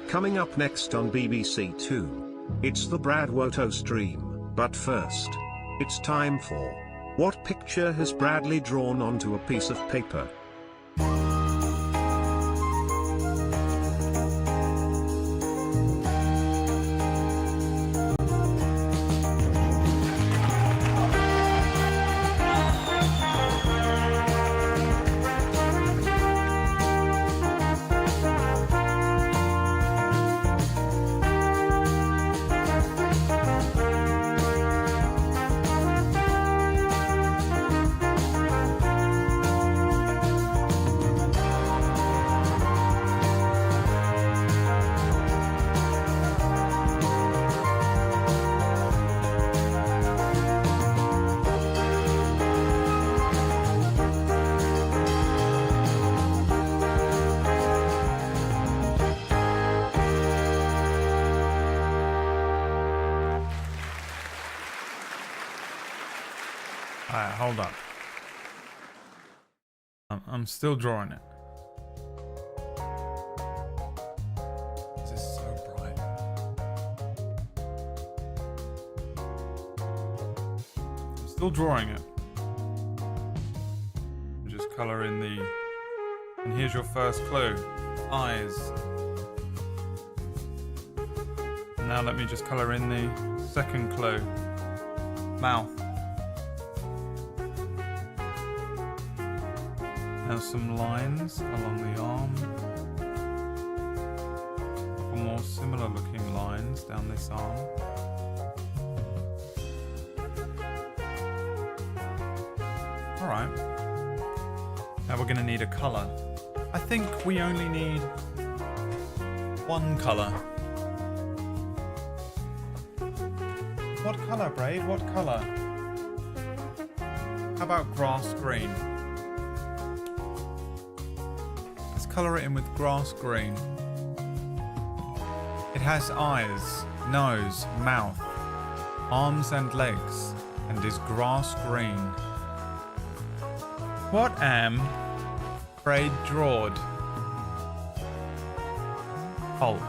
Coming up next on BBC Two, it's the Brad Woto stream, but first, it's time for What Picture Has Bradley Drawn Onto a Piece of Paper? Alright, hold up. I'm still drawing it. This is so bright. I'm still drawing it. Just color in the... And here's your first clue. Eyes. And now let me just color in the second clue. Mouth. Now some lines along the arm. Couple more similar looking lines down this arm. Alright. Now we're going to need a colour. I think we only need one colour. What colour, Braid? What colour? How about grass green? Colour it in with grass green. It has eyes, nose, mouth, arms and legs, and is grass green. What am Braid drawed? Hulk.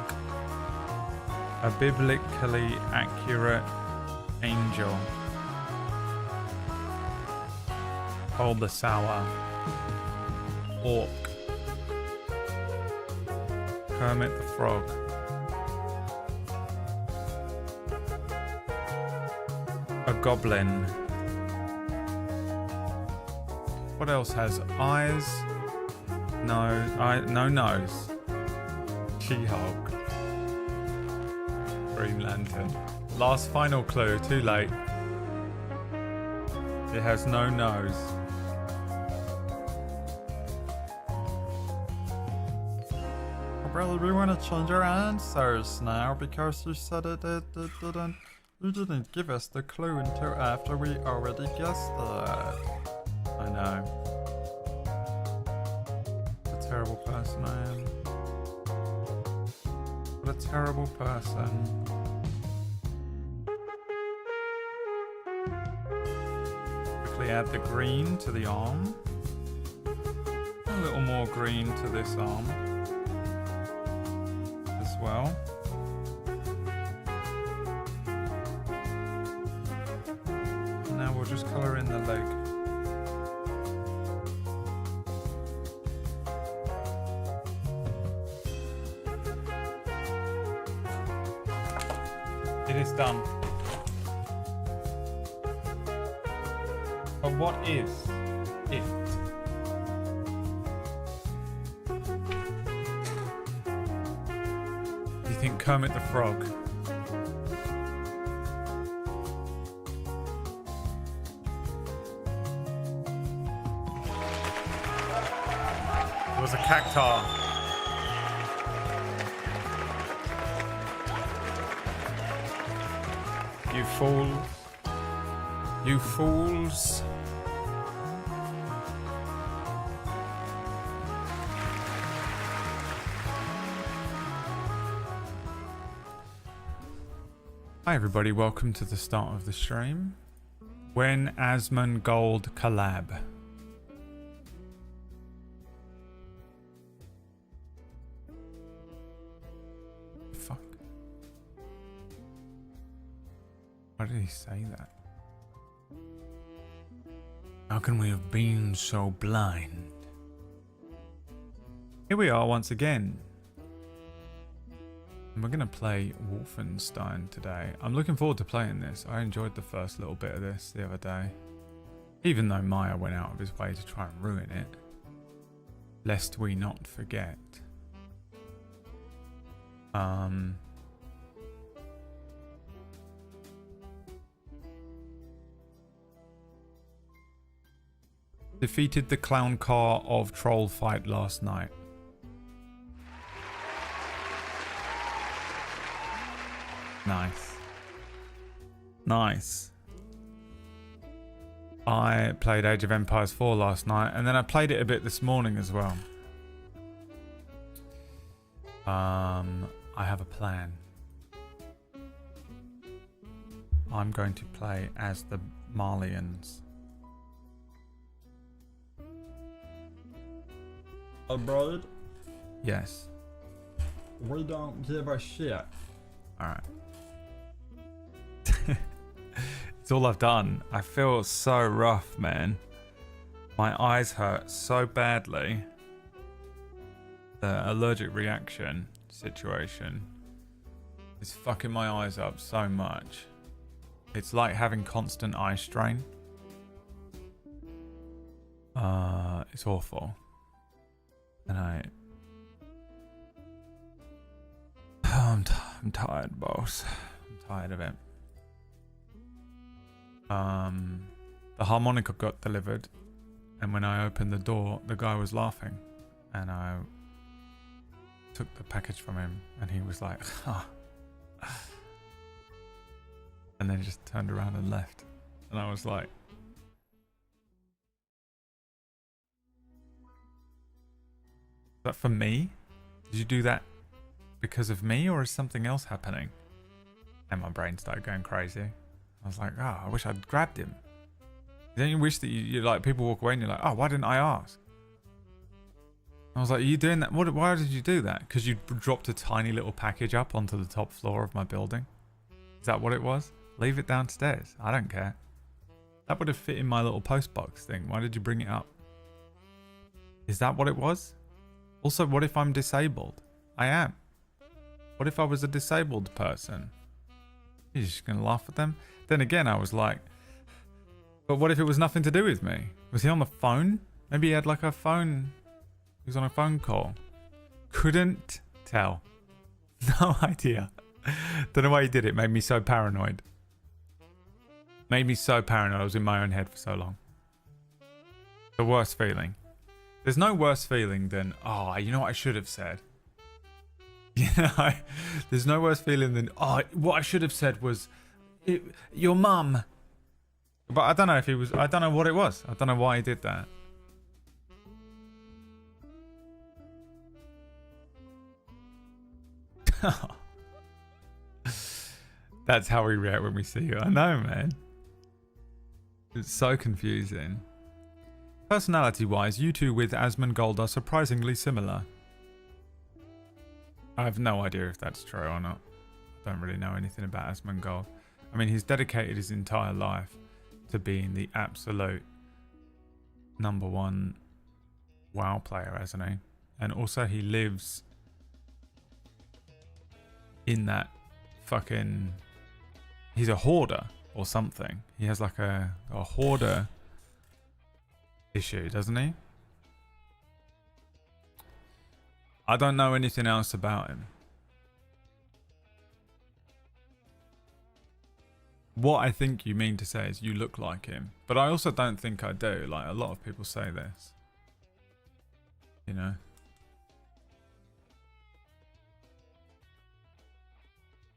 A biblically accurate angel. Bulbasaur. Orc. Kermit the Frog. A goblin. What else has eyes? No nose. She-Hulk. Green Lantern. Last final clue, too late. It has no nose. Brother, we want to change our answers now because you said you didn't give us the clue until after we already guessed it. I know. What a terrible person I am. What a terrible person. Quickly add the green to the arm. A little more green to this arm. Well, now we'll just colour in the leg. It is done. But what is it? Think Kermit the Frog. It was a cactar. You fool. You fools. Hi everybody, welcome to the start of the stream. When Asmongold collab. fuck? Why did he say that? How can we have been so blind? Here we are once again. And we're gonna play Wolfenstein today. I'm looking forward to playing this. I enjoyed the first little bit of this the other day. Even though Maya went out of his way to try and ruin it. Lest we not forget. Defeated the clown car of troll fight last night. Nice. Nice. I played Age of Empires 4 last night, and then I played it a bit this morning as well. I have a plan. I'm going to play as the Malians. Oh, brother? Yes. We don't give a shit. Alright. It's all I've done. I feel so rough, man. My eyes hurt so badly. The allergic reaction situation is fucking my eyes up so much. It's like having constant eye strain. It's awful. And I'm tired, boss. I'm tired of it. The harmonica got delivered, and when I opened the door, the guy was laughing, and I took the package from him, and he was like, "Ah," and then he just turned around and left, and I was like, "Is that for me? Did you do that because of me, or is something else happening?" And my brain started going crazy. I was like, "Oh, I wish I'd grabbed him." Don't you wish that you like people walk away and you're like, "Oh, why didn't I ask?" I was like, "Are you doing that? Why did you do that? Because you dropped a tiny little package up onto the top floor of my building? Is that what it was? Leave it downstairs. I don't care. That would have fit in my little postbox thing. Why did you bring it up? Is that what it was? Also, what if I'm disabled? I am. What if I was a disabled person? You're just going to laugh at them?" Then again, I was like, but what if it was nothing to do with me? Was he on the phone? Maybe he had like a phone. He was on a phone call. Couldn't tell. No idea. Don't know why he did it. Made me so paranoid. Made me so paranoid. I was in my own head for so long. The worst feeling. There's no worse feeling than, oh, you know what I should have said? You know, there's no worse feeling than, oh, what I should have said was, your mum. But I don't know if he was, I don't know what it was. I don't know why he did that. That's how we react when we see you. I know, man. It's so confusing. Personality-wise, you two with Asmongold are surprisingly similar. I have no idea if that's true or not. I don't really know anything about Asmongold. I mean, he's dedicated his entire life to being the absolute #1 WoW player, hasn't he? And also he lives in that fucking... He's a hoarder or something. He has like a hoarder issue, doesn't he? I don't know anything else about him. What I think you mean to say is you look like him. But I also don't think I do. Like, a lot of people say this. You know?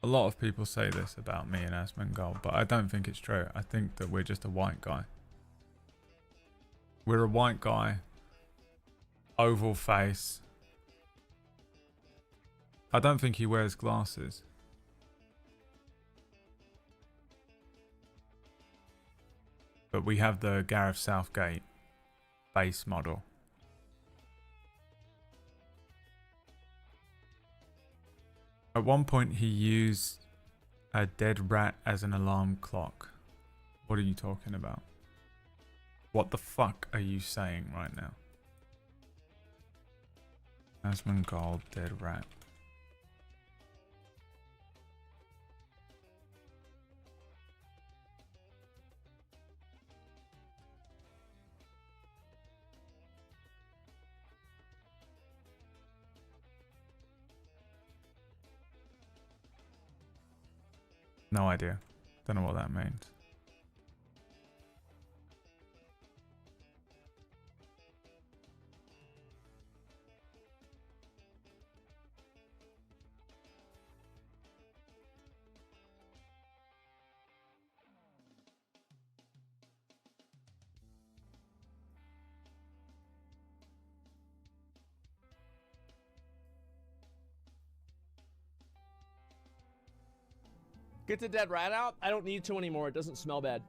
A lot of people say this about me and Asmongold, but I don't think it's true. I think that we're just a white guy. We're a white guy. Oval face. I don't think he wears glasses. But we have the Gareth Southgate base model. At one point, he used a dead rat as an alarm clock. What are you talking about? What the fuck are you saying right now? Asmongold, dead rat. No idea. Don't know what that means. Get the dead rat out. I don't need to anymore. It doesn't smell bad.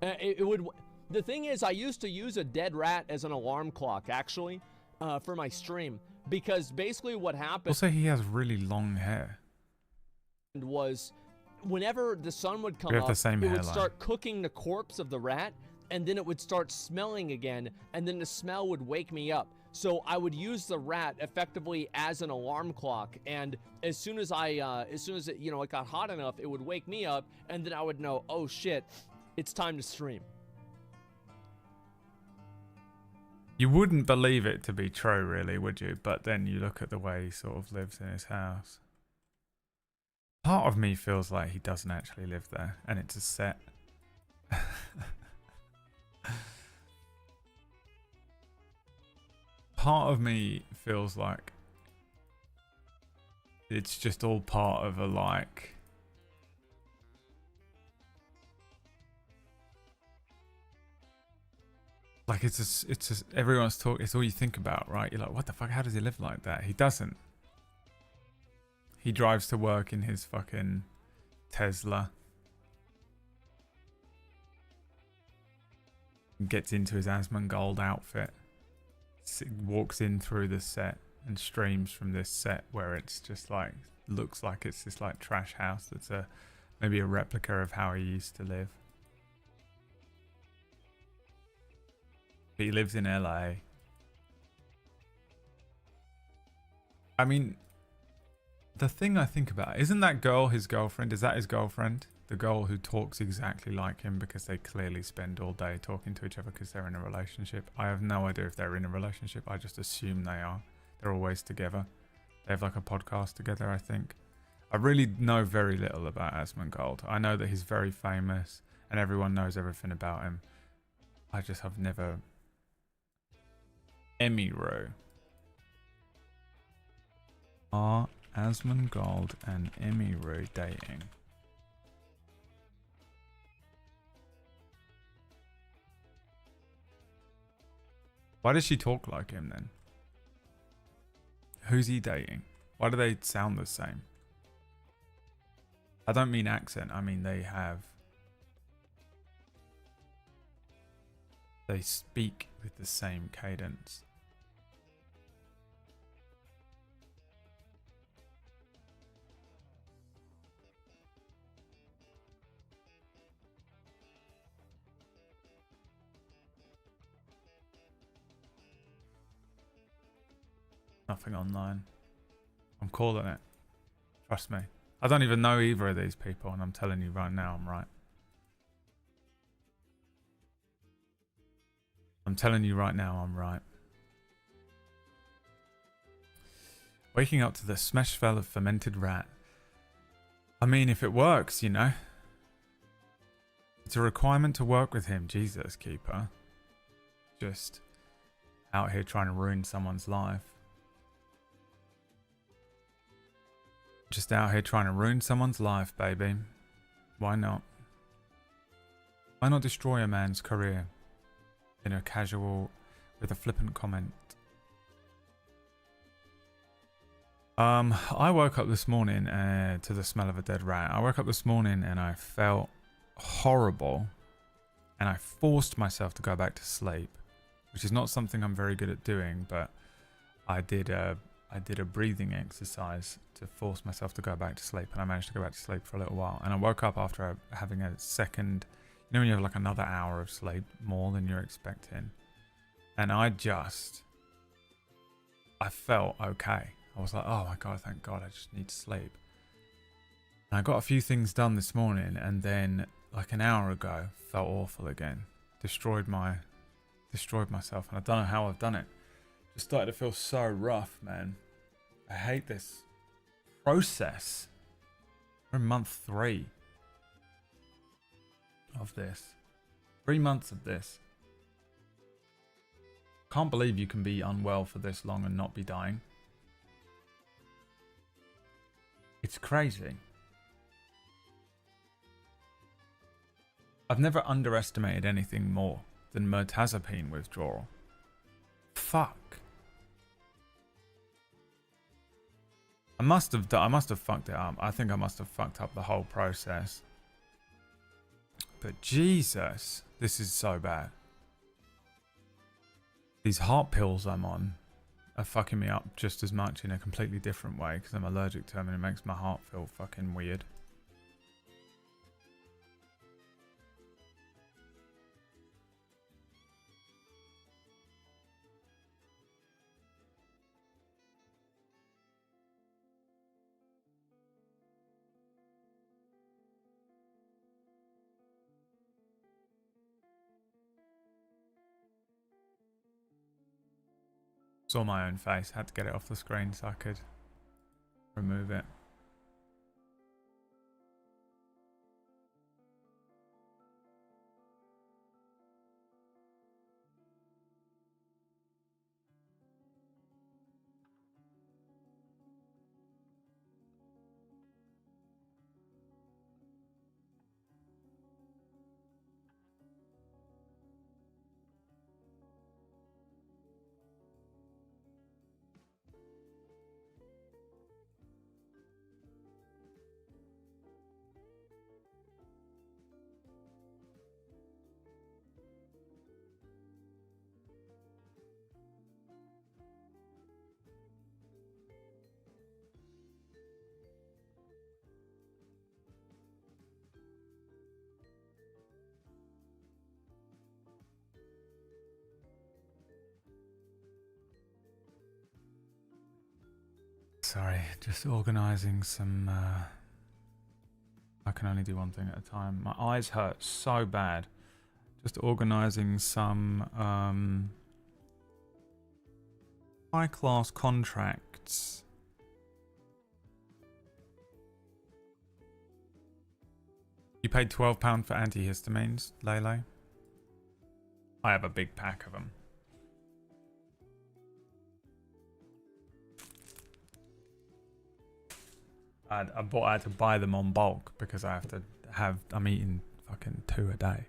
It would. The thing is, I used to use a dead rat as an alarm clock, actually, for my stream, because basically what happened. Also, he has really long hair. Was whenever the sun would come We have up, the same it would hairline. start cooking the corpse of the rat, and then it would start smelling again, and then the smell would wake me up. So I would use the rat effectively as an alarm clock, and as soon as it, you know, it got hot enough, it would wake me up, and then I would know, oh shit, it's time to stream. You wouldn't believe it to be true, really, would you? But then you look at the way he sort of lives in his house. Part of me feels like he doesn't actually live there, and it's a set. Part of me feels like it's just all part of a like it's everyone's talk. It's all you think about, right? You're like, what the fuck? How does he live like that? He doesn't. He drives to work in his fucking Tesla. Gets into his Asmongold outfit. Walks in through the set and streams from this set where it's just like, looks like it's this like trash house that's maybe a replica of how he used to live. But he lives in LA. I mean, the thing I think about, isn't that girl his girlfriend? Is that his girlfriend? The girl who talks exactly like him because they clearly spend all day talking to each other because they're in a relationship. I have no idea if they're in a relationship. I just assume they are. They're always together. They have like a podcast together, I think. I really know very little about Asmongold. I know that he's very famous and everyone knows everything about him. I just have never... Emiru. Are Asmongold and Emiru dating? Why does she talk like him then? Who's he dating? Why do they sound the same? I don't mean accent, I mean they speak with the same cadence. Nothing online. I'm calling it. Trust me. I don't even know either of these people, and I'm telling you right now, I'm right. I'm telling you right now, I'm right. Waking up to the smash smell of fermented rat. I mean, if it works, you know. It's a requirement to work with him. Jesus, Keeper. Just out here trying to ruin someone's life. Just out here trying to ruin someone's life, baby. Why not? Why not destroy a man's career in a casual, with a flippant comment? I woke up this morning to the smell of a dead rat. I woke up this morning and I felt horrible, and I forced myself to go back to sleep, which is not something I'm very good at doing, but I did. I did a breathing exercise to force myself to go back to sleep, and I managed to go back to sleep for a little while. And I woke up after having a second, you know, when you have like another hour of sleep, more than you're expecting. And I felt okay. I was like, oh my God, thank God, I just need to sleep. And I got a few things done this morning, and then like an hour ago, felt awful again. Destroyed myself, and I don't know how I've done it. Just started to feel so rough, man. I hate this process. We're in month 3 of this. 3 months of this. Can't believe you can be unwell for this long and not be dying. It's crazy. I've never underestimated anything more than mirtazapine withdrawal. Fuck. I must have fucked it up. I think I must have fucked up the whole process. But Jesus, this is so bad. These heart pills I'm on are fucking me up just as much in a completely different way because I'm allergic to them, and it makes my heart feel fucking weird. Saw my own face, had to get it off the screen so I could remove it. Sorry, just organising some... I can only do one thing at a time. My eyes hurt so bad. Just organising some high-class contracts. You paid £12 for antihistamines, Lele? I have a big pack of them. I had to buy them on bulk because I'm eating fucking 2 a day.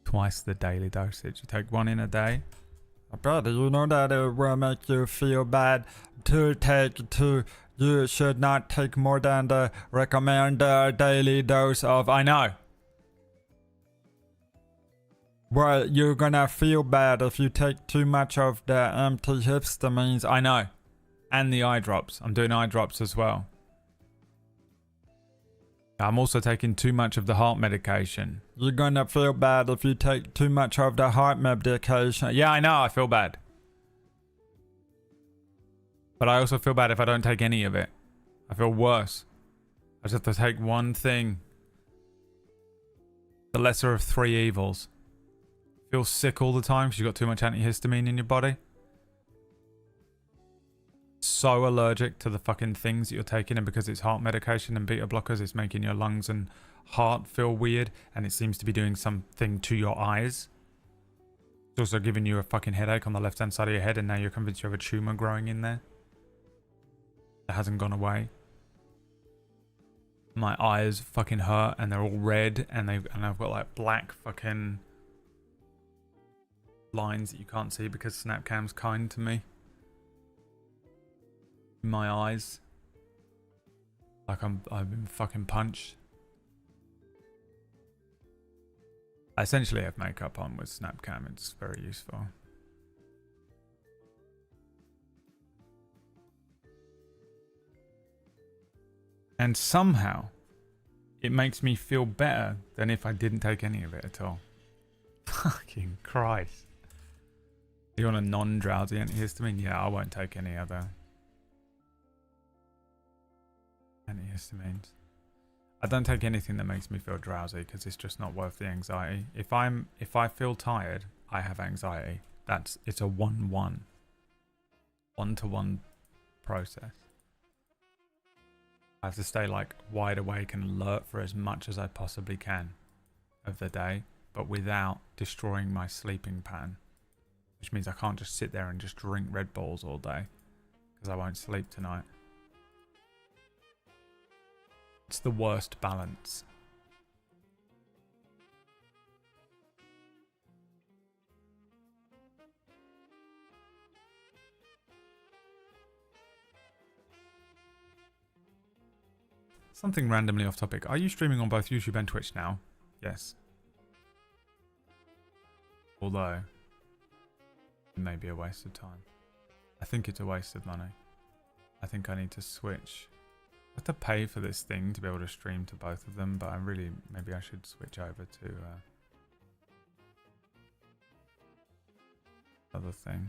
Twice the daily dosage. You take 1 in a day. Brother, you know that it will make you feel bad to take 2. You should not take more than the recommended daily dose of. I know. Well, you're gonna feel bad if you take too much of the antihistamines. I know. And the eye drops. I'm doing eye drops as well. I'm also taking too much of the heart medication. You're gonna feel bad if you take too much of the heart medication. Yeah, I know. I feel bad. But I also feel bad if I don't take any of it. I feel worse. I just have to take one thing. The lesser of 3 evils. Feel sick all the time because you've got too much antihistamine in your body. So allergic to the fucking things that you're taking, and because it's heart medication and beta blockers, it's making your lungs and heart feel weird, and it seems to be doing something to your eyes. It's also giving you a fucking headache on the left hand side of your head, and now you're convinced you have a tumor growing in there that hasn't gone away. My eyes fucking hurt, and they're all red, and I've got like black fucking lines that you can't see because Snapcam's kind to me. My eyes, like I've been fucking punched. I essentially have makeup on with Snapcam. It's very useful. And somehow, it makes me feel better than if I didn't take any of it at all. Fucking Christ. You want a non-drowsy antihistamine? Yeah, I won't take any other antihistamines. I don't take anything that makes me feel drowsy because it's just not worth the anxiety. If I feel tired, I have anxiety. It's a 1-1. 1-to-1 process. I have to stay like wide awake and alert for as much as I possibly can of the day, but without destroying my sleeping pattern. Which means I can't just sit there and just drink Red Bulls all day because I won't sleep tonight. It's the worst balance. Something randomly off topic. Are you streaming on both YouTube and Twitch now? Yes. Although, it may be a waste of time. I think it's a waste of money. I think I need to switch. I have to pay for this thing to be able to stream to both of them, but maybe I should switch over to other thing.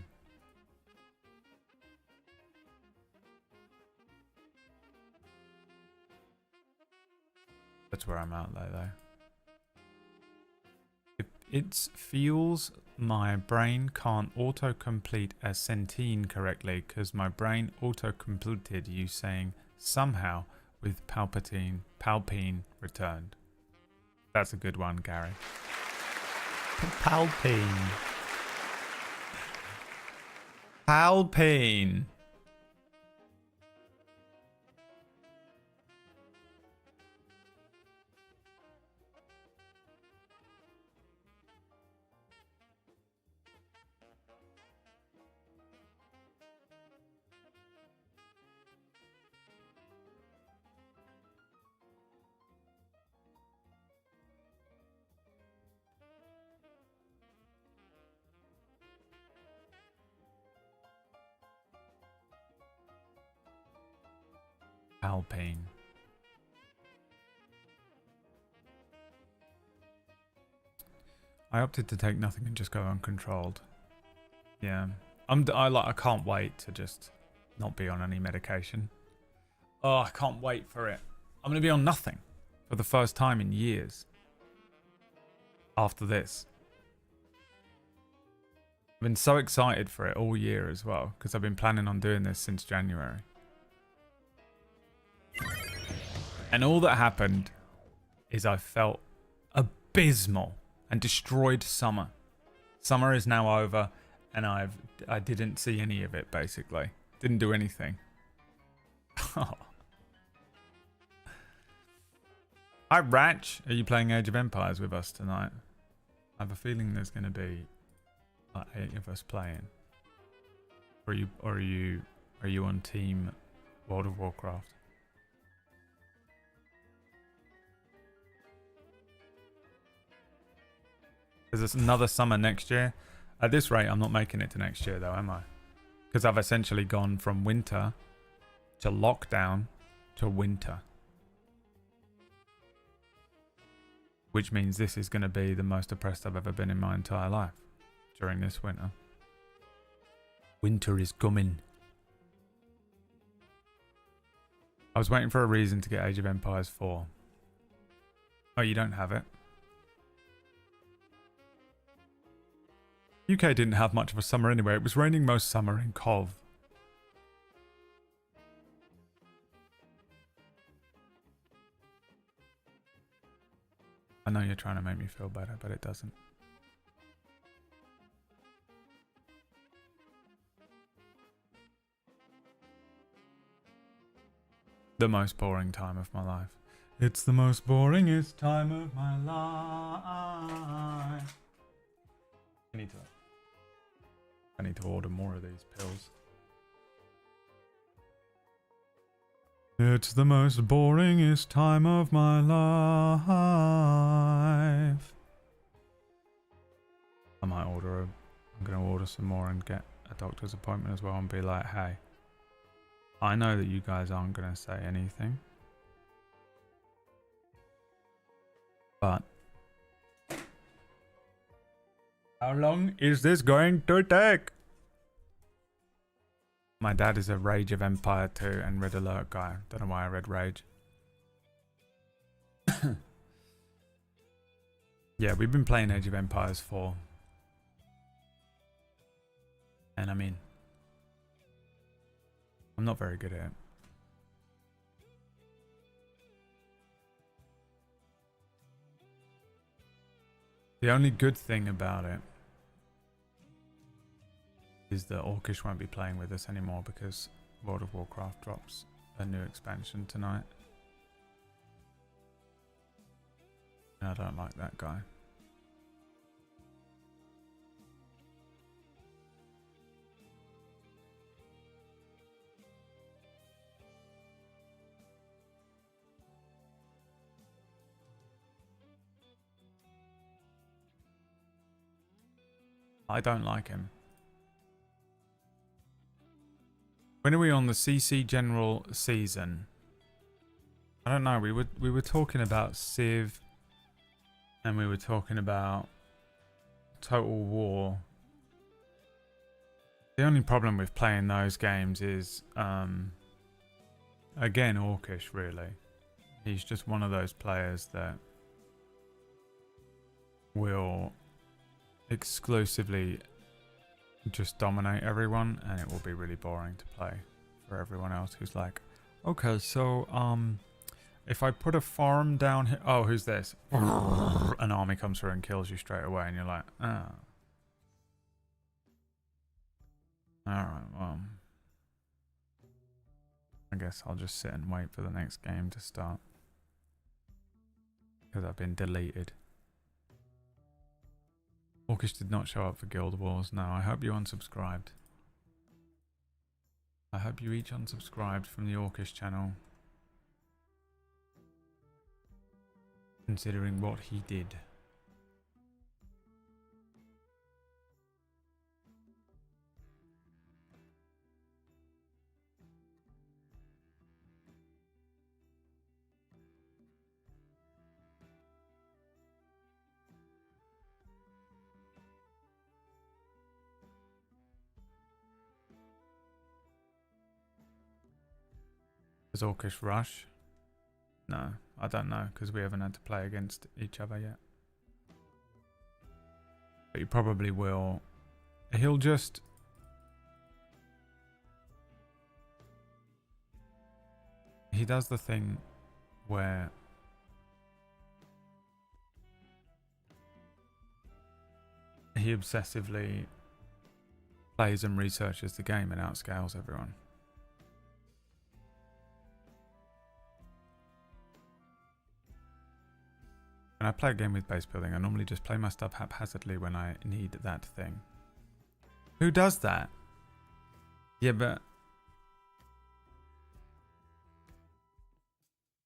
That's where I'm at though. It feels my brain can't autocomplete a centene correctly because my brain autocompleted you saying somehow with Palpine returned. That's a good one, Gary. Palpine. Palpine. Alpine. I opted to take nothing and just go uncontrolled. Yeah, I can't wait to just not be on any medication. Oh, I can't wait for it. I'm gonna be on nothing for the first time in years. After this, I've been so excited for it all year as well because I've been planning on doing this since January. And all that happened is I felt abysmal and destroyed summer. Summer is now over and I didn't see any of it basically. Didn't do anything. Hi Ratch, are you playing Age of Empires with us tonight? I have a feeling there's going to be like 8 of us playing. Or are you on team World of Warcraft? There's another summer next year. At this rate, I'm not making it to next year though, am I? Because I've essentially gone from winter to lockdown to winter. Which means this is going to be the most depressed I've ever been in my entire life during this winter. Winter is coming. I was waiting for a reason to get Age of Empires 4. Oh, you don't have it? UK didn't have much of a summer anyway. It was raining most summer in Cov. I know you're trying to make me feel better, but it doesn't. The most boring time of my life. It's the most boringest time of my life. I need to order more of these pills. It's the most boringest time of my life. I'm going to order some more and get a doctor's appointment as well and be like, hey, I know that you guys aren't going to say anything, But how long is this going to take? My dad is a Rage of Empire 2 and Red Alert guy. Don't know why I read Rage. Yeah, we've been playing Age of Empires 4. And I mean, I'm not very good at it. The only good thing about it is that Orcish won't be playing with us anymore because World of Warcraft drops a new expansion tonight. And I don't like that guy. I don't like him. When are we on the CC General season? I don't know. We were talking about Civ, and we were talking about Total War. The only problem with playing those games is, again, Orcish. Really, he's just one of those players that will exclusively just dominate everyone, and it will be really boring to play for everyone else who's like, okay, so if I put a farm down here, oh, who's this? An army comes through and kills you straight away, and you're like, oh, alright, well, I guess I'll just sit and wait for the next game to start because I've been deleted. Orcish did not show up for Guild Wars. No, I hope you unsubscribed. I hope you each unsubscribed from the Orcish channel. Considering what he did. Does Orcish rush? No, I don't know, because we haven't had to play against each other yet. But he probably will. He'll just... He does the thing where... he obsessively plays and researches the game and outscales everyone. When I play a game with base building, I normally just play my stuff haphazardly when I need that thing. Who does that? Yeah, but...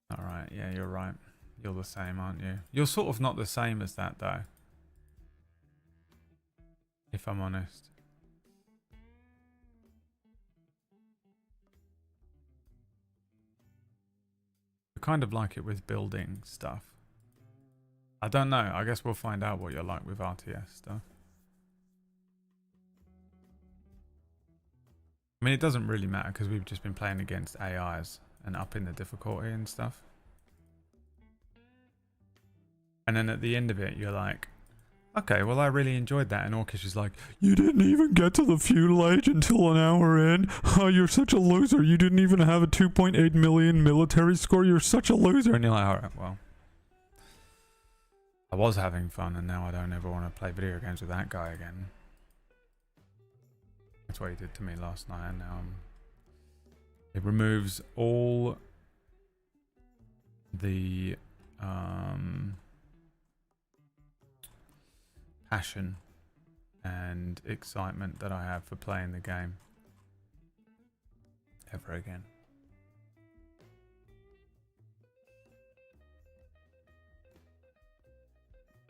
Alright, yeah, you're right. You're the same, aren't you? You're sort of not the same as that, though. If I'm honest. I kind of like it with building stuff. I don't know. I guess we'll find out what you're like with RTS stuff. I mean, it doesn't really matter because we've just been playing against AIs and upping the difficulty and stuff. And then at the end of it, you're like, okay, well, I really enjoyed that. And Orcish is like, you didn't even get to the feudal age until an hour in. Oh, you're such a loser. You didn't even have a 2.8 million military score. You're such a loser. And you're like, all right, well. I was having fun, and now I don't ever want to play video games with that guy again. That's what he did to me last night, and now it removes all the passion and excitement that I have for playing the game ever again.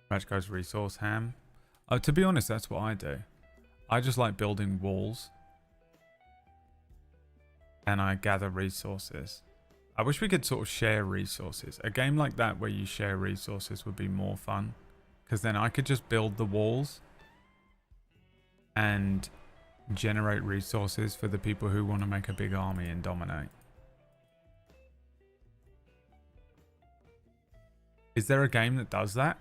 Match goes resource ham. Oh, to be honest, that's what I do. I just like building walls. And I gather resources. I wish we could sort of share resources. A game like that where you share resources would be more fun. Because then I could just build the walls and generate resources for the people who want to make a big army and dominate. Is there a game that does that?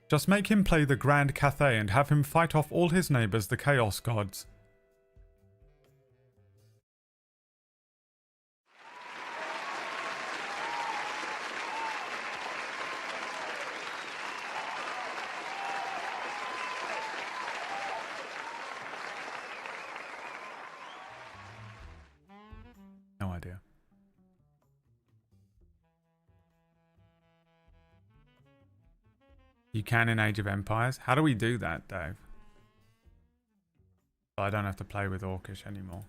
Just make him play the Grand Cathay and have him fight off all his neighbors, the Chaos Gods. No idea. You can in Age of Empires? How do we do that, Dave? So I don't have to play with Orcish anymore.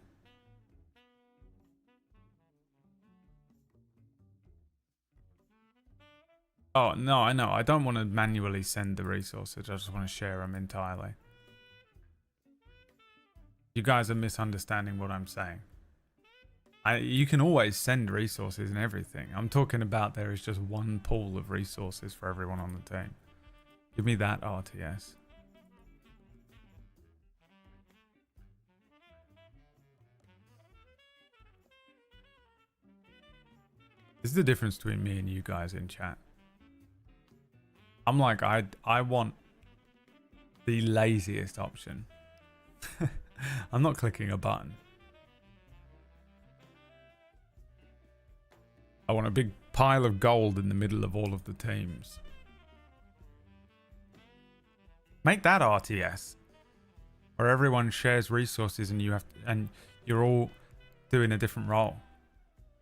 Oh, no, I know. I don't want to manually send the resources. I just want to share them entirely. You guys are misunderstanding what I'm saying. You can always send resources and everything. I'm talking about there is just one pool of resources for everyone on the team. Give me that RTS. This is the difference between me and you guys in chat. I'm like, I want the laziest option. I'm not clicking a button. I want a big pile of gold in the middle of all of the teams. Make that RTS, where everyone shares resources and you're all doing a different role.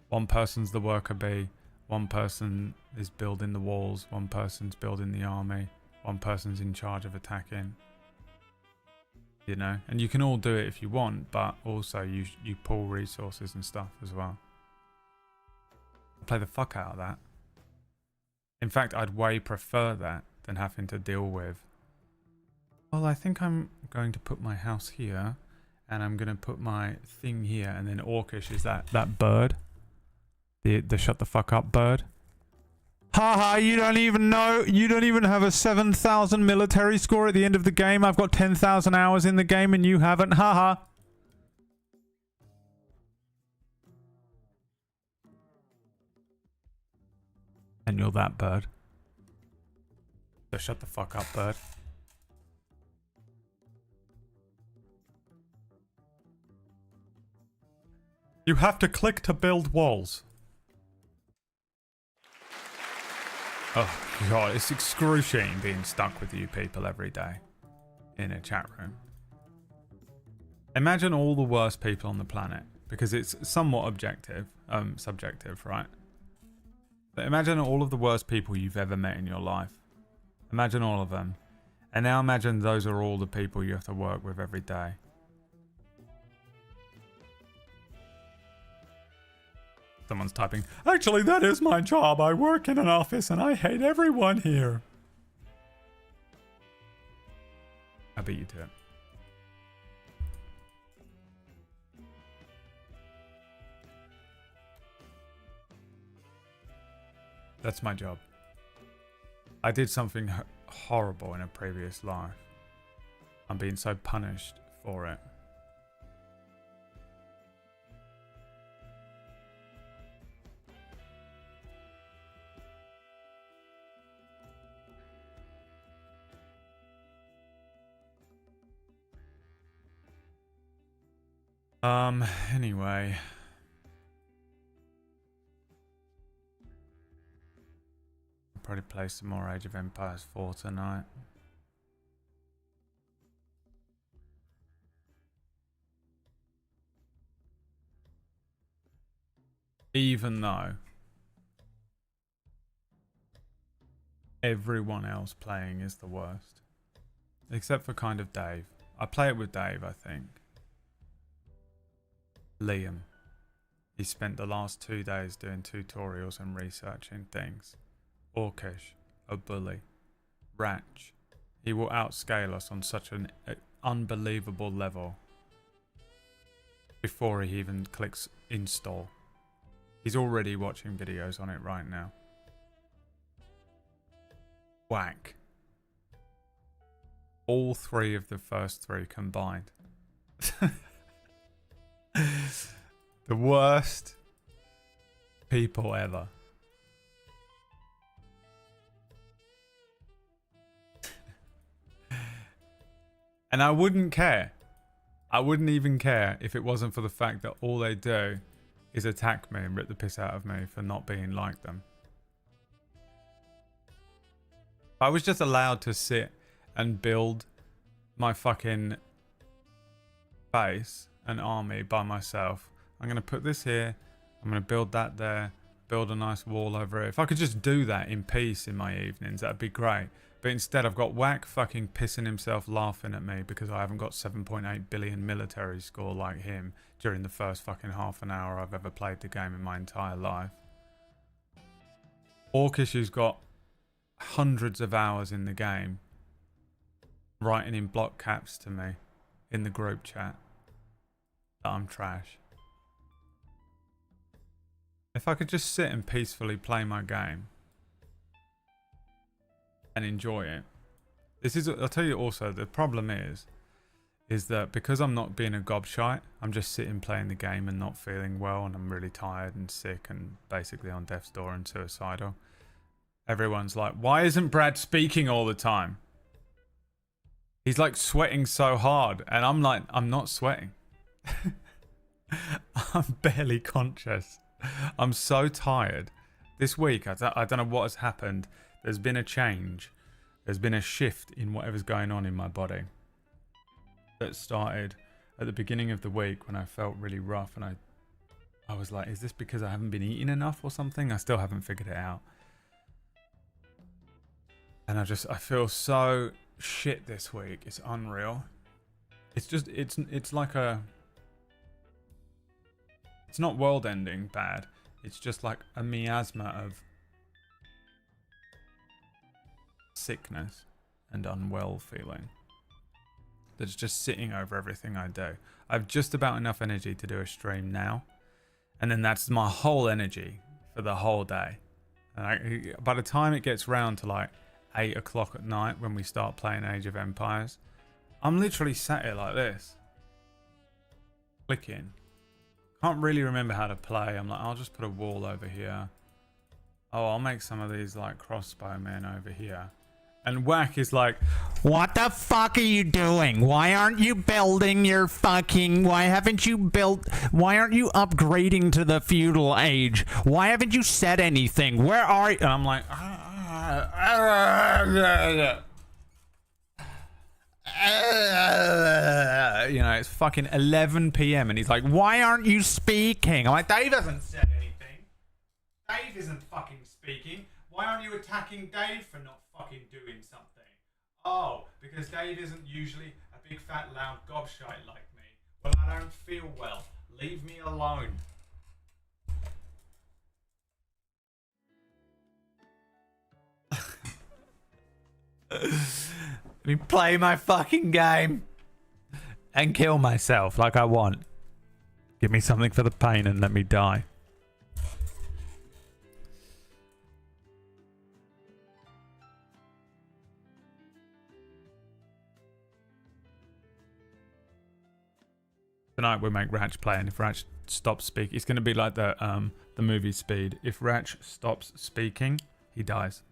One person's the worker bee, one person is building the walls, one person's building the army, one person's in charge of attacking. You know, and you can all do it if you want, but also you pull resources and stuff as well. Play the fuck out of that. In fact, I'd way prefer that than having to deal with, well, I think I'm going to put my house here and I'm going to put my thing here, and then Orcish is that bird. The shut the fuck up bird. Haha, you don't even know, you don't even have a 7,000 military score at the end of the game. I've got 10,000 hours in the game and you haven't. Haha. And you're that bird. So shut the fuck up, bird. You have to click to build walls. Oh god, it's excruciating being stuck with you people every day in a chat room. Imagine all the worst people on the planet, because it's somewhat subjective, right? But imagine all of the worst people you've ever met in your life. Imagine all of them. And now imagine those are all the people you have to work with every day. Someone's typing, actually that is my job. I work in an office and I hate everyone here. I beat you to it. That's my job. I did something horrible in a previous life. I'm being so punished for it. Anyway. I'll probably play some more Age of Empires 4 tonight. Even though everyone else playing is the worst. Except for kind of Dave. I play it with Dave, I think. Liam. He spent the last 2 days doing tutorials and researching things. Orcish, a bully. Ratch. He will outscale us on such an unbelievable level before he even clicks install. He's already watching videos on it right now. Whack. All three of the first three combined. The worst people ever. And I wouldn't care. I wouldn't even care if it wasn't for the fact that all they do is attack me and rip the piss out of me for not being like them. If I was just allowed to sit and build my fucking base and army by myself. I'm going to put this here. I'm going to build that there. Build a nice wall over it. If I could just do that in peace in my evenings, that'd be great. But instead I've got Whack fucking pissing himself laughing at me because I haven't got 7.8 billion military score like him during the first fucking half an hour I've ever played the game in my entire life. Orcish, who's got hundreds of hours in the game, writing in block caps to me in the group chat that I'm trash. If I could just sit and peacefully play my game and enjoy it. I'll tell you also, the problem is that because I'm not being a gobshite, I'm just sitting playing the game and not feeling well, and I'm really tired and sick and basically on death's door and suicidal. Everyone's like, why isn't Brad speaking all the time? He's like sweating so hard, and I'm like, I'm not sweating. I'm barely conscious. I'm so tired. This week, I don't know what has happened. There's been a change. There's been a shift in whatever's going on in my body. That started at the beginning of the week when I felt really rough, and I was like, is this because I haven't been eating enough or something? I still haven't figured it out. And I feel so shit this week. It's unreal. It's like it's not world ending bad. It's just like a miasma of sickness and unwell feeling that's just sitting over everything I do. I have just about enough energy to do a stream now, and then that's my whole energy for the whole day. And by the time it gets round to like 8 o'clock at night when we start playing Age of Empires, I'm literally sat here like this, clicking. Can't really remember how to play. I'm like, I'll just put a wall over here. Oh, I'll make some of these like crossbowmen over here. And Whack is like, what the fuck are you doing? Why aren't you building your fucking... Why aren't you upgrading to the feudal age? Why haven't you said anything? Where are you? and I'm like, you know, it's fucking 11 p.m. and he's like, Why aren't you speaking? I'm like, Dave hasn't said anything. Dave isn't fucking speaking. Why aren't you attacking Dave for not fucking doing something? Oh, because Dave isn't usually a big fat loud gobshite like me. Well, I don't feel well. Leave me alone. Let me play my fucking game and kill myself like I want. Give me something for the pain and let me die. Tonight we'll make Ratch play, and if Ratch stops speaking, it's going to be like the movie Speed. If Ratch stops speaking, he dies.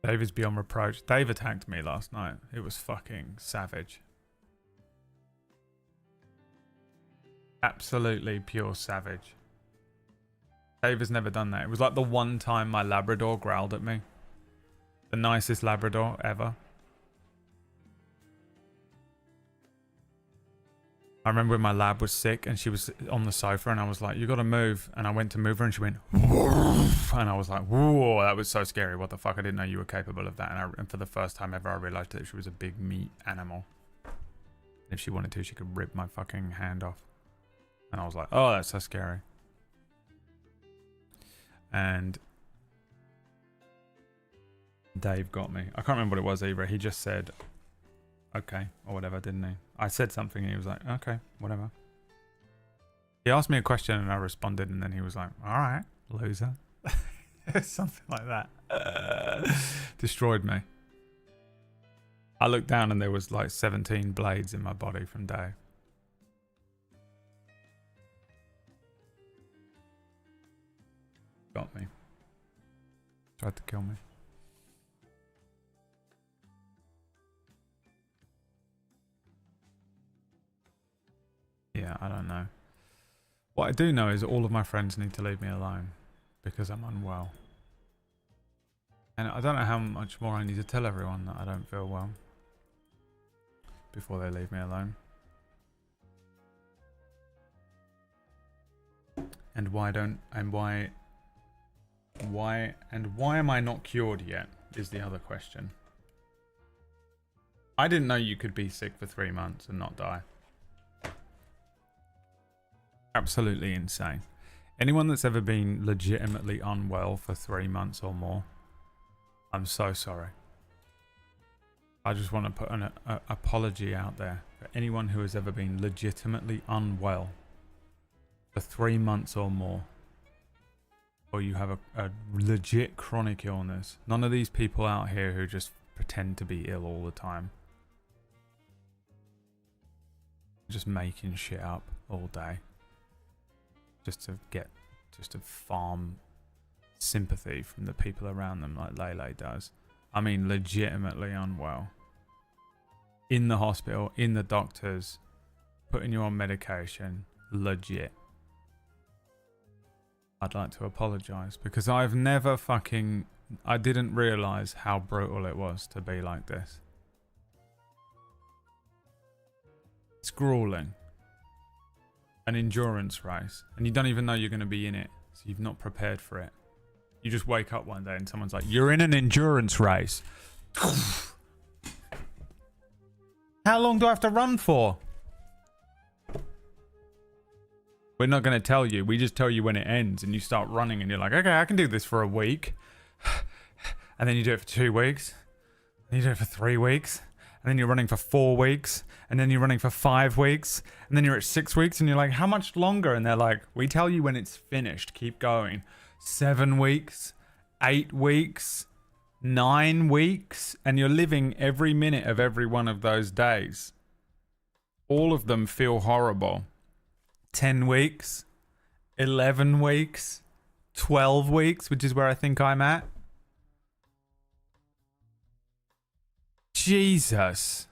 Dave is beyond reproach. Dave attacked me last night. It was fucking savage. Absolutely pure savage. Dave has never done that. It was like the one time my Labrador growled at me. The nicest Labrador ever. I remember when my lab was sick and she was on the sofa and I was like, you gotta move. And I went to move her and she went, woof. And I was like, whoa, that was so scary. What the fuck? I didn't know you were capable of that. And for the first time ever, I realized that she was a big meat animal. If she wanted to, she could rip my fucking hand off. And I was like, oh, that's so scary. And Dave got me. I can't remember what it was either. He just said, okay, or whatever, didn't he? I said something and he was like, okay, whatever. He asked me a question and I responded, and then he was like, all right, loser. Something like that. Destroyed me. I looked down and there was like 17 blades in my body from Dave. Got me. Tried to kill me. Yeah, I don't know. What I do know is all of my friends need to leave me alone because I'm unwell. And I don't know how much more I need to tell everyone that I don't feel well before they leave me alone. And why am I not cured yet is the other question. I didn't know you could be sick for 3 months and not die. Absolutely insane. Anyone that's ever been legitimately unwell for 3 months or more, I'm so sorry. I just want to put an apology out there for anyone who has ever been legitimately unwell for 3 months or more, or you have a legit chronic illness. None of these people out here who just pretend to be ill all the time, just making shit up all day just to farm sympathy from the people around them like Lele does. I mean, legitimately unwell. In the hospital, in the doctors, putting you on medication, legit. I'd like to apologize because I didn't realize how brutal it was to be like this. It's grueling. An endurance race, and you don't even know you're going to be in it, so you've not prepared for it. You just wake up one day and someone's like, you're in an endurance race. How long do I have to run for? We're not going to tell you. We just tell you when it ends, and you start running and you're like, okay, I can do this for a week. And then you do it for 2 weeks. And you do it for 3 weeks. And then you're running for 4 weeks. And then you're running for 5 weeks. And then you're at 6 weeks and you're like, how much longer? And they're like, we tell you when it's finished. Keep going. 7 weeks, 8 weeks, 9 weeks. And you're living every minute of every one of those days. All of them feel horrible. 10 weeks, 11 weeks, 12 weeks, which is where I think I'm at. Jesus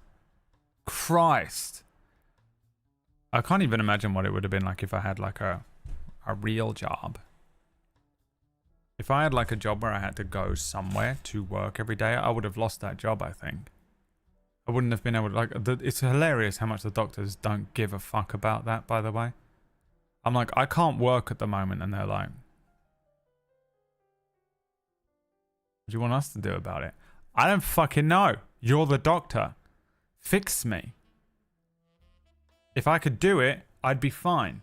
Christ. I can't even imagine what it would have been like if I had like a real job. If I had like a job where I had to go somewhere to work every day, I would have lost that job, I think. I wouldn't have been able to, it's hilarious how much the doctors don't give a fuck about that, by the way. I'm like, I can't work at the moment, and they're like, what do you want us to do about it? I don't fucking know. You're the doctor. Fix me. If I could do it, I'd be fine.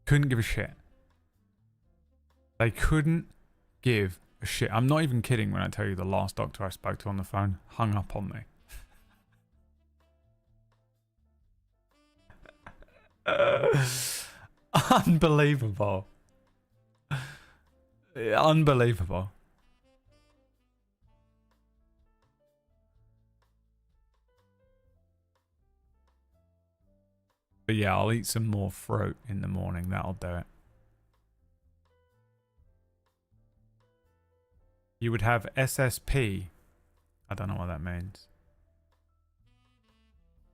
Couldn't give a shit. They couldn't give a shit. I'm not even kidding when I tell you the last doctor I spoke to on the phone hung up on me. Unbelievable. Unbelievable. But yeah, I'll eat some more fruit in the morning. That'll do it. You would have SSP. I don't know what that means.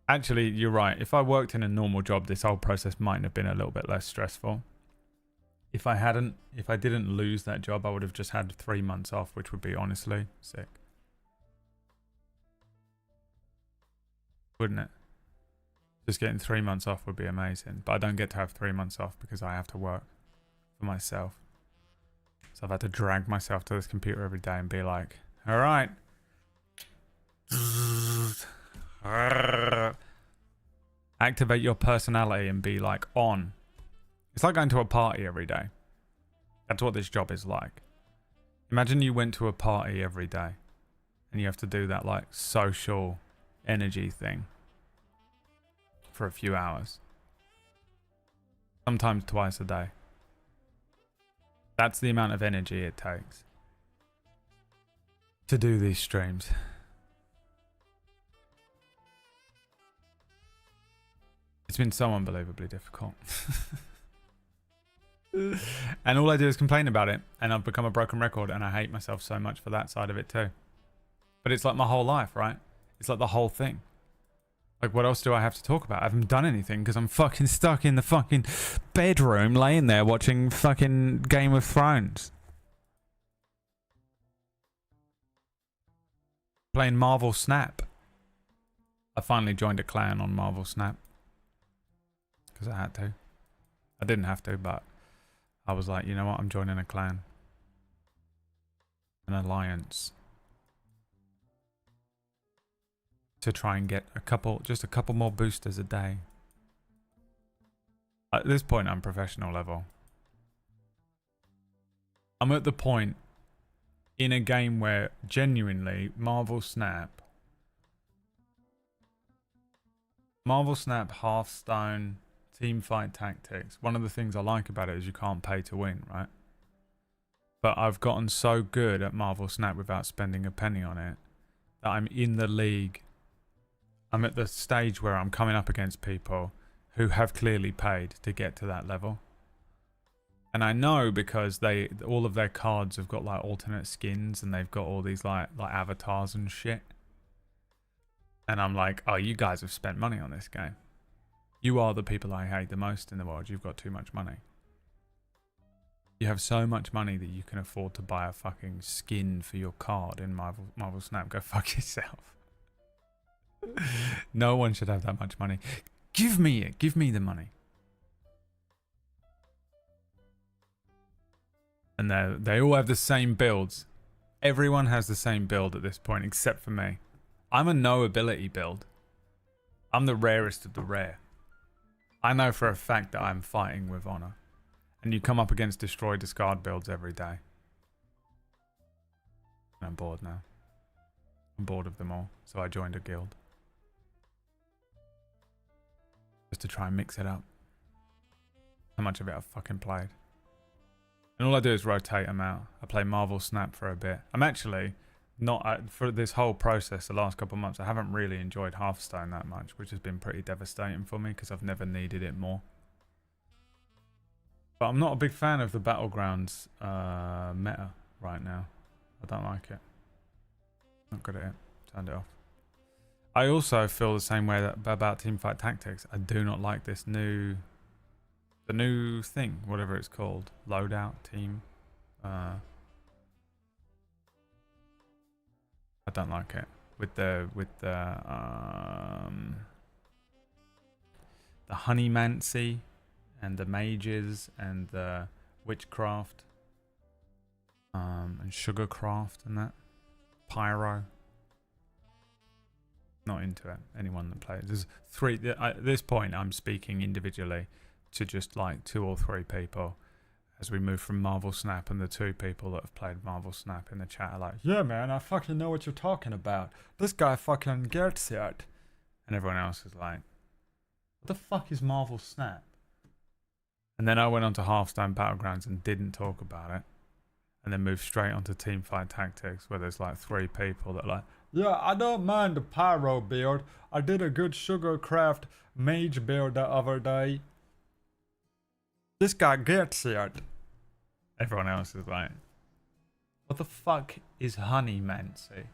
Actually, you're right. If I worked in a normal job, this whole process might have been a little bit less stressful. If I didn't lose that job, I would have just had 3 months off, which would be honestly sick. Wouldn't it? Just getting 3 months off would be amazing. But I don't get to have 3 months off because I have to work for myself. So I've had to drag myself to this computer every day and be like, all right. Activate your personality and be like on. It's like going to a party every day. That's what this job is like. Imagine you went to a party every day and you have to do that like social energy thing for a few hours. Sometimes twice a day. That's the amount of energy it takes to do these streams. It's been so unbelievably difficult. And all I do is complain about it, and I've become a broken record, and I hate myself so much for that side of it too. But it's like my whole life, right? It's like the whole thing. Like, what else do I have to talk about? I haven't done anything because I'm fucking stuck in the fucking bedroom laying there watching fucking Game of Thrones. Playing Marvel Snap. I finally joined a clan on Marvel Snap. Because I had to. I didn't have to, but I was like, you know what? I'm joining a clan. An alliance. To try and get just a couple more boosters a day. At this point, I'm professional level. I'm at the point in a game where genuinely Marvel Snap, Hearthstone, Teamfight Tactics. One of the things I like about it is you can't pay to win, right? But I've gotten so good at Marvel Snap without spending a penny on it that I'm in the league. I'm at the stage where I'm coming up against people who have clearly paid to get to that level. And I know because all of their cards have got like alternate skins, and they've got all these like avatars and shit. And I'm like, oh, you guys have spent money on this game. You are the people I hate the most in the world. You've got too much money. You have so much money that you can afford to buy a fucking skin for your card in Marvel Snap. Go fuck yourself. No one should have that much money. Give me it. Give me the money. And they all have the same builds. Everyone has the same build at this point, except for me. I'm a no ability build. I'm the rarest of the rare. I know for a fact that I'm fighting with honor. And you come up against destroy discard builds every day. And I'm bored now. I'm bored of them all. So I joined a guild. Just to try and mix it up. How much of it I've fucking played. And all I do is rotate them out. I play Marvel Snap for a bit. I'm actually not, for this whole process the last couple of months, I haven't really enjoyed Hearthstone that much, which has been pretty devastating for me because I've never needed it more. But I'm not a big fan of the Battlegrounds meta right now. I don't like it. Not good at it. Turned it off. I also feel the same way about Teamfight Tactics. I do not like this the new thing, whatever it's called, loadout team. I don't like it with the honeymancy and the mages and the witchcraft and sugarcraft and that pyro. Not into it. Anyone that plays, there's three at this point. I'm speaking individually to just like 2 or 3 people as we move from Marvel Snap, and the 2 people that have played Marvel Snap in the chat are like, yeah man, I fucking know what you're talking about. This guy fucking gets it. And everyone else is like, what the fuck is Marvel Snap? And then I went on to Hearthstone Battlegrounds and didn't talk about it. And then moved straight onto Teamfight Tactics, where there's like 3 people that are like, yeah, I don't mind the pyro build. I did a good sugarcraft mage build the other day. This guy gets it. Everyone else is like, what the fuck is honeymancy?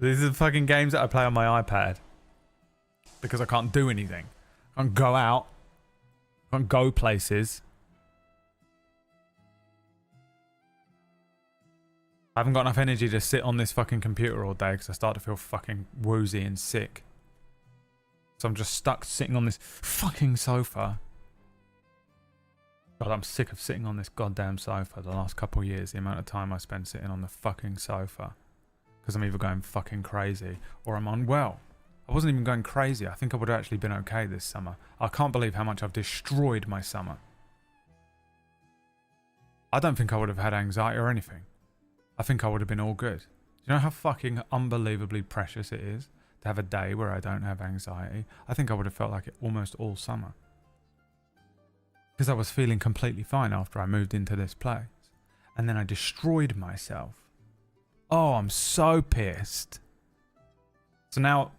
These are the fucking games that I play on my iPad. Because I can't do anything. I can't go out. I can't go places. I haven't got enough energy to sit on this fucking computer all day because I start to feel fucking woozy and sick. So I'm just stuck sitting on this fucking sofa. God, I'm sick of sitting on this goddamn sofa the last couple of years. The amount of time I spend sitting on the fucking sofa. Because I'm either going fucking crazy or I'm unwell. I wasn't even going crazy. I think I would have actually been okay this summer. I can't believe how much I've destroyed my summer. I don't think I would have had anxiety or anything. I think I would have been all good. Do you know how fucking unbelievably precious it is to have a day where I don't have anxiety? I think I would have felt like it almost all summer. Because I was feeling completely fine after I moved into this place. And then I destroyed myself. Oh, I'm so pissed. So now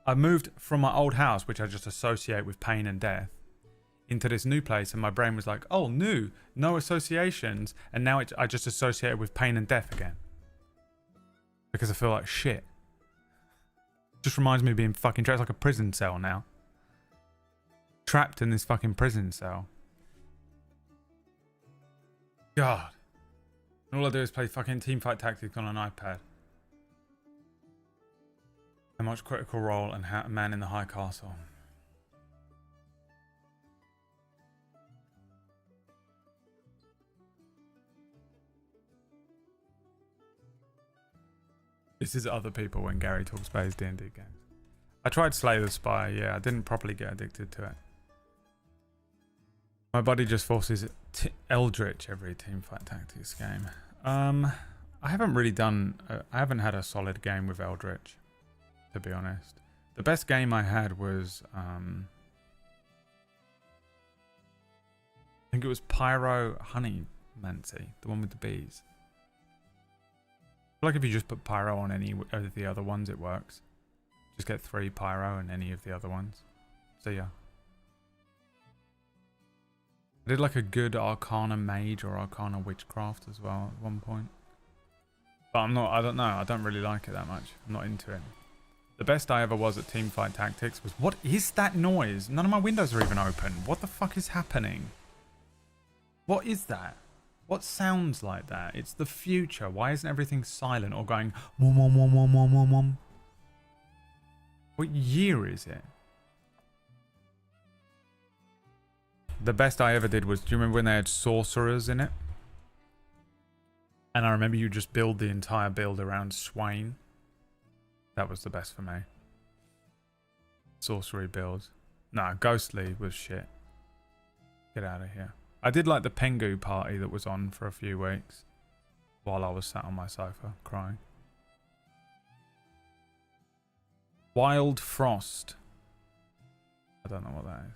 I moved from my old house, which I just associate with pain and death, into this new place, and my brain was like, oh, new, no associations, and now I just associate it with pain and death again. Because I feel like shit. Just reminds me of being fucking trapped. It's like a prison cell now. Trapped in this fucking prison cell. God. And all I do is play fucking Teamfight Tactics on an iPad. And watch Critical Role and Man in the High Castle. This is other people when Gary talks about his D&D games. I tried Slay the Spire, yeah, I didn't properly get addicted to it. My body just forces Eldritch every Teamfight Tactics game. I haven't really done... I haven't had a solid game with Eldritch, to be honest. The best game I had was... I think it was Pyro Honeymancy, the one with the bees. I feel like if you just put Pyro on any of the other ones, it works. Just get 3 Pyro and any of the other ones. So yeah. I did like a good Arcana Mage or Arcana Witchcraft as well at one point. But I don't know, I don't really like it that much. I'm not into it. The best I ever was at Teamfight Tactics was... What is that noise? None of my windows are even open. What the fuck is happening? What is that? What sounds like that? It's the future. Why isn't everything silent or going... Wom, wom, wom, wom, wom, wom, wom? What year is it? The best I ever did was... Do you remember when they had sorcerers in it? And I remember you just build the entire build around Swain. That was the best for me. Sorcery builds. Nah, Ghostly was shit. Get out of here. I did like the Pengu party that was on for a few weeks. While I was sat on my sofa, crying. Wild Frost. I don't know what that is.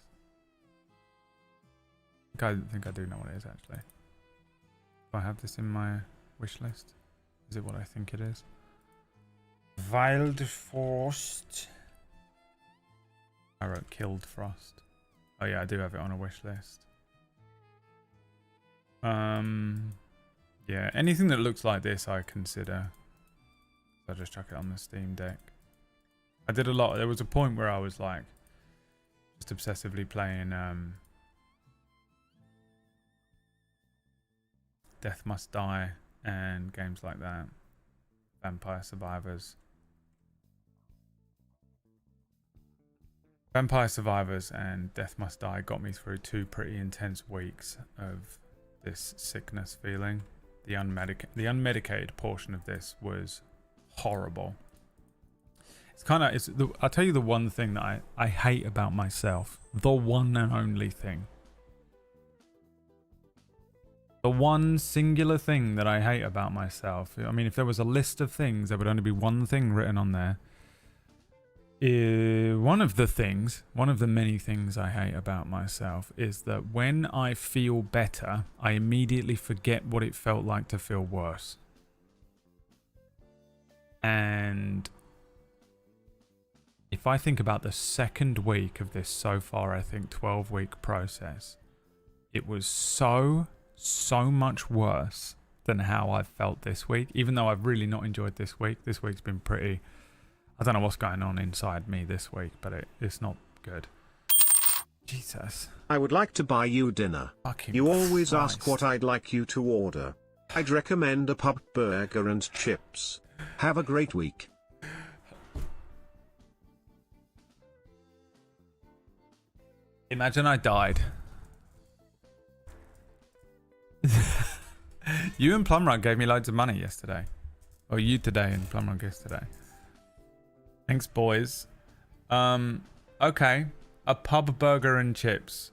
I think I do know what it is, actually. Do I have this in my wish list? Is it what I think it is? Wild Frost. I wrote Killed Frost. Oh yeah, I do have it on a wish list. Yeah, anything that looks like this I consider. So I just chuck it on the Steam Deck. I did a lot. There was a point where I was like just obsessively playing Death Must Die and games like that. Vampire Survivors. Vampire Survivors and Death Must Die got me through 2 pretty intense weeks of this sickness feeling. The unmedicated portion of this was horrible. It's kind of... I'll tell you the one thing that I hate about myself. The one and only thing. The one singular thing that I hate about myself. I mean, if there was a list of things, there would only be one thing written on there. One of the many things I hate about myself is that when I feel better, I immediately forget what it felt like to feel worse. And if I think about the second week of this so far, I think 12-week process, it was so much worse than how I've felt this week. Even though I've really not enjoyed this week. This week's been pretty... I don't know what's going on inside me this week, but it's not good. Jesus. I would like to buy you dinner. Fucking You always Christ. ask what I'd like you to order. I'd recommend a pub burger and chips. Have a great week. Imagine I died. You and Plumrug gave me loads of money yesterday. Or you today and Plumrug yesterday. Thanks, boys. Okay. A pub burger and chips.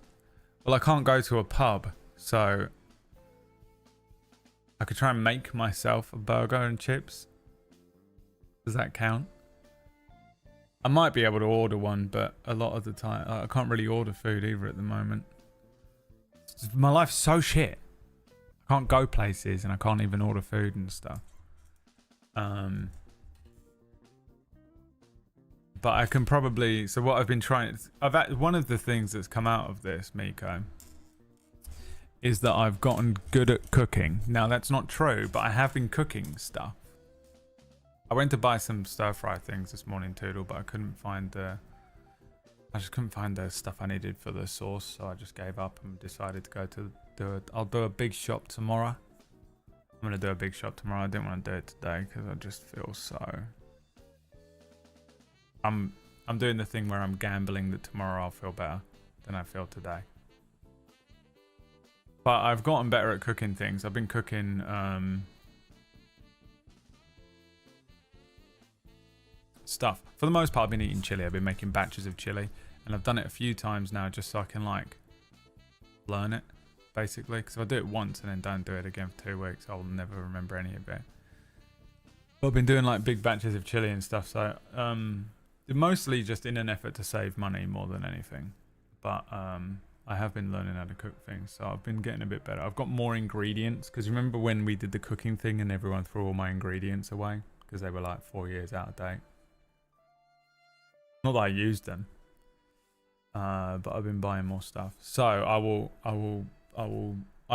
Well, I can't go to a pub, so... I could try and make myself a burger and chips. Does that count? I might be able to order one, but a lot of the time I can't really order food either at the moment. My life's so shit. I can't go places and I can't even order food and stuff. But I can probably... So what I've been trying... one of the things that's come out of this, Miko, is that I've gotten good at cooking. Now, that's not true, but I have been cooking stuff. I went to buy some stir-fry things this morning, Toodle, but I couldn't find the... I just couldn't find the stuff I needed for the sauce, so I just gave up and decided to go to I'll do a big shop tomorrow. I'm going to do a big shop tomorrow. I didn't want to do it today because I just feel so... I'm doing the thing where I'm gambling that tomorrow I'll feel better than I feel today. But I've gotten better at cooking things. I've been cooking stuff. For the most part, I've been eating chili. I've been making batches of chili. And I've done it a few times now just so I can, like, learn it, basically. Because if I do it once and then don't do it again for 2 weeks, I'll never remember any of it. But I've been doing, like, big batches of chili and stuff. So, mostly just in an effort to save money more than anything. But I have been learning how to cook things, so I've been getting a bit better. I've got more ingredients, because remember when we did the cooking thing and everyone threw all my ingredients away because they were like 4 years out of date? Not that I used them, but I've been buying more stuff. So I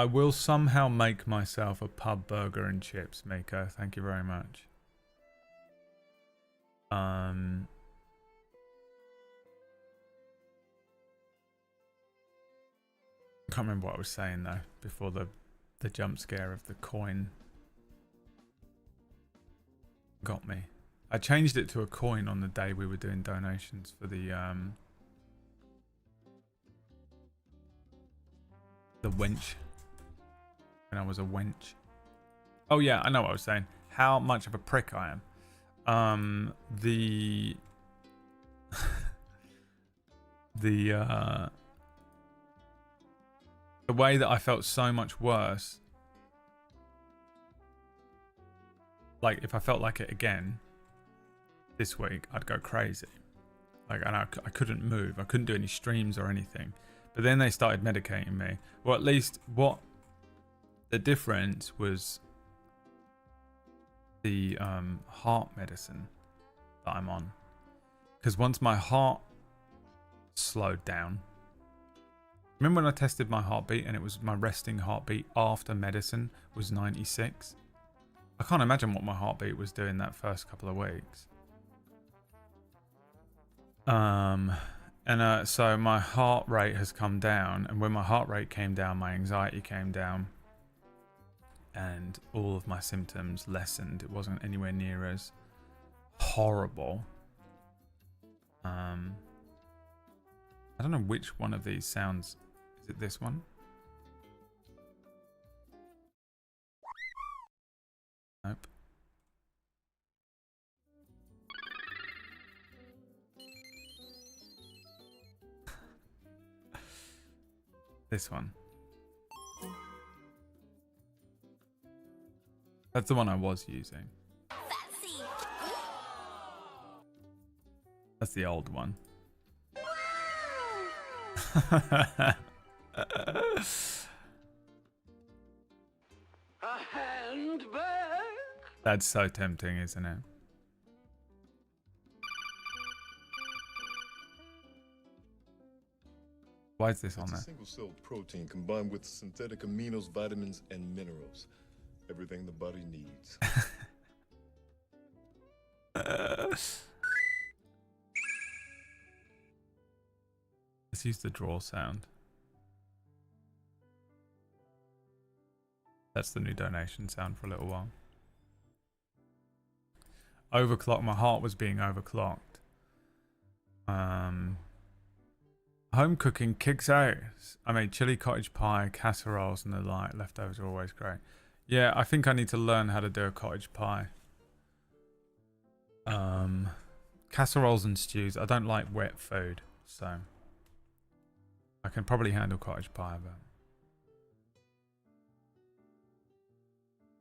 will somehow make myself a pub burger and chips, Miko. Thank you very much. I can't remember what I was saying though before the jump scare of the coin got me. I changed it to a coin on the day we were doing donations for the wench. When I was a wench. Oh yeah, I know what I was saying. How much of a prick I am. The way that I felt so much worse, like if I felt like it again this week, I'd go crazy. Like, and I couldn't move. I couldn't do any streams or anything. But then they started medicating me. Well, at least what the difference was the heart medicine that I'm on. Because once my heart slowed down, remember when I tested my heartbeat and it was my resting heartbeat after medicine was 96? I can't imagine what my heartbeat was doing that first couple of weeks. So my heart rate has come down, and when my heart rate came down, my anxiety came down, and all of my symptoms lessened. It wasn't anywhere near as horrible. I don't know which one of these sounds. Is it this one? Nope. This one. That's the one I was using. Fancy. That's the old one. A handbag. That's so tempting, isn't it? Why is this on there? It's a single-celled protein combined with synthetic aminos, vitamins, and minerals. Everything the body needs. Let's use the draw sound. That's the new donation sound for a little while. Overclock. My heart was being overclocked. Home cooking kicks out. I made chili cottage pie, casseroles, and the like. Leftovers are always great. Yeah, I think I need to learn how to do a cottage pie. Casseroles and stews. I don't like wet food, so I can probably handle cottage pie,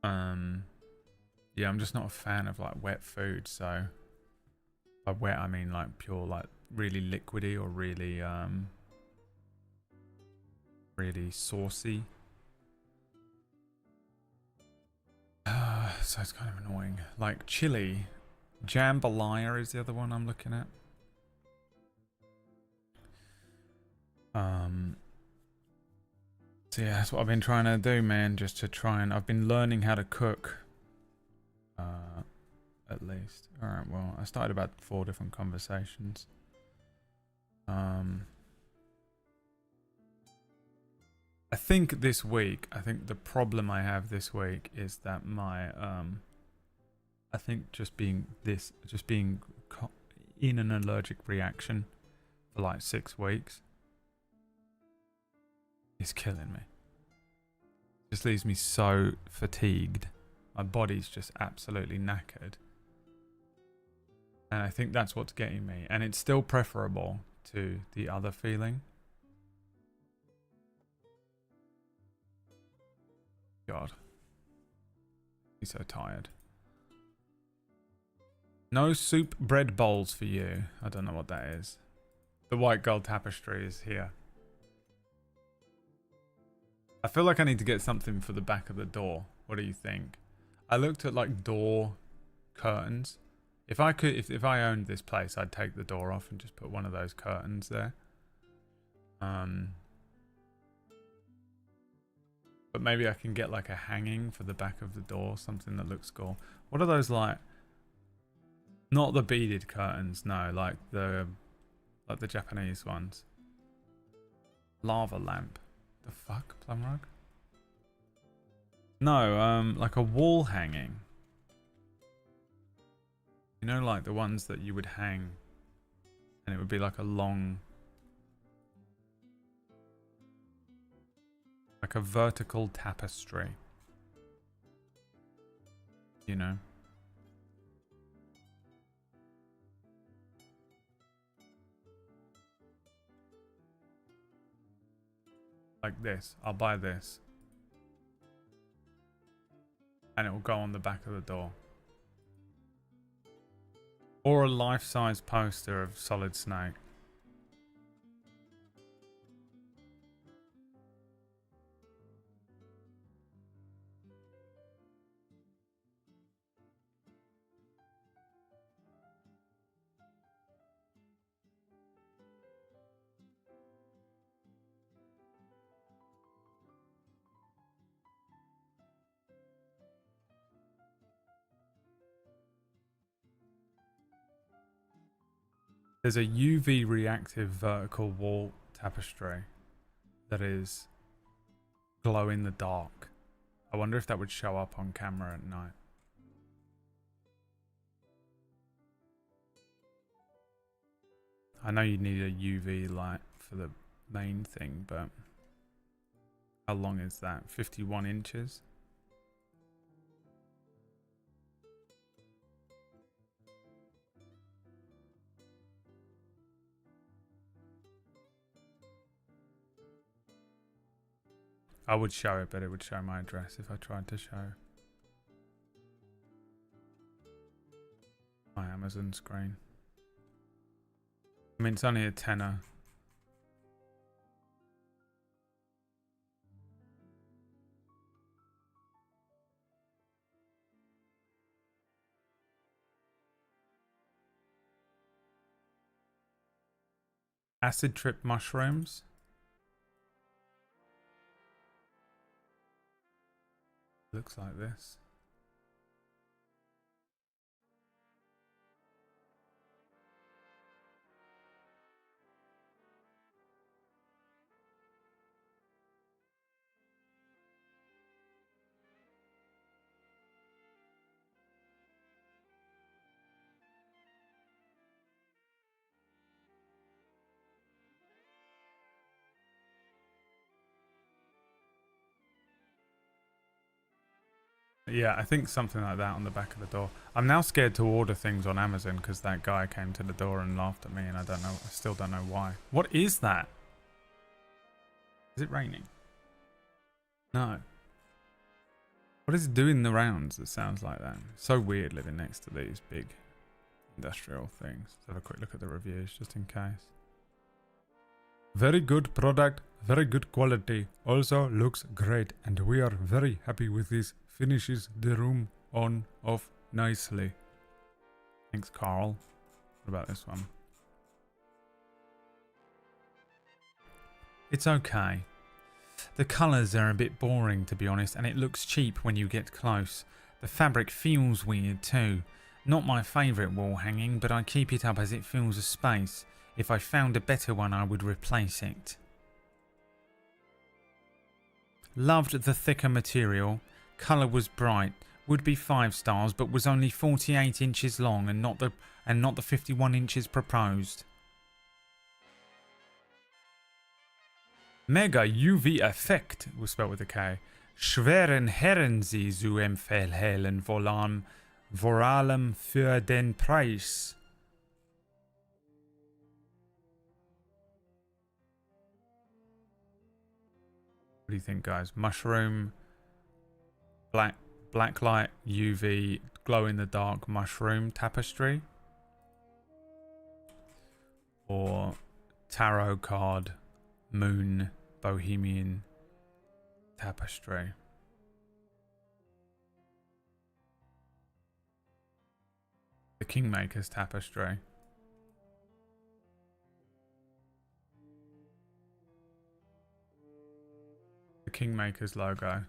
but Yeah, I'm just not a fan of like wet food, so by wet I mean like pure, like really liquidy or really really saucy. So it's kind of annoying. Like chili, jambalaya is the other one I'm looking at. So yeah, that's what I've been trying to do, man. Just to try and I've been learning how to cook. At least. All right. Well, I started about 4 different conversations. I think this week, I think the problem I have this week is that my I think just being in an allergic reaction for like 6 weeks is killing me. Just leaves me so fatigued. My body's just absolutely knackered. And I think that's what's getting me. And it's still preferable to the other feeling. God. I'm so tired. No soup bread bowls for you. I don't know what that is. The white gold tapestry is here. I feel like I need to get something for the back of the door. What do you think? I looked at like door curtains. If I could, if I owned this place, I'd take the door off and just put one of those curtains there. But maybe I can get like a hanging for the back of the door, something that looks cool. What are those like? Not the beaded curtains, no, like the Japanese ones. Lava lamp. The fuck, plum rug? No, like a wall hanging. You know, like the ones that you would hang, and it would be like a long, like a vertical tapestry. You know? Like this. I'll buy this. And it will go on the back of the door. Or a life-size poster of Solid Snake. There's a UV reactive vertical wall tapestry that is glow in the dark. I wonder if that would show up on camera at night. I know you need a UV light for the main thing, but how long is that? 51 inches? I would show it, but it would show my address if I tried to show my Amazon screen. I mean, it's only a tenner. Acid trip mushrooms. Looks like this. Yeah, I think something like that on the back of the door. I'm now scared to order things on Amazon because that guy came to the door and laughed at me, and I still don't know why. What is that? Is it raining? No. What is it doing the rounds that sounds like that? So weird living next to these big industrial things. Let's have a quick look at the reviews just in case. Very good product, very good quality. Also looks great and we are very happy with this. Finishes the room on off nicely. Thanks, Carl. What about this one? It's okay. The colours are a bit boring to be honest, and it looks cheap when you get close. The fabric feels weird too. Not my favourite wall hanging, but I keep it up as it fills a space. If I found a better one I would replace it. Loved the thicker material. Colour was bright. Would be 5 stars, but was only 48 inches long and not the 51 inches proposed. Mega UV Effekt was spelled with a K. Schweren Herren Sie zu empfehlen vor allem für den Preis. What do you think, guys? Mushroom, blacklight, UV, glow in the dark mushroom tapestry, or tarot card, moon, bohemian tapestry. The Kingmaker's tapestry. The Kingmaker's logo.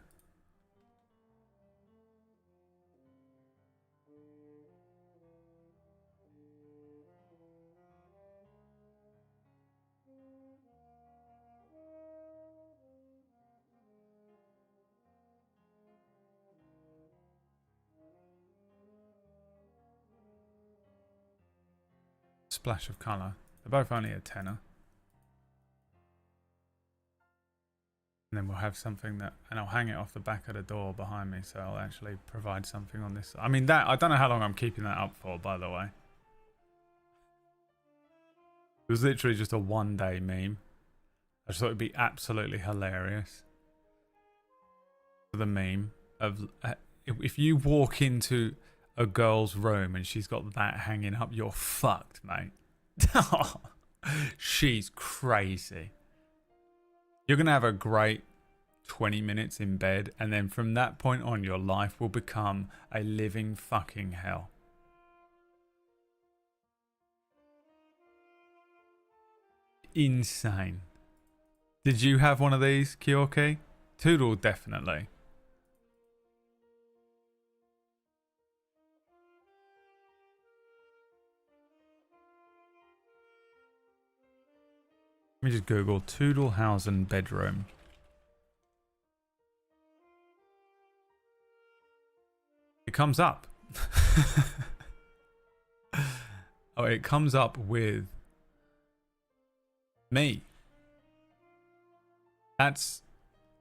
Splash of colour. They're both only a tenner. And then we'll have something that, and I'll hang it off the back of the door behind me, so I'll actually provide something on this. I mean, that, I don't know how long I'm keeping that up for, by the way. It was literally just a one-day meme. I just thought it'd be absolutely hilarious. The meme of, if you walk into a girl's room and she's got that hanging up, you're fucked, mate. She's crazy. You're going to have a great 20 minutes in bed, and then from that point on, your life will become a living fucking hell. Insane. Did you have one of these, Kyoki? Toodle, definitely. Let me just Google Toodlehausen bedroom. It comes up. Oh, it comes up with me. That's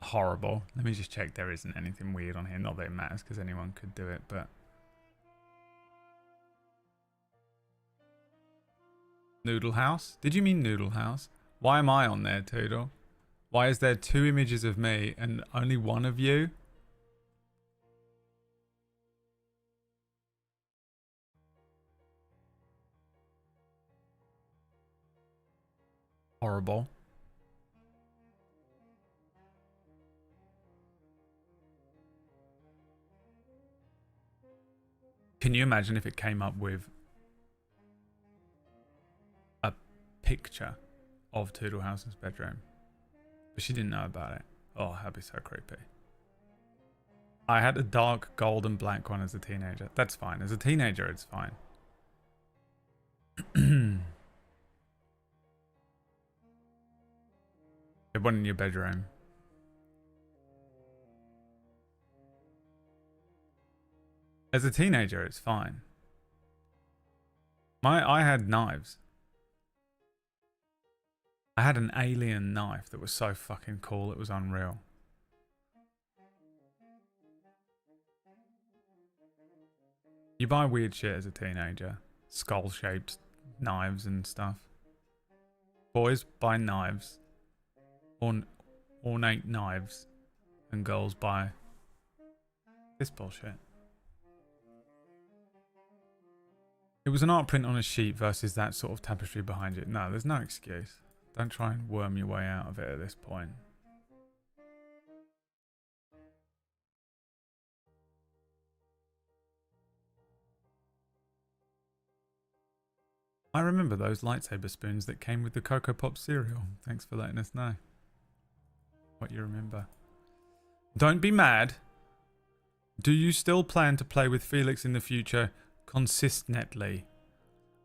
horrible. Let me just check there isn't anything weird on here. Not that it matters because anyone could do it, but... Noodle House? Did you mean Noodle House? Why am I on there, Toodle? Why is there 2 images of me and only one of you? Horrible. Can you imagine if it came up with a picture of Toodlehausen's bedroom, but she didn't know about it? Oh, that'd be so creepy. I had a dark gold and black one as a teenager. That's fine. As a teenager, it's fine. Get one in your bedroom. As a teenager, it's fine. I had knives. I had an alien knife that was so fucking cool, it was unreal. You buy weird shit as a teenager. Skull-shaped knives and stuff. Boys buy knives. Ornate knives. And girls buy This bullshit. It was an art print on a sheet versus that sort of tapestry behind it. No, there's no excuse. Don't try and worm your way out of it at this point. I remember those lightsaber spoons that came with the Cocoa Pop cereal. Thanks for letting us know what you remember. Don't be mad. Do you still plan to play with Felix in the future consistently?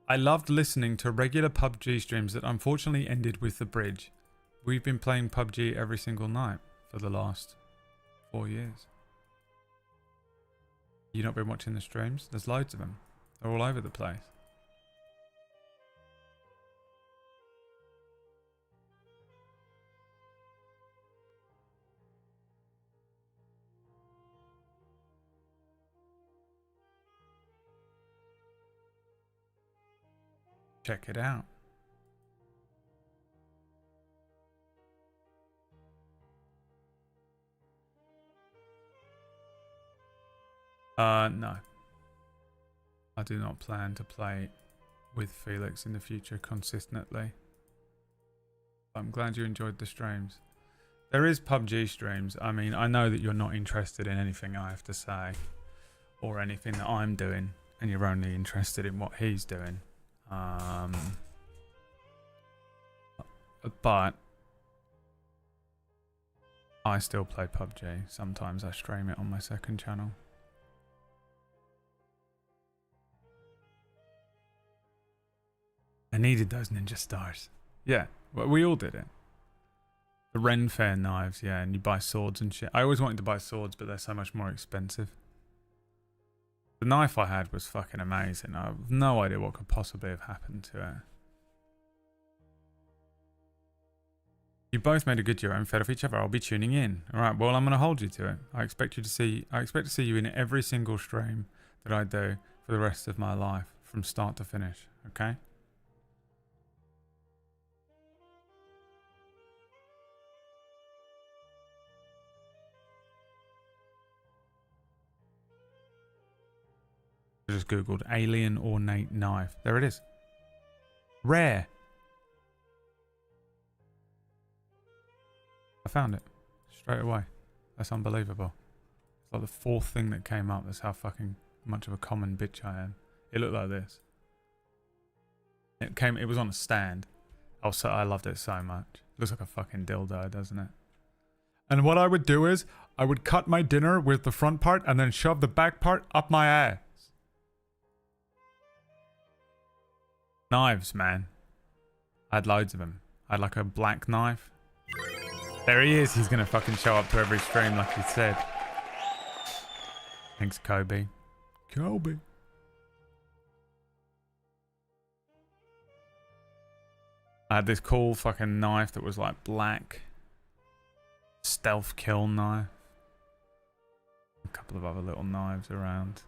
I loved listening to regular PUBG streams that unfortunately ended with the bridge. We've been playing PUBG every single night for the last 4 years. You not been watching the streams? There's loads of them. They're all over the place. Check it out. No. I do not plan to play with Felix in the future consistently. I'm glad you enjoyed the streams. There is PUBG streams. I mean, I know that you're not interested in anything I have to say or anything that I'm doing, and you're only interested in what he's doing. But I still play PUBG. Sometimes I stream it on my second channel. I needed those ninja stars. Yeah, well, we all did it. The Ren Fair knives, yeah, and you buy swords and shit. I always wanted to buy swords, but they're so much more expensive. The knife I had was fucking amazing. I have no idea what could possibly have happened to it. You both made a good duo and fed off each other. I'll be tuning in. Alright, well, I'm going to hold you to it. I expect to see you in every single stream that I do for the rest of my life, from start to finish, okay? I just googled alien ornate knife. There it is. Rare. I found it straight away. That's unbelievable. It's like the fourth thing that came up. That's how fucking much of a common bitch I am. It looked like this. It was on a stand. I loved it so much. It looks like a fucking dildo, doesn't it? And what I would do is I would cut my dinner with the front part and then shove the back part up my ass. Knives, man. I had loads of them. I had like a black knife. There he is. He's gonna fucking show up to every stream like he said. Thanks, Kobe. Kobe. I had this cool fucking knife that was like black. Stealth kill knife. A couple of other little knives around.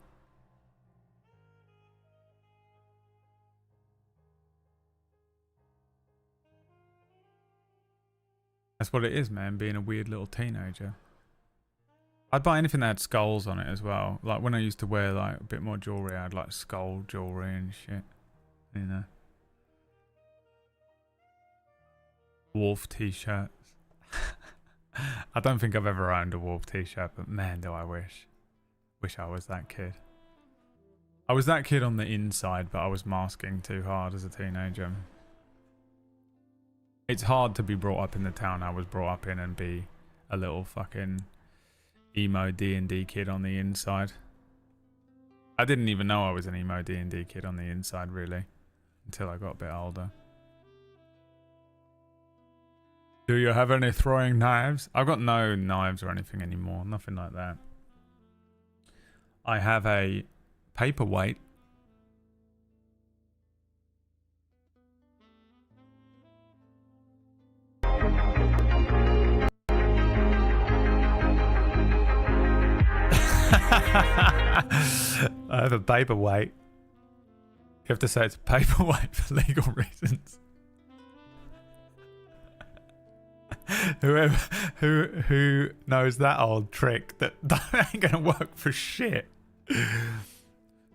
That's what it is, man, being a weird little teenager. I'd buy anything that had skulls on it as well. Like when I used to wear like a bit more jewelry, I had like skull jewelry and shit. You know. Wolf t-shirts. I don't think I've ever owned a Wolf t-shirt, but man, do I wish. Wish I was that kid. I was that kid on the inside, but I was masking too hard as a teenager. It's hard to be brought up in the town I was brought up in and be a little fucking emo D&D kid on the inside. I didn't even know I was an emo D&D kid on the inside, really, until I got a bit older. Do you have any throwing knives? I've got no knives or anything anymore, nothing like that. I have a paperweight. I have a paperweight. You have to say it's a paperweight for legal reasons. Whoever who knows that old trick that ain't gonna work for shit.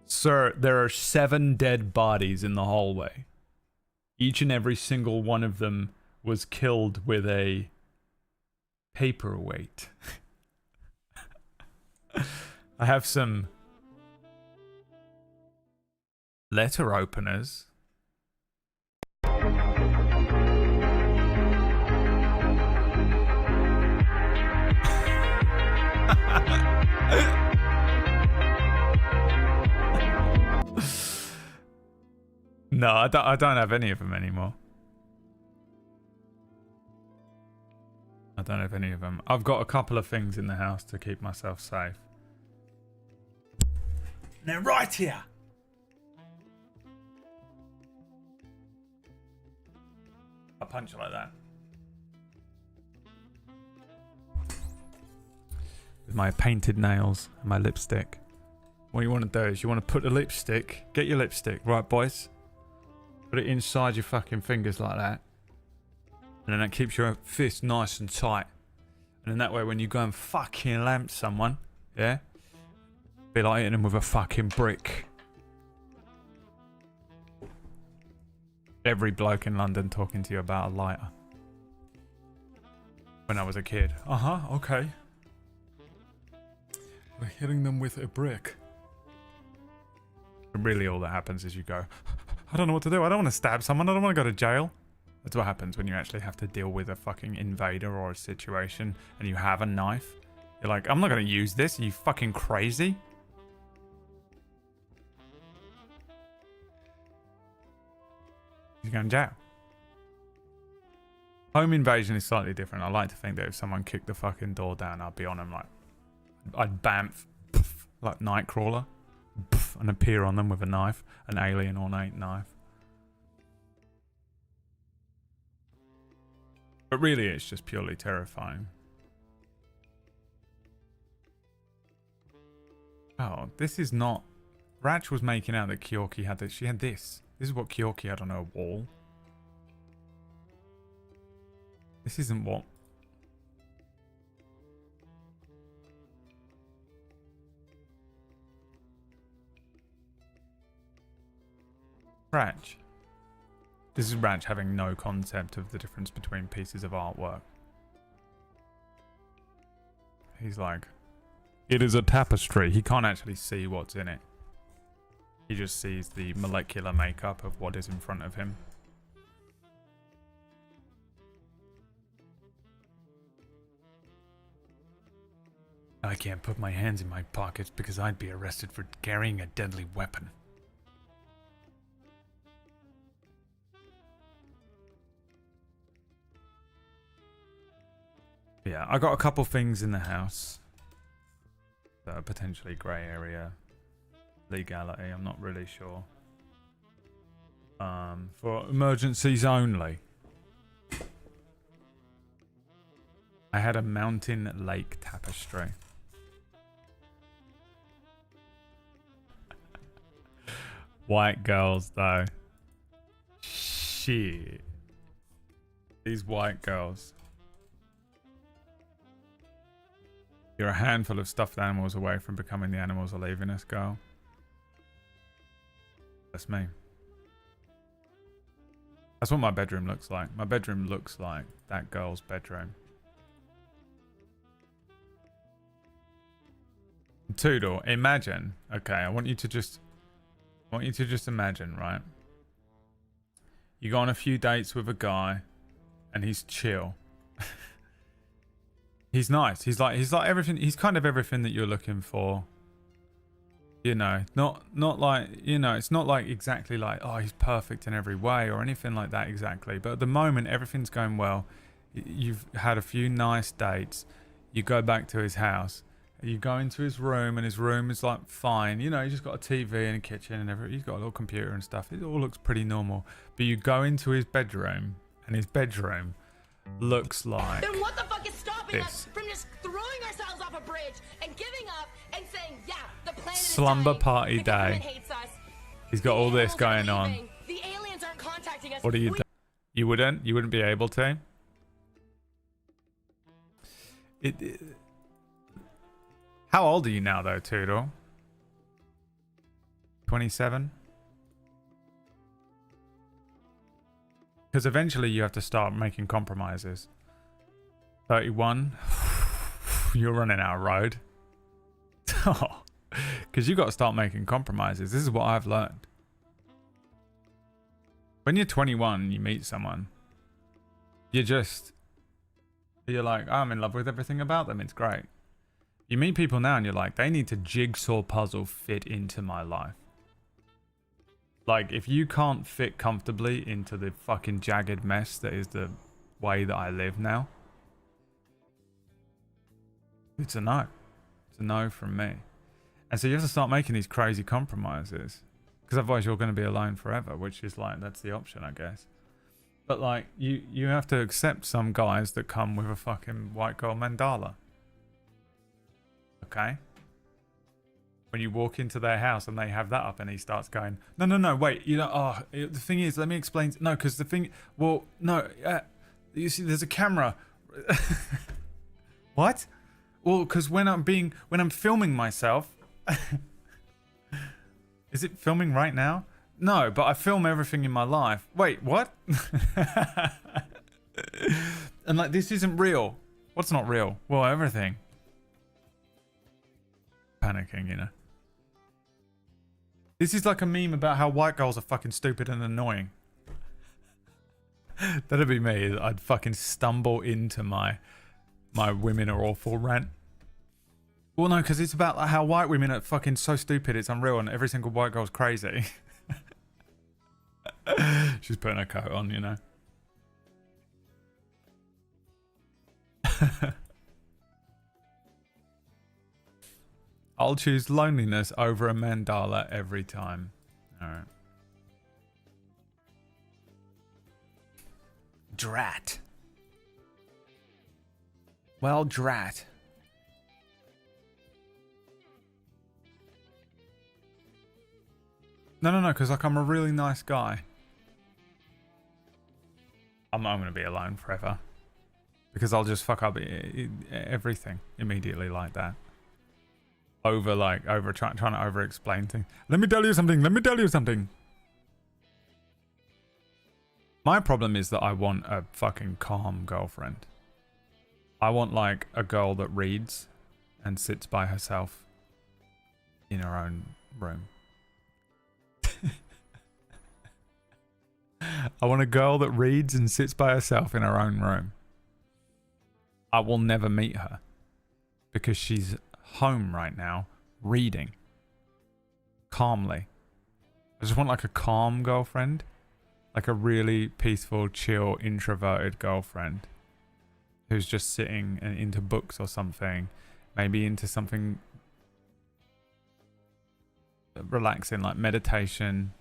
Sir, there are 7 dead bodies in the hallway. Each and every single one of them was killed with a paperweight. I have some letter openers. No, I don't have any of them anymore. I don't have any of them. I've got a couple of things in the house to keep myself safe. Now, right here. I punch it like that. With my painted nails and my lipstick. What you want to do is you want to put the lipstick, get your lipstick, right, boys? Put it inside your fucking fingers like that. And then that keeps your fist nice and tight. And then that way when you go and fucking lamp someone, yeah? Be like hitting them with a fucking brick. Every bloke in London talking to you about a lighter. When I was a kid. Okay. We're hitting them with a brick. And really all that happens is you go, I don't know what to do. I don't want to stab someone. I don't want to go to jail. That's what happens when you actually have to deal with a fucking invader or a situation and you have a knife. You're like, I'm not going to use this. Are you fucking crazy? You're going to jail. Home invasion is slightly different. I like to think that if someone kicked the fucking door down, I'd be on them like... I'd bamf, poof, like Nightcrawler, poof, and appear on them with a knife, an alien ornate knife. But really, it's just purely terrifying. Oh, this is not... Ratch was making out that Kyorki had this. She had this. This is what Kyorki had on her wall. This isn't what... Ratch. This is Ratch having no concept of the difference between pieces of artwork. He's like, it is a tapestry. He can't actually see what's in it. He just sees the molecular makeup of what is in front of him. I can't put my hands in my pockets because I'd be arrested for carrying a deadly weapon. Yeah, I got a couple things in the house that are potentially grey area legality. I'm not really sure. For emergencies only. I had a mountain lake tapestry. White girls though. Shit. These white girls. You're a handful of stuffed animals away from becoming the animals are leaving us, girl. That's me. That's what my bedroom looks like. My bedroom looks like that girl's bedroom. Toodle, imagine. Okay, I want you to just imagine, right? You go on a few dates with a guy and he's chill. He's nice. He's like everything. He's kind of everything that you're looking for. You know, not like, you know, it's not like exactly like, oh, he's perfect in every way or anything like that exactly. But at the moment, everything's going well. You've had a few nice dates. You go back to his house. You go into his room and his room is like fine. You know, he's just got a TV and a kitchen and everything. He's got a little computer and stuff. It all looks pretty normal. But you go into his bedroom and his bedroom looks like then what the fuck is stopping this. us from just throwing ourselves off a bridge and giving up and saying, yeah, the planet Slumber is dying. party The day. government hates us. He's got all this The animals going are on. leaving. The aliens aren't contacting us. What do you do? You wouldn't be able to? How old are you now, though, Toodle? 27? Because eventually you have to start making compromises. 31? You're running out of road. Because you got to start making compromises. This is what I've learned. When you're 21, you meet someone. You're like, oh, I'm in love with everything about them. It's great. You meet people now and you're like, they need to jigsaw puzzle fit into my life. Like, if you can't fit comfortably into the fucking jagged mess that is the way that I live now, it's a no. It's a no from me. And so you have to start making these crazy compromises. Because otherwise you're going to be alone forever, which is like, that's the option, I guess. But like, you have to accept some guys that come with a fucking white girl mandala. Okay? When you walk into their house and they have that up and he starts going, no, wait, you know, oh, the thing is, let me explain. No, because the thing, well, no, you see, there's a camera. What? Well, because when I'm filming myself, is it filming right now? No, but I film everything in my life. Wait, what? And like, this isn't real. What's not real? Well, everything. Panicking, you know. This is like a meme about how white girls are fucking stupid and annoying. That'd be me. I'd fucking stumble into my women are awful rant. Well, no, because it's about how white women are fucking so stupid, it's unreal, and every single white girl's crazy. She's putting her coat on, you know. I'll choose loneliness over a mandala every time. Alright. Drat. Well, drat. No, because like I'm a really nice guy. I'm going to be alone forever. Because I'll just fuck up everything immediately like that. Trying to over explain things. Let me tell you something. My problem is that I want a fucking calm girlfriend. I want like a girl that reads and sits by herself in her own room. I want a girl that reads and sits by herself in her own room. I will never meet her because she's home right now reading calmly. I just want like a calm girlfriend, like a really peaceful, chill, introverted girlfriend who's just sitting and into books or something, maybe into something relaxing like meditation,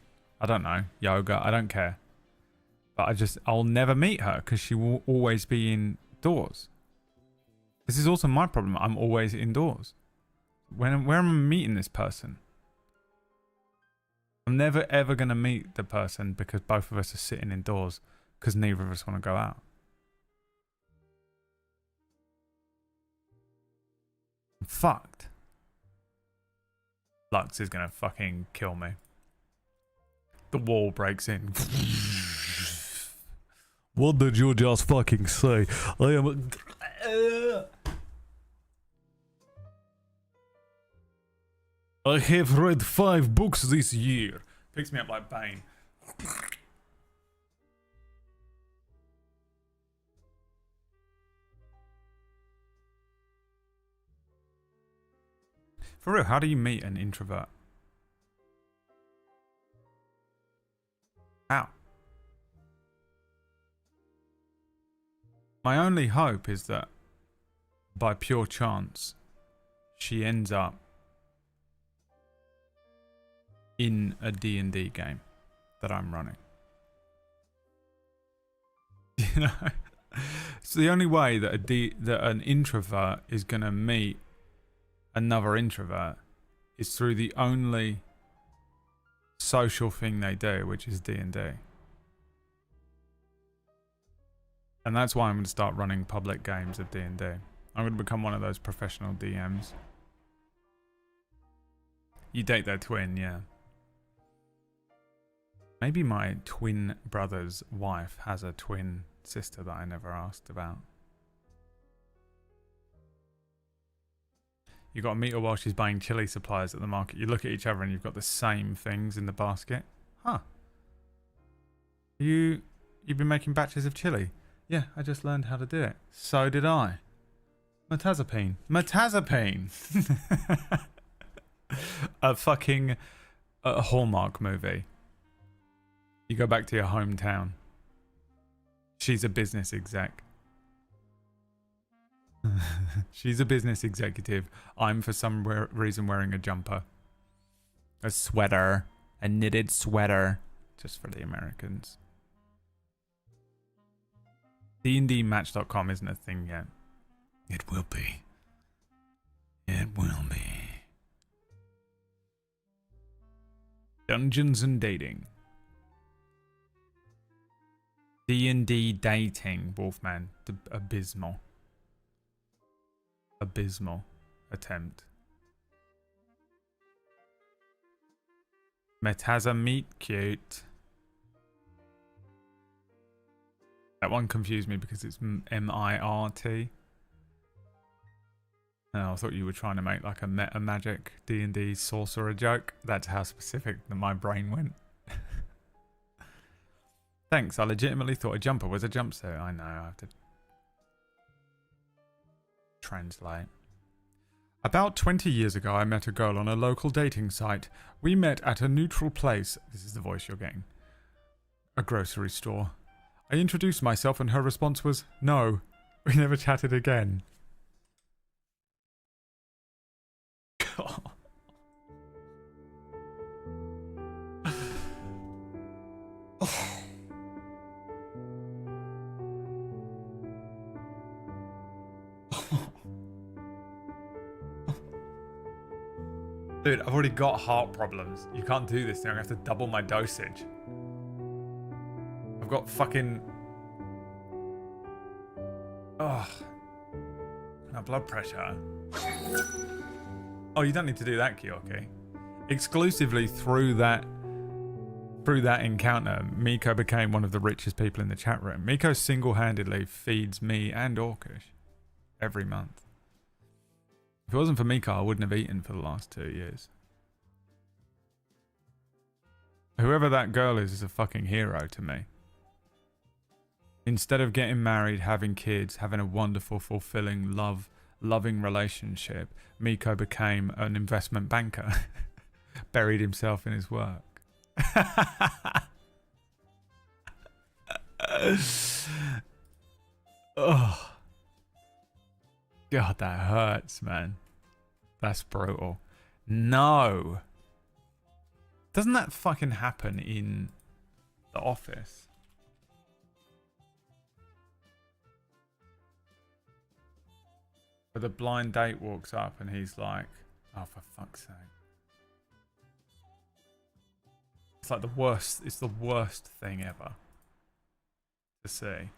I don't know, yoga, I don't care. But I'll never meet her because she will always be indoors. This is also my problem. I'm always indoors. Where am I meeting this person? I'm never ever going to meet the person because both of us are sitting indoors because neither of us want to go out. I'm fucked. Lux is going to fucking kill me. The wall breaks in. What did you just fucking say? I am... I have read 5 books this year. Picks me up like Bane. For real, how do you meet an introvert? How? My only hope is that by pure chance, she ends up in a D&D game that I'm running. You know? It's the only way that an introvert is going to meet another introvert is through the only social thing they do, which is D&D. And that's why I'm going to start running public games of D&D. I'm going to become one of those professional DMs. You date their twin, yeah. Maybe my twin brother's wife has a twin sister that I never asked about. You got to meet her while she's buying chili supplies at the market. You look at each other and you've got the same things in the basket. Huh. You've been making batches of chili? Yeah, I just learned how to do it. So did I. Metazapine. Metazapine! A fucking Hallmark movie. You go back to your hometown. She's a business exec. She's a business executive. I'm for some reason wearing a jumper. A sweater. A knitted sweater. Just for the Americans. DndMatch.com isn't a thing yet. It will be. It will be. Dungeons and dating. D&D dating, Wolfman. Abysmal. Abysmal attempt. Metaza meet cute. That one confused me because it's M-I-R-T. Oh, I thought you were trying to make like a meta magic D&D sorcerer joke. That's how specific that my brain went. Thanks, I legitimately thought a jumper was a jumpsuit. I know, I have to translate. About 20 years ago, I met a girl on a local dating site. We met at a neutral place. This is the voice you're getting. A grocery store. I introduced myself and her response was, no. We never chatted again. God. Dude, I've already got heart problems. You can't do this thing. I have to double my dosage. I've got fucking... Ugh. My blood pressure. Oh, you don't need to do that, Kyoki. Exclusively through that encounter, Miko became one of the richest people in the chat room. Miko single-handedly feeds me and Orcish every month. If it wasn't for Miko, I wouldn't have eaten for the last 2 years. Whoever that girl is a fucking hero to me. Instead of getting married, having kids, having a wonderful, fulfilling, loving relationship, Miko became an investment banker. Buried himself in his work. Oh. God, that hurts, man. That's brutal. No. Doesn't that fucking happen in The Office? Where the blind date walks up and he's like, oh, for fuck's sake. It's like the worst, it's the worst thing ever to see.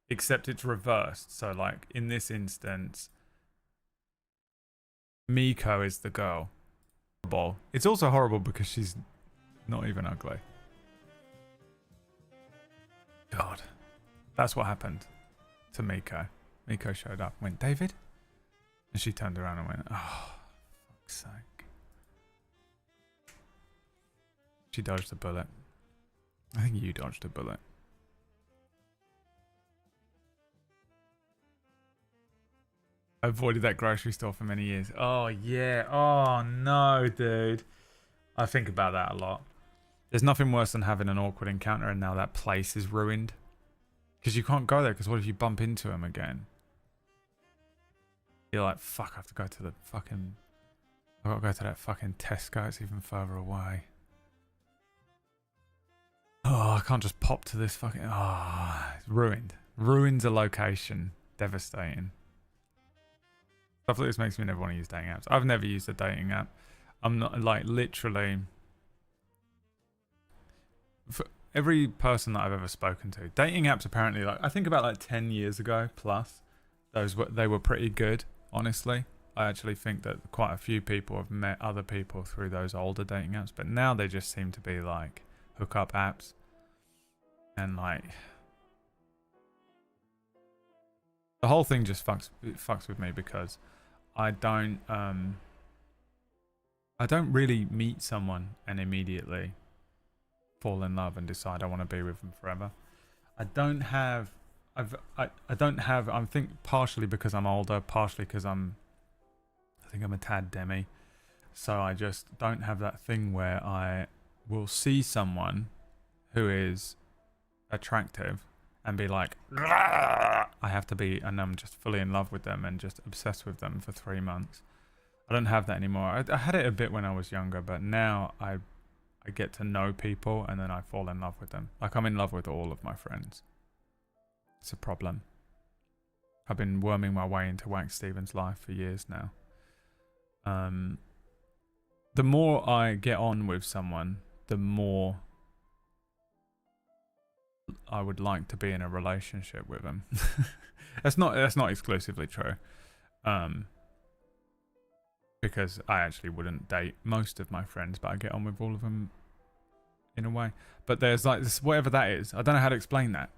Except it's reversed. So like in this instance, Miko is the girl. It's also horrible because she's not even ugly. God. That's what happened to Miko. Miko showed up, went, David? And she turned around and went, oh, fuck's sake. She dodged a bullet. I think you dodged a bullet. I avoided that grocery store for many years. Oh, yeah. Oh, no, dude. I think about that a lot. There's nothing worse than having an awkward encounter and now that place is ruined. Because you can't go there because what if you bump into him again? You're like, fuck, I have to go to the fucking... I've got to go to that fucking Tesco. It's even further away. Oh, I can't just pop to this fucking... Oh, it's ruined. Ruins a location. Devastating. Stuff like this makes me never want to use dating apps. I've never used a dating app. I'm not, like, literally... For every person that I've ever spoken to, dating apps apparently, like, I think about, like, 10 years ago plus, they were pretty good, honestly. I actually think that quite a few people have met other people through those older dating apps, but now they just seem to be like hookup apps. And like the whole thing just fucks with me because I don't really meet someone and immediately fall in love and decide I want to be with them forever. I think partially because I'm older, partially because I think I'm a tad demi. So I just don't have that thing where I will see someone who is attractive and be like, "Rah!" I have to be, and I'm just fully in love with them and just obsessed with them for 3 months. I don't have that anymore. I had it a bit when I was younger, but now I get to know people and then I fall in love with them. Like I'm in love with all of my friends. It's a problem. I've been worming my way into Wax Stevens' life for years now. The more I get on with someone, the more I would like to be in a relationship with them. That's not exclusively true. Because I actually wouldn't date most of my friends, but I get on with all of them in a way. But there's like this, whatever that is, I don't know how to explain that.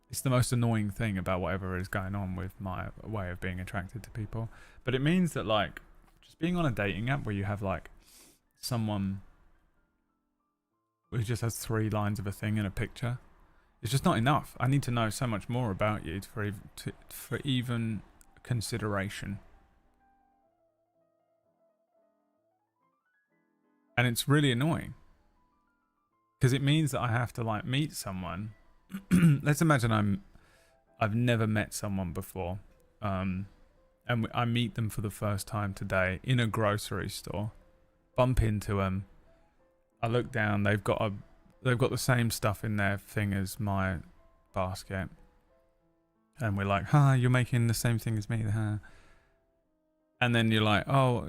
It's the most annoying thing about whatever is going on with my way of being attracted to people. But it means that like just being on a dating app where you have like someone who just has 3 lines of a thing in a picture, it's just not enough. I need to know so much more about you for even consideration. And it's really annoying because it means that I have to like meet someone. Let's imagine I've never met someone before, and I meet them for the first time today in a grocery store. Bump into them. I look down. They've got the same stuff in their thing as my basket, and we're like, "Huh, you're making the same thing as me, huh?" And then you're like, "Oh,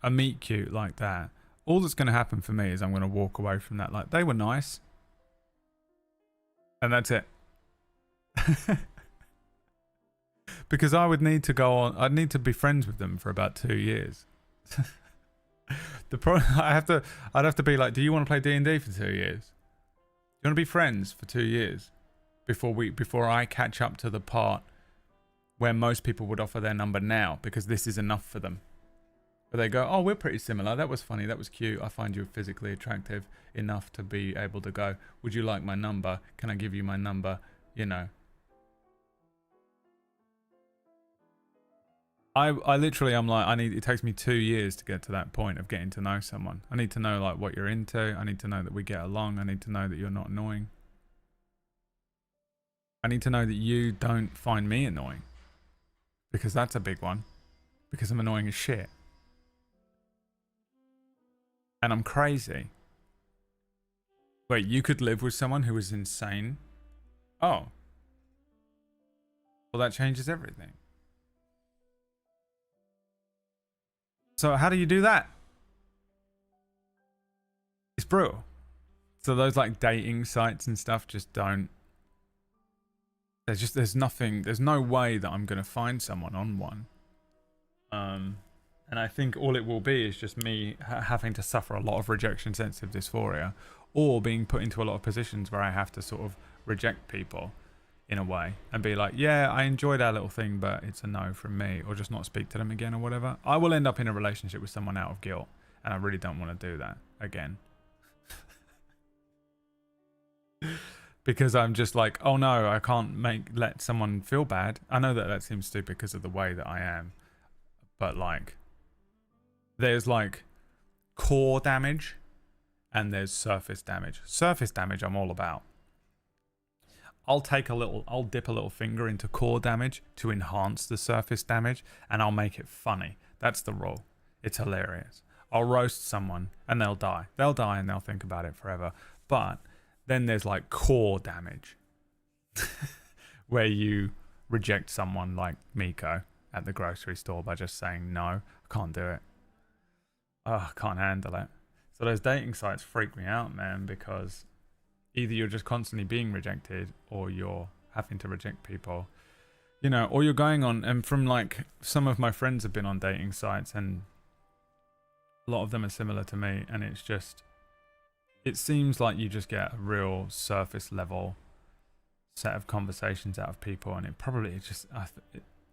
a meet cute like that." All that's going to happen for me is I'm going to walk away from that like, they were nice. And that's it. Because I would need to go on, I'd need to be friends with them for about 2 years. I'd have to be like, do you want to play D&D for 2 years? Do you want to be friends for 2 years? Before I catch up to the part where most people would offer their number now, because this is enough for them. But they go, oh, we're pretty similar. That was funny. That was cute. I find you physically attractive enough to be able to go, would you like my number? Can I give you my number? I literally, I'm like, it takes me 2 years to get to that point of getting to know someone. I need to know like what you're into. I need to know that we get along. I need to know that you're not annoying. I need to know that you don't find me annoying. Because that's a big one. Because I'm annoying as shit. And I'm crazy. Wait, you could live with someone who is insane? Oh. Well, that changes everything. So how do you do that? It's brutal. So those like dating sites and stuff just don't... There's no way that I'm going to find someone on one. And I think all it will be is just me having to suffer a lot of rejection sensitive dysphoria, or being put into a lot of positions where I have to sort of reject people in a way and be like, yeah, I enjoyed our little thing, but it's a no from me, or just not speak to them again or whatever. I will end up in a relationship with someone out of guilt, and I really don't want to do that again. Because I'm just like, oh no, I can't let someone feel bad. I know that seems stupid because of the way that I am, but like, there's like core damage and there's surface damage. Surface damage I'm all about. I'll dip a little finger into core damage to enhance the surface damage, and I'll make it funny. That's the rule. It's hilarious. I'll roast someone and they'll die. They'll die and they'll think about it forever. But then there's like core damage where you reject someone like Miko at the grocery store by just saying, no, I can't do it. Oh, I can't handle it. So those dating sites freak me out, man, because either you're just constantly being rejected or you're having to reject people. You know, or you're going on, and from like some of my friends have been on dating sites, and a lot of them are similar to me, and it's just, it seems like you just get a real surface level set of conversations out of people, and it probably just,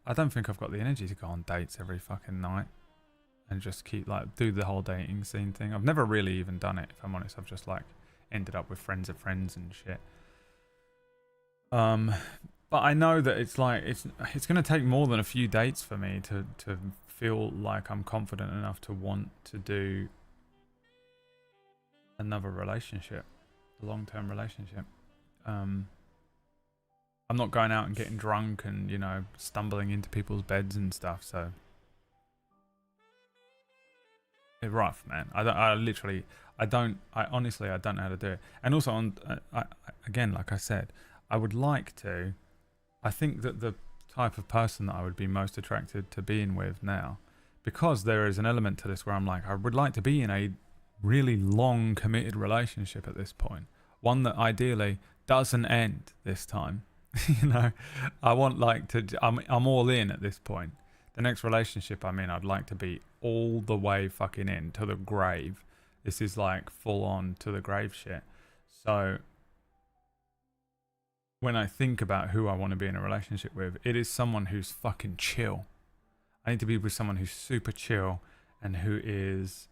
I don't think I've got the energy to go on dates every fucking night and just keep like do the whole dating scene thing. I've never really even done it, if I'm honest. I've just like ended up with friends of friends and shit. But I know that it's like it's gonna take more than a few dates for me to feel like I'm confident enough to want to do another relationship, a long-term relationship. I'm not going out and getting drunk and, you know, stumbling into people's beds and stuff, so it's rough, man. I honestly don't know how to do it. And also again, like I said, I would like to. I think that the type of person that I would be most attracted to being with now, because there is an element to this where I'm like, I would like to be in a really long committed relationship at this point. One that ideally doesn't end this time. You know, I want like to, I'm all in at this point. The next relationship I'm in, I'd like to be all the way fucking in to the grave. This is like full on to the grave shit. So when I think about who I want to be in a relationship with, it is someone who's fucking chill. I need to be with someone who's super chill and who is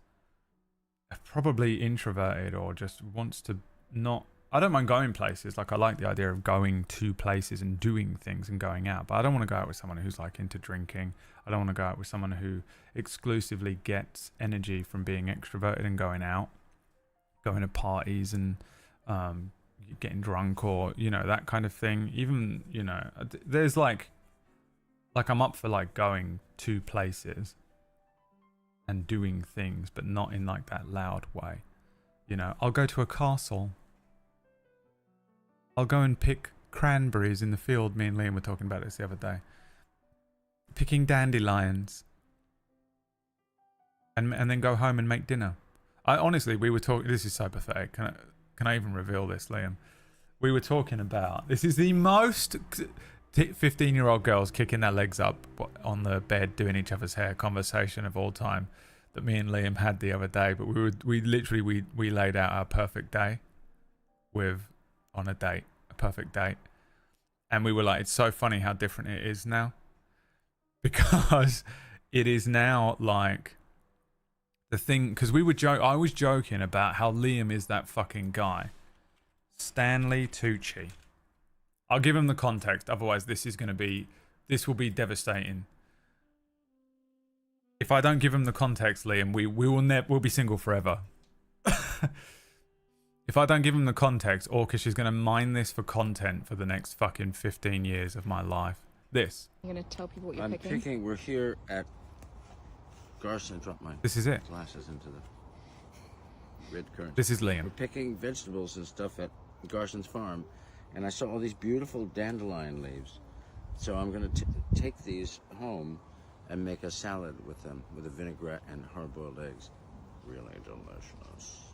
probably introverted or just wants to not... I don't mind going places. Like, I like the idea of going to places and doing things and going out. But I don't want to go out with someone who's like into drinking. I don't want to go out with someone who exclusively gets energy from being extroverted and going out, going to parties and getting drunk, or, you know, that kind of thing. Even, you know, there's like I'm up for like going to places and doing things, but not in like that loud way. You know, I'll go to a castle. I'll go and pick cranberries in the field. Me and Liam were talking about this the other day. Picking dandelions. And then go home and make dinner. Honestly, we were talking... This is so pathetic. Can I even reveal this, Liam? We were talking about... This is the most 15-year-old girls kicking their legs up on the bed doing each other's hair conversation of all time that me and Liam had the other day. But we literally laid out our perfect day on a date, a perfect date. And we were like, it's so funny how different it is now. Because it is now like the thing, because I was joking about how Liam is that fucking guy. Stanley Tucci. I'll give him the context, otherwise this will be devastating. If I don't give him the context, Liam, we'll be single forever. If I don't give him the context, Orcish is going to mine this for content for the next fucking 15 years of my life. This. I'm going to tell people what you're picking. We're here at Garson. Drop my This is it. glasses into the red current. This is Liam. We're picking vegetables and stuff at Garson's farm, and I saw all these beautiful dandelion leaves. So I'm going to take these home and make a salad with them, with a vinaigrette and hard-boiled eggs. Really delicious.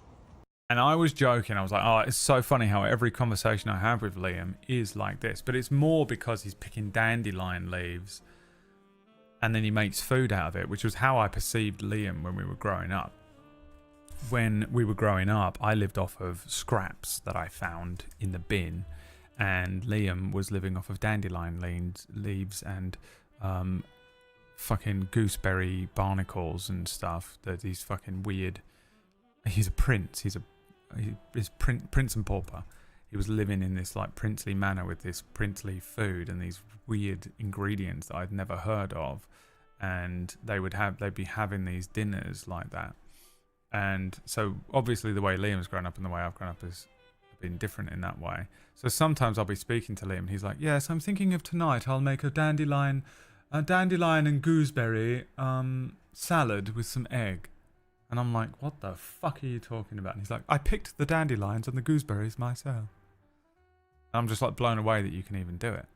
And I was joking. I was like, oh, it's so funny how every conversation I have with Liam is like this. But it's more because he's picking dandelion leaves and then he makes food out of it, which was how I perceived Liam when we were growing up. When we were growing up, I lived off of scraps that I found in the bin. And Liam was living off of dandelion leaves and fucking gooseberry barnacles and stuff. These fucking weird... He's a prince. He's prince and pauper. He was living in this like princely manor with this princely food and these weird ingredients that I'd never heard of, and they'd be having these dinners like that. And so obviously the way Liam's grown up and the way I've grown up has been different in that way. So sometimes I'll be speaking to Liam and he's like, yes, I'm thinking of tonight I'll make a dandelion and gooseberry salad with some egg. And I'm like, what the fuck are you talking about? And he's like, I picked the dandelions and the gooseberries myself. And I'm just like blown away that you can even do it.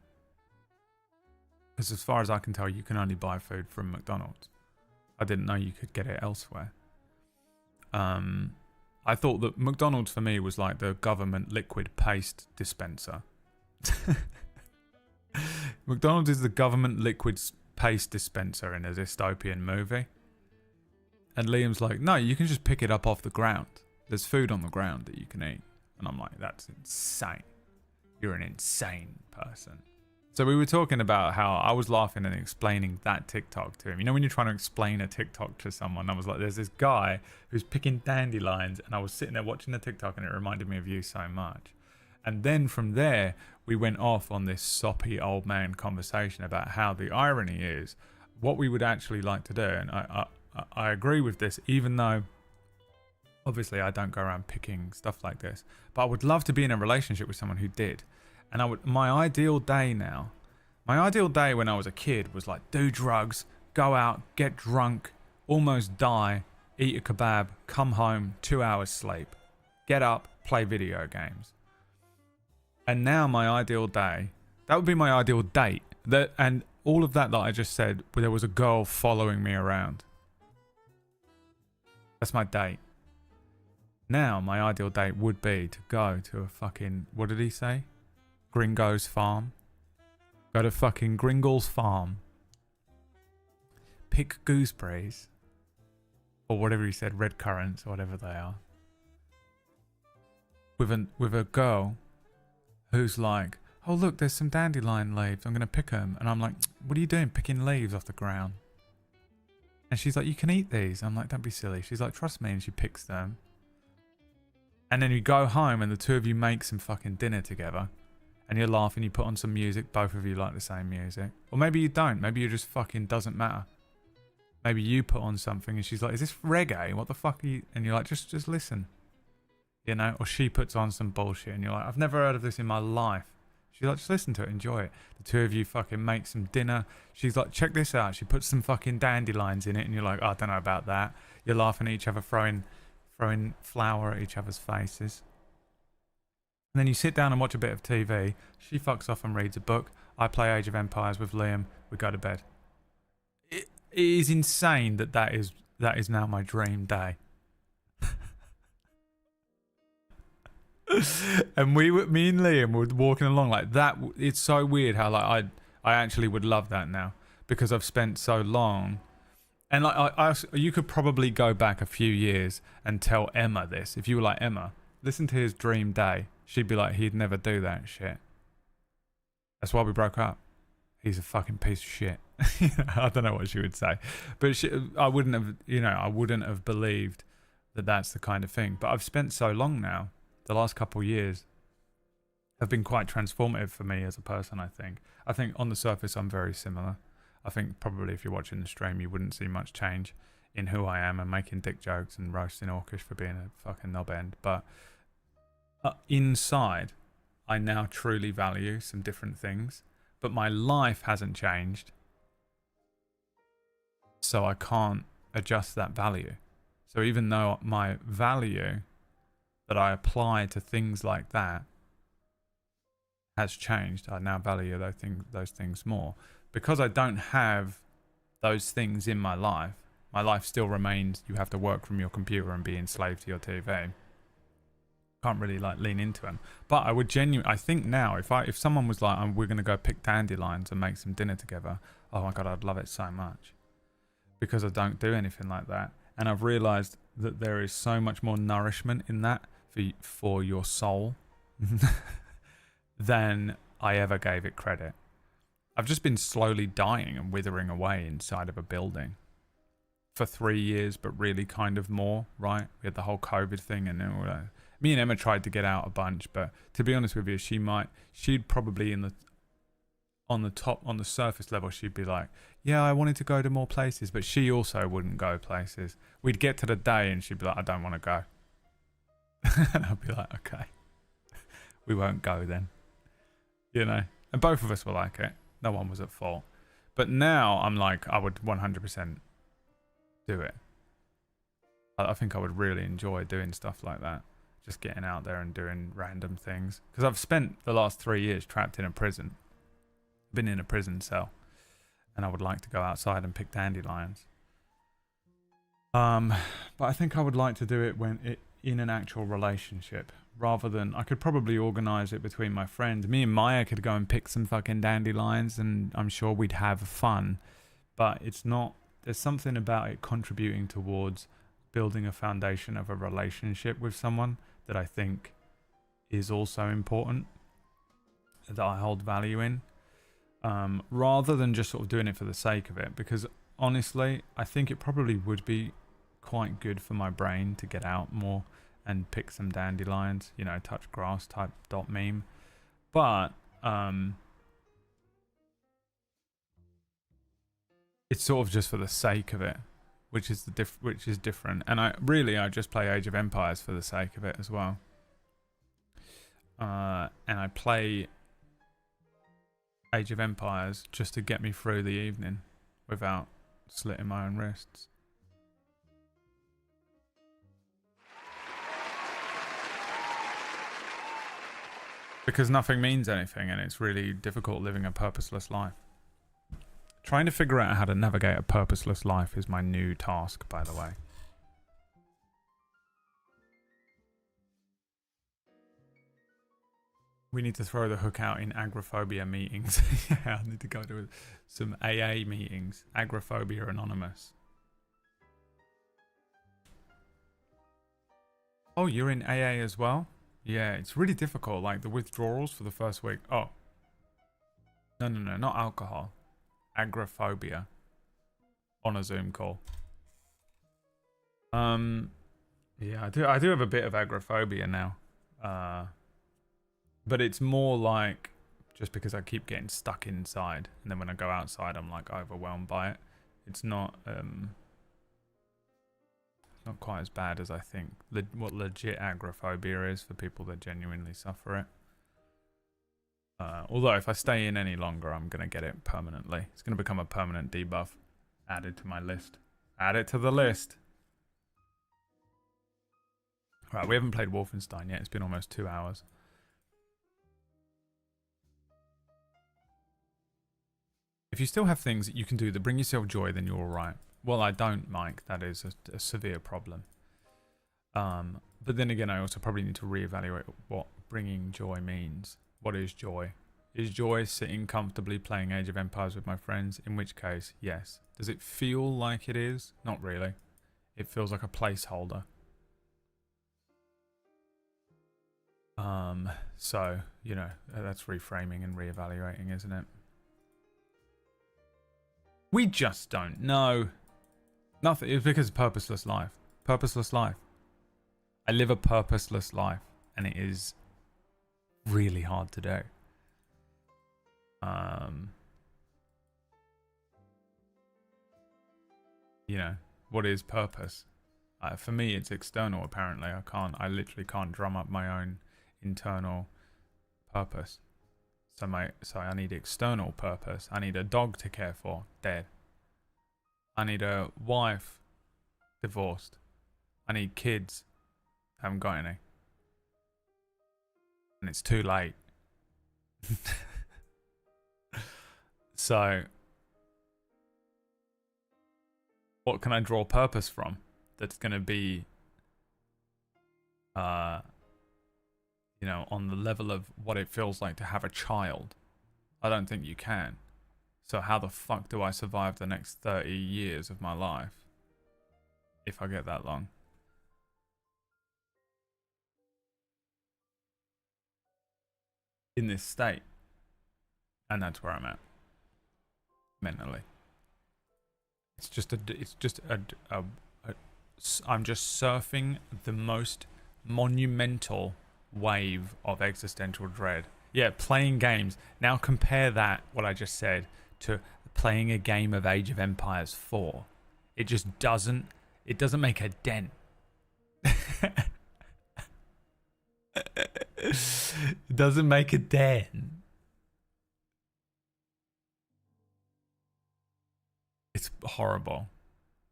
Because as far as I can tell, you can only buy food from McDonald's. I didn't know you could get it elsewhere. I thought that McDonald's for me was like the government liquid paste dispenser. McDonald's is the government liquid paste dispenser in a dystopian movie. And Liam's like, no, you can just pick it up off the ground. There's food on the ground that you can eat. And I'm like, that's insane. You're an insane person. So we were talking about how I was laughing and explaining that TikTok to him. You know when you're trying to explain a TikTok to someone, I was like, there's this guy who's picking dandelions, and I was sitting there watching the TikTok and it reminded me of you so much. And then from there, we went off on this soppy old man conversation about how the irony is what we would actually like to do. And I agree with this, even though obviously I don't go around picking stuff like this, but I would love to be in a relationship with someone who did. And my ideal day when I was a kid was like, do drugs, go out, get drunk, almost die, eat a kebab, come home, 2 hours sleep, get up, play video games. And now my ideal day, that would be my ideal date. And all of that I just said, where there was a girl following me around. That's my date. Now my ideal date would be to go to a fucking, what did he say? Gringo's farm. Go to fucking Gringle's farm. Pick gooseberries. Or whatever he said, red currants or whatever they are. With a girl who's like, oh look, there's some dandelion leaves. I'm going to pick them. And I'm like, what are you doing picking leaves off the ground? And she's like, you can eat these. I'm like, don't be silly. She's like, trust me. And she picks them. And then you go home and the two of you make some fucking dinner together. And you're laughing, you put on some music, both of you like the same music. Or maybe you don't, maybe you just fucking doesn't matter. Maybe you put on something and she's like, is this reggae? What the fuck are you? And you're like, just listen. You know? Or she puts on some bullshit and you're like, I've never heard of this in my life. She's like, just listen to it, enjoy it. The two of you fucking make some dinner. She's like, check this out. She puts some fucking dandelions in it and you're like, oh, I don't know about that. You're laughing at each other, throwing flour at each other's faces. And then you sit down and watch a bit of TV. She fucks off and reads a book. I play Age of Empires with Liam. We go to bed. It is insane that is now my dream day. And me and Liam were walking along like that. It's so weird how like I actually would love that now because I've spent so long. And like you could probably go back a few years and tell Emma this. If you were like, Emma, listen to his dream day. She'd be like, he'd never do that shit. That's why we broke up. He's a fucking piece of shit. I don't know what she would say. But I wouldn't have believed that that's the kind of thing. But I've spent so long now, the last couple of years, have been quite transformative for me as a person, I think. I think on the surface, I'm very similar. I think probably if you're watching the stream, you wouldn't see much change in who I am and making dick jokes and roasting Orcish for being a fucking knob end. But inside, I now truly value some different things, but my life hasn't changed, so I can't adjust that value. So even though my value that I apply to things like that has changed, I now value those things more. Because I don't have those things in my life still remains, you have to work from your computer and be enslaved to your TV. Can't really like lean into them. But I would I think now if someone was like, we're gonna go pick dandelions and make some dinner together, oh my god, I'd love it so much. Because I don't do anything like that. And I've realized that there is so much more nourishment in that for your soul than I ever gave it credit. I've just been slowly dying and withering away inside of a building for 3 years, but really kind of more, right? We had the whole COVID thing, and then me and Emma tried to get out a bunch, but to be honest with you, she'd probably on the surface level, she'd be like, yeah, I wanted to go to more places, but she also wouldn't go places. We'd get to the day and she'd be like, I don't want to go. And I'd be like, okay, we won't go then. You know, and both of us were like it. No one was at fault. But now I'm like, I would 100% do it. I think I would really enjoy doing stuff like that. Just getting out there and doing random things. Because I've spent the last 3 years trapped in a prison. Been in a prison cell. And I would like to go outside and pick dandelions. But I think I would like to do it when in an actual relationship, rather than I could probably organize it between my friends. Me and Maya could go and pick some fucking dandelions, and I'm sure we'd have fun. But it's not. There's something about it contributing towards building a foundation of a relationship with someone that I think is also important, that I hold value in, rather than just sort of doing it for the sake of it. Because honestly, I think it probably would be quite good for my brain to get out more and pick some dandelions, you know, touch grass type dot meme. But it's sort of just for the sake of it, which is different. And I just play Age of Empires for the sake of it as well. And I play Age of Empires just to get me through the evening without slitting my own wrists. Because nothing means anything, and it's really difficult living a purposeless life. Trying to figure out how to navigate a purposeless life is my new task, by the way. We need to throw the hook out in agoraphobia meetings. Yeah, I need to go to some AA meetings. Agoraphobia Anonymous. Oh, you're in AA as well? Yeah, it's really difficult. Like the withdrawals for the first week. Oh. No, not alcohol. Agoraphobia. On a Zoom call. Yeah, I do have a bit of agoraphobia now. But it's more like just because I keep getting stuck inside, and then when I go outside I'm like overwhelmed by it. It's not quite as bad as I think. What legit agoraphobia is for people that genuinely suffer it. Although if I stay in any longer, I'm going to get it permanently. It's going to become a permanent debuff. Added to my list. Add it to the list. Right, we haven't played Wolfenstein yet. It's been almost 2 hours. If you still have things that you can do that bring yourself joy, then you're alright. Well, I don't, Mike. That is a severe problem. But then again, I also probably need to reevaluate what bringing joy means. What is joy? Is joy sitting comfortably playing Age of Empires with my friends? In which case, yes. Does it feel like it is? Not really. It feels like a placeholder. So, you know, that's reframing and reevaluating, isn't it? We just don't know. Nothing. It's because of purposeless life. Purposeless life. I live a purposeless life, and it is really hard to do. You know, what is purpose? For me, it's external. Apparently, I literally can't drum up my own internal purpose. So I need external purpose. I need a dog to care for, dead. I need a wife, divorced. I need kids, haven't got any. And it's too late. So, what can I draw purpose from that's going to be, you know, on the level of what it feels like to have a child? I don't think you can. So how the fuck do I survive the next 30 years of my life? If I get that long. In this state. And that's where I'm at. Mentally. I'm just surfing the most monumental wave of existential dread. Yeah, playing games. Now compare that, what I just said, to playing a game of Age of Empires 4. It just doesn't make a dent. It doesn't make a dent. It's horrible.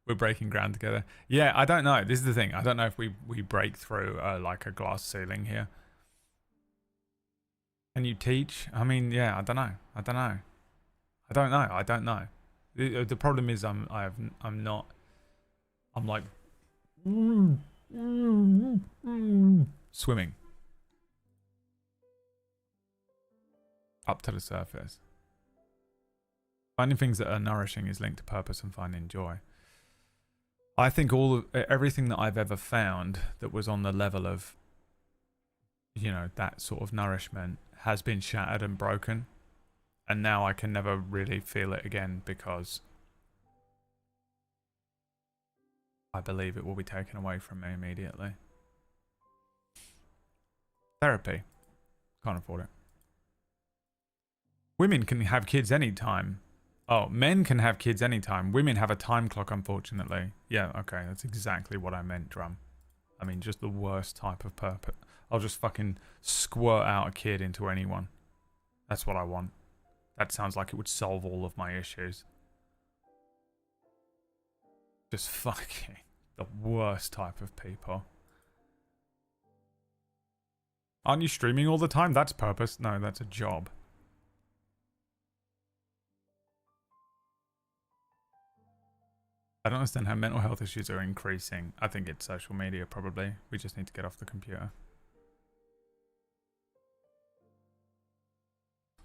We're breaking ground together. Yeah, I don't know. This is the thing. I don't know if we break through like a glass ceiling here. Can you teach? I mean, yeah, I don't know. The problem is I'm like Swimming. Up to the surface. Finding things that are nourishing is linked to purpose and finding joy. I think everything that I've ever found that was on the level of, you know, that sort of nourishment has been shattered and broken. And now I can never really feel it again because I believe it will be taken away from me immediately. Therapy. Can't afford it. Women can have kids anytime. Oh, men can have kids anytime. Women have a time clock, unfortunately. Yeah, okay, that's exactly what I meant, Drum. I mean, just the worst type of purpose. I'll just fucking squirt out a kid into anyone. That's what I want. That sounds like it would solve all of my issues. Just fucking the worst type of people. Aren't you streaming all the time? That's purpose. No, that's a job. I don't understand how mental health issues are increasing. I think it's social media, probably. We just need to get off the computer.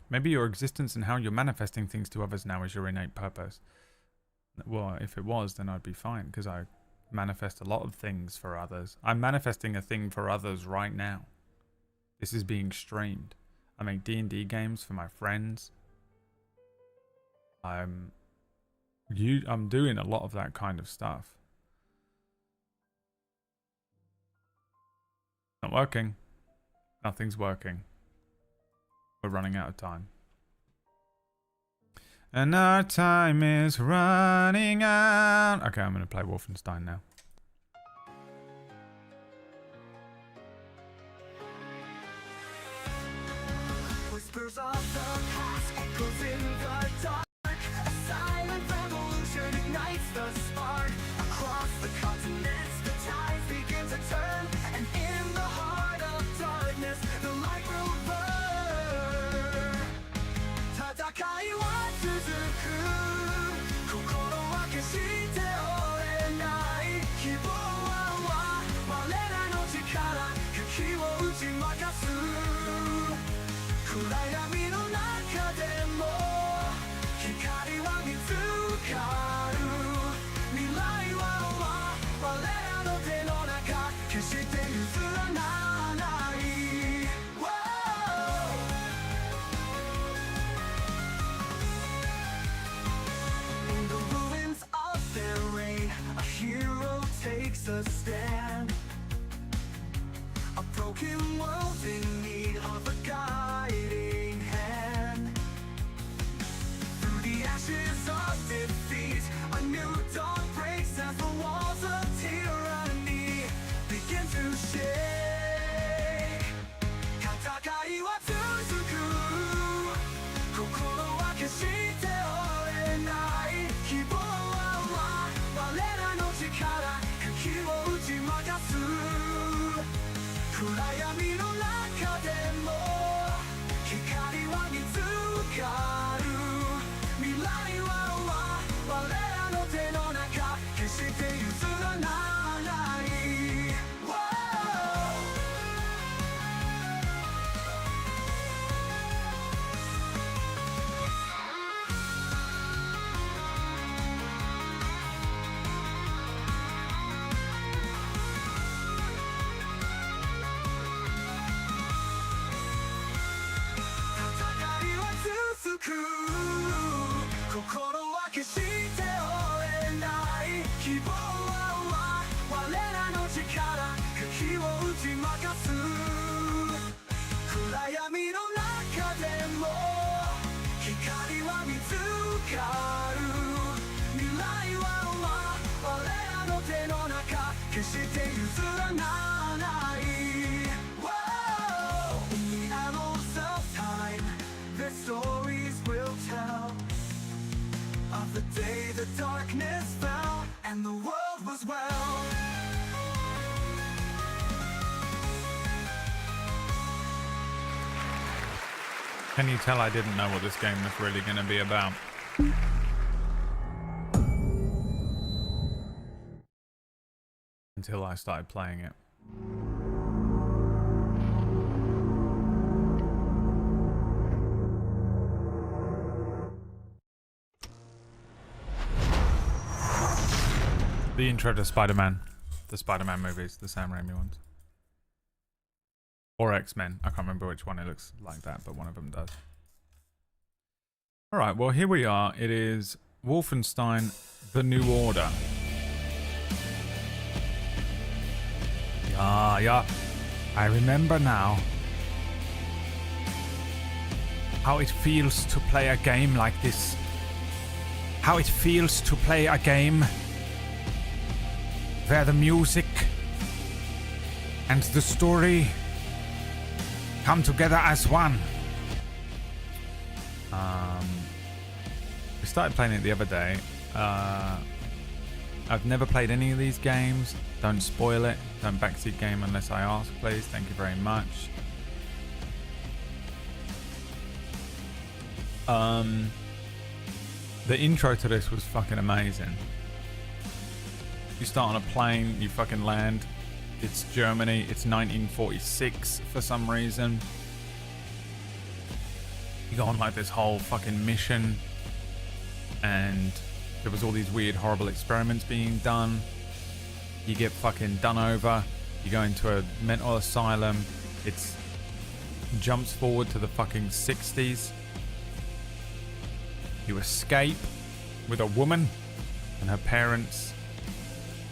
Maybe your existence and how you're manifesting things to others now is your innate purpose. Well, if it was, then I'd be fine, because I manifest a lot of things for others. I'm manifesting a thing for others right now. This is being streamed. I make D&D games for my friends. I'm doing a lot of that kind of stuff. Not working. Nothing's working. We're running out of time. And our time is running out. Okay, I'm going to play Wolfenstein now. Whispers of the past echoes in the dark. A silent revolution ignites the spark. Across the continents, the tides begin to turn. And in the heart of darkness, the light will burn. Tatakai wa tsuzuku. Kokoro wa keshite orenai. Kibou wa warera no chikara. Yuki wo uchimakasu. 暗闇の中でも光は見つかる未来は我らの手の中決して譲らない In the ruins of their reign, a hero takes a stand. A broken world in need of a guiding hand. Through the ashes of defeat, a new dawn breaks as the walls of tyranny begin to shake. Tatakai wa tsuzuku. Kokoro wa keshite orenai. Kibou wa warera no chikara. Yuki wo uchimakasu. 暗闇の中でも光は見つかる未来は我らの手の中決して譲らない 心は決して折れない希望は我らの力茎を打ち負かす暗闇の中でも光は見つかる未来は我らの手の中決して譲らない In the annals of time their stories will tell of the day the darkness fell and the world was well. Can you tell I didn't know what this game was really going to be about? Until until I started playing it. The intro to Spider-Man. The Spider-Man movies, the Sam Raimi ones. Or X-Men. I can't remember which one it looks like that, but one of them does. Alright, well here we are. It is Wolfenstein The New Order. Yeah. I remember now how it feels to play a game like this. How it feels to play a game where the music and the story come together as one. We started playing it the other day. I've never played any of these games. Don't spoil it. Don't backseat game unless I ask, please. Thank you very much. The intro to this was fucking amazing. You start on a plane, you fucking land. It's Germany. It's 1946 for some reason. You go on like this whole fucking mission, and there was all these weird, horrible experiments being done. You get fucking done over. You go into a mental asylum. It jumps forward to the fucking 60s. You escape with a woman and her parents.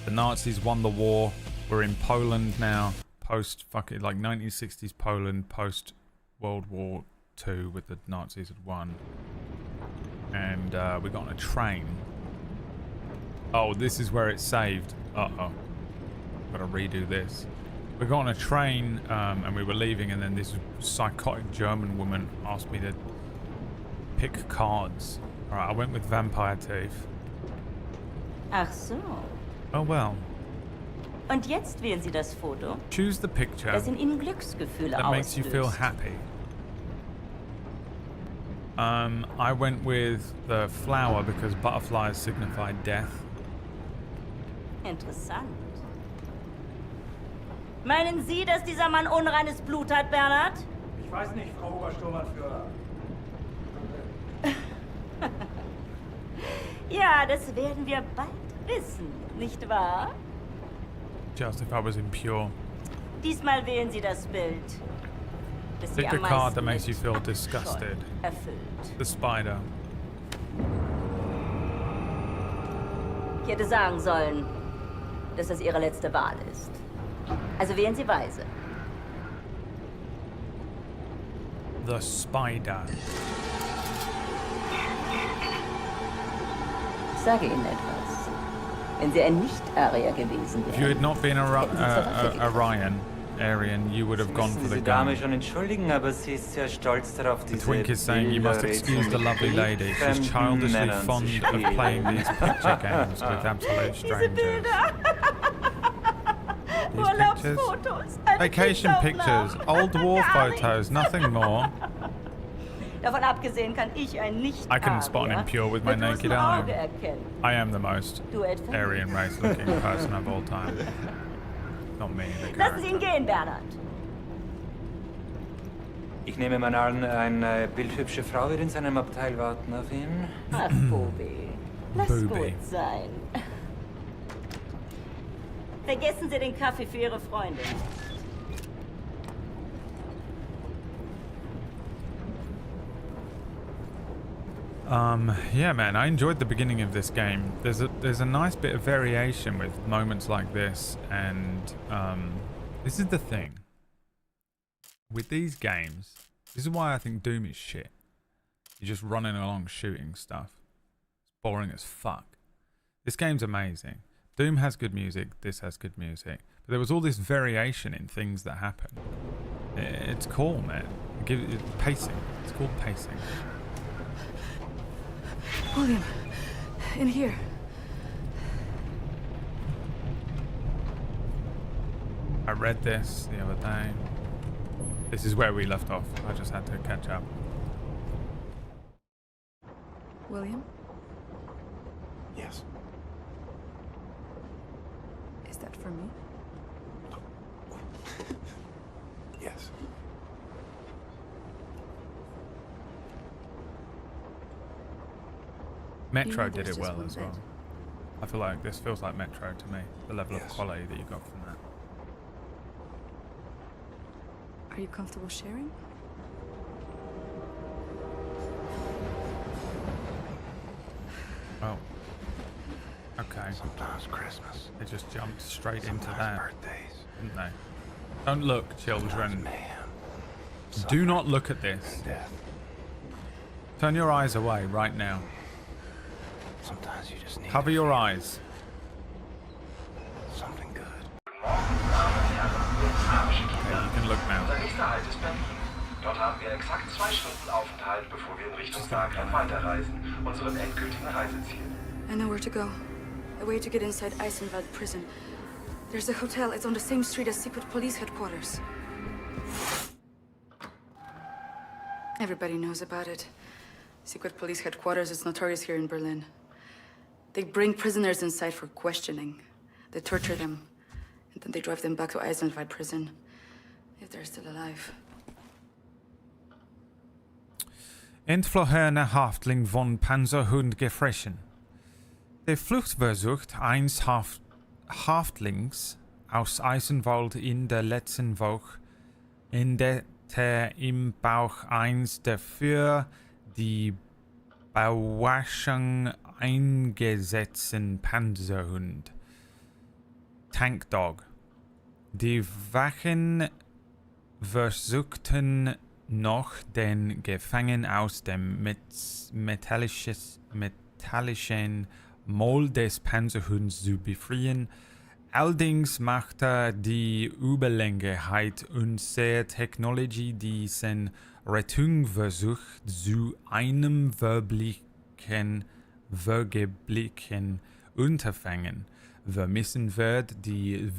The Nazis won the war. We're in Poland now, post fucking like 1960s Poland, post World War II, with the Nazis had won. And we got on a train. Oh, this is where it's saved. Uh-oh. Gotta redo this. We got on a train and we were leaving, and then this psychotic German woman asked me to pick cards. Alright, I went with Vampire Teeth. Ach so. Oh well. Und jetzt wählen Sie das Foto, Choose the picture das in Ihnen Glücksgefühle that makes you feel auslöst. happy. I went with the flower because butterflies signify death. Interessant. Meinen Sie, dass dieser Mann unreines Blut hat, Bernhard? Ich weiß nicht, Frau Obersturmanführer. Ja, das werden wir bald wissen, nicht wahr? Just if I was impure. Diesmal wählen Sie das Bild, das Sie Pick the am card that meisten makes you mit feel Abscheu disgusted. erfüllt. The spider. Ich hätte sagen sollen, dass das Ihre letzte Wahl ist. Also wählen Sie weise. The spider. Ich sage Ihnen etwas. Wenn Sie ein Nicht-Arier gewesen If you had wären, not been Aryan, you would have gone for the Die Dame gun. schon entschuldigen, aber sie ist sehr stolz darauf, The diese twink is saying you must excuse the lovely lady. She's childishly fond of playing these picture games with absolute strangers. These pictures? Urlaubsfotos, alte Vacation pictures, Pixaufnahmen. old war Gar nichts. photos, nothing more. Davon abgesehen kann ich ein nicht I couldn't spot an impure with my naked eye. erkennen. I am the most Du etwa? Aryan race looking person of all time. Not me, the Lassen Sie ihn character. gehen, Bernhard. Ich nehme mal an, eine bildhübsche Frau wird in seinem Abteil warten auf ihn. Ach, Bobi. Lass Booby. gut sein. Vergessen Sie den Kaffee für Ihre Freundin. Yeah, man, I enjoyed the beginning of this game. There's a nice bit of variation with moments like this, and this is the thing with these games. This is why I think Doom is shit. You're just running along shooting stuff. It's boring as fuck. This game's amazing. Doom has good music. This has good music. But there was all this variation in things that happen. It's cool, man. Pacing. It's called pacing. William, in here. I read this the other day. This is where we left off. I just had to catch up. William? Yes. Is that for me? this. Metro did it well as well. I feel like this feels like Metro to me. The level of quality that you got from that. Are you comfortable sharing? Oh. Okay. Sometimes Christmas. They just jumped straight into that, birthdays. didn't they? Don't look, children. Do not look at this. Turn your eyes away right now. Sometimes you just need Cover your eyes. something good. Okay, you can look now. Unser nächster Halt ist Berlin. Dort haben wir exakt 2 Stunden Aufenthalt, bevor wir in Richtung Zagreb weiterreisen, unserem endgültigen Reiseziel. I know where to go. A way to get inside Eisenwald prison. There's a hotel. It's on the same street as secret police headquarters. Everybody knows about it. Secret police headquarters is notorious here in Berlin. They bring prisoners inside for questioning. They torture them. And then they drive them back to Eisenwald prison. If they're still alive. Entflohene Haftling von Panzerhund gefressen. Der Fluchtversuch eines Haftlings aus Eisenwald in der letzten Woche endete im Bauch eines der für die Bewaschung eingesetzten Panzerhund. Tankdog. Die Wachen versuchten noch den Gefangenen aus dem metallischen Maul des Panzerhunds zu befreien. Allerdings machte die Überlegenheit unserer Technologie diesen Rettungsversuch zu einem vergeblichen Unterfangen. Wir müssen die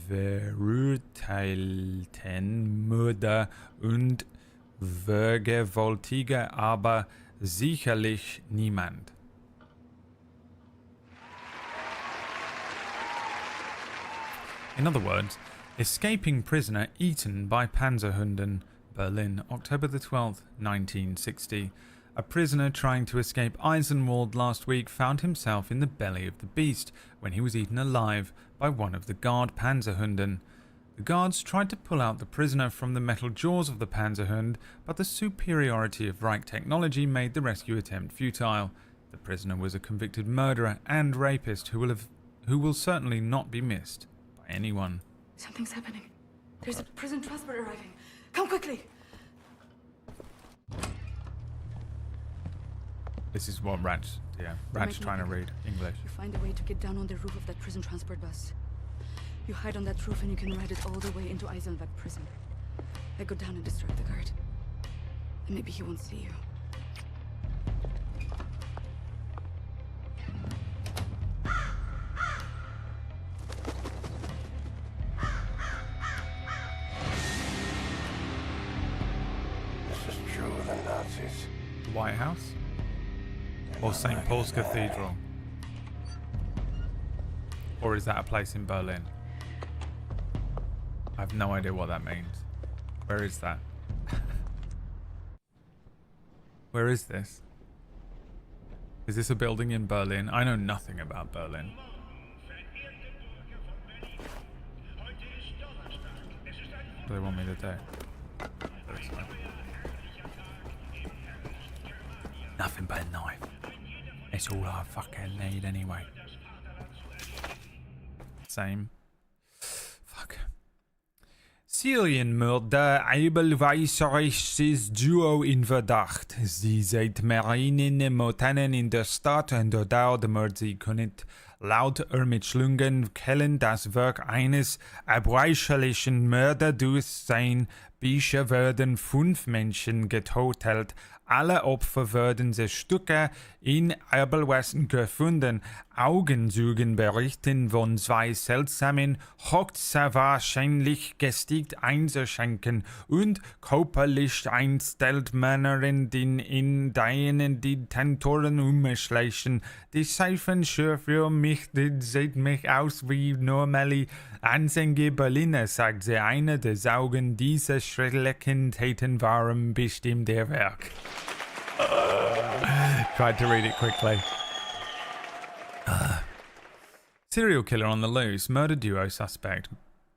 verurteilten Mörder und Vergewaltiger aber sicherlich niemand. In other words, escaping prisoner eaten by Panzerhunden, Berlin, October the 12th, 1960. A prisoner trying to escape Eisenwald last week found himself in the belly of the beast when he was eaten alive by one of the guard Panzerhunden. The guards tried to pull out the prisoner from the metal jaws of the Panzerhund, but the superiority of Reich technology made the rescue attempt futile. The prisoner was a convicted murderer and rapist who will certainly not be missed by anyone. Something's happening. There's a prison transport arriving. Come quickly! This is what Rat's trying to read English. You find a way to get down on the roof of that prison transport bus. You hide on that roof and you can ride it all the way into Eisenwald prison. I go down and distract the guard. And maybe he won't see you. This is true of the Nazis. The White House? Or St. Paul's Cathedral? Or is that a place in Berlin? I have no idea what that means. Where is that? Where is this? Is this a building in Berlin? I know nothing about Berlin. What do they want me to do? Nothing but a knife. It's all I fucking need anyway. Same. Fuck. Serienmörder Eibelweißerisches Duo in Verdacht. Sie seit mehreren Monaten in der Stadt und dort mördet sie können laut Ermittlungen Quellen das Werk eines abweichlichen Mörders durch sein Bisher werden 5 Menschen getötet. Alle Opfer wurden Stücke in Abelwesten gefunden. Augenzeugen berichten von 2 seltsamen, höchstwahrscheinlich gestiegt Einzelschenken und körperlich einstellten in denen die Tentoren umschleichen. Die Seifen für mich, die sieht mich aus wie normale ansehnliche Berliner, sagt sie. Eine der Augen dieser schrecklichen Taten waren bestimmt der Werk. Tried to read it quickly. Serial killer on the loose, murder duo suspect.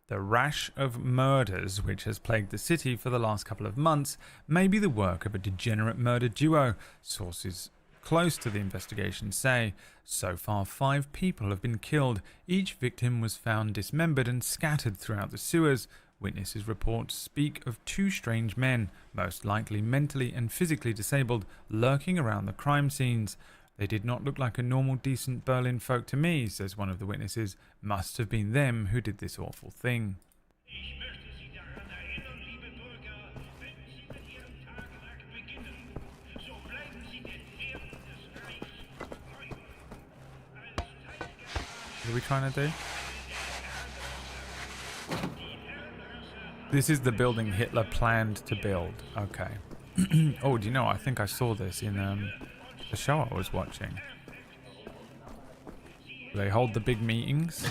The rash of murders which has plagued the city for the last couple of months may be the work of a degenerate murder duo, sources close to the investigation say. So far, 5 people have been killed. Each victim was found dismembered and scattered throughout the sewers. Witnesses' reports speak of 2 strange men, most likely mentally and physically disabled, lurking around the crime scenes. They did not look like a normal, decent Berlin folk to me, says one of the witnesses. Must have been them who did this awful thing. What are we trying to do? This is the building Hitler planned to build. Okay. Oh, do you know, I think I saw this in the show I was watching. They hold the big meetings.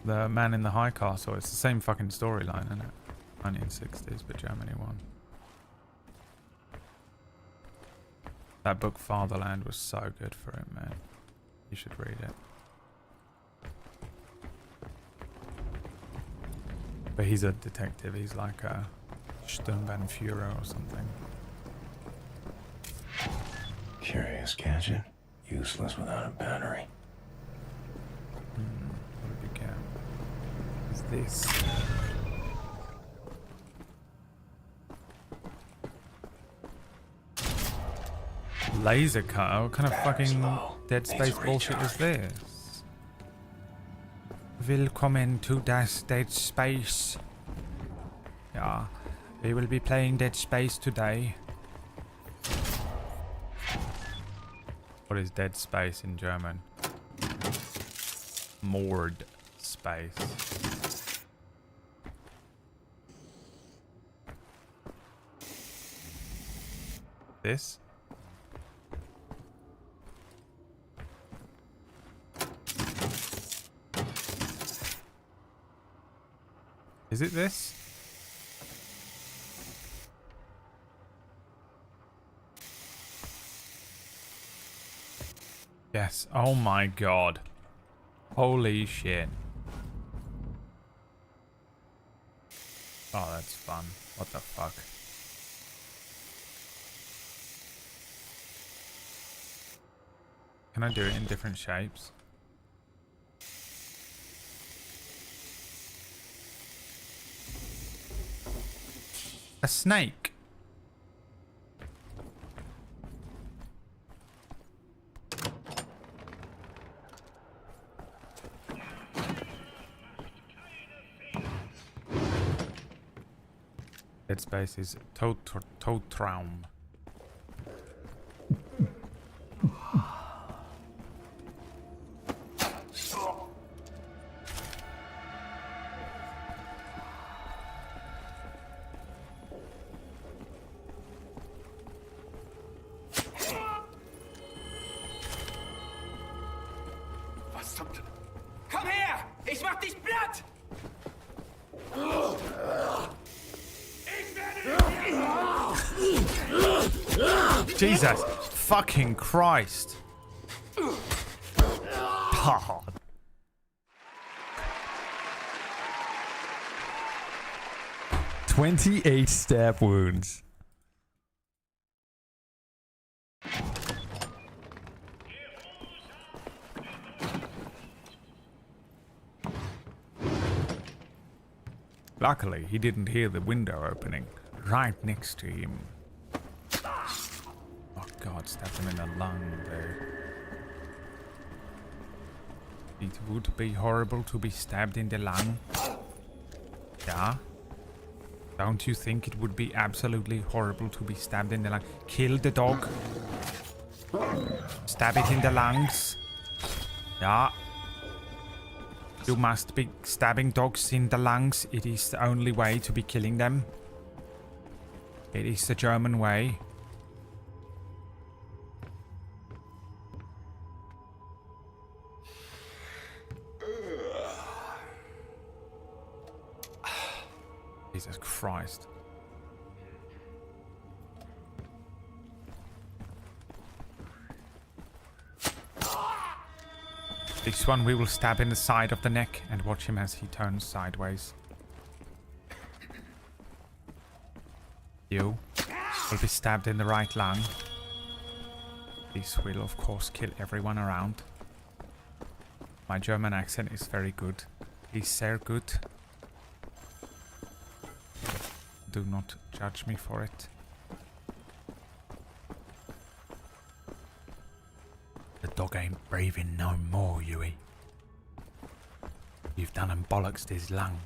The Man in the High Castle. It's the same fucking storyline, isn't it? 1960s, but Germany won. That book Fatherland was so good for it, man. You should read it. But he's a detective. He's like a Sturmbannführer or something. Curious gadget. Useless without a battery. What did we get? What's this? Laser cutter? What kind of fucking Dead Space bullshit is this? Willkommen to das Dead Space. Yeah, we will be playing Dead Space today. What is Dead Space in German? Moored space. This? Is it this? Yes. Oh my god. Holy shit. Oh, that's fun. What the fuck? Can I do it in different shapes? A snake. Dead Space is Totraum. Komm her! Ich mach dich platt! Jesus fucking Christ. God. "28 stab wounds." Luckily, he didn't hear the window opening right next to him. Oh god, stabbed him in the lung there. It would be horrible to be stabbed in the lung. Yeah? Don't you think it would be absolutely horrible to be stabbed in the lung? Kill the dog. Stab it in the lungs. Yeah. You must be stabbing dogs in the lungs. It is the only way to be killing them. It is the German way. Jesus Christ. This one we will stab in the side of the neck and watch him as he turns sideways. You will be stabbed in the right lung. This will of course kill everyone around. My German accent is very good. He's sehr good. Do not judge me for it. The dog ain't breathing no more, Huey. You've done and bollocksed his lung.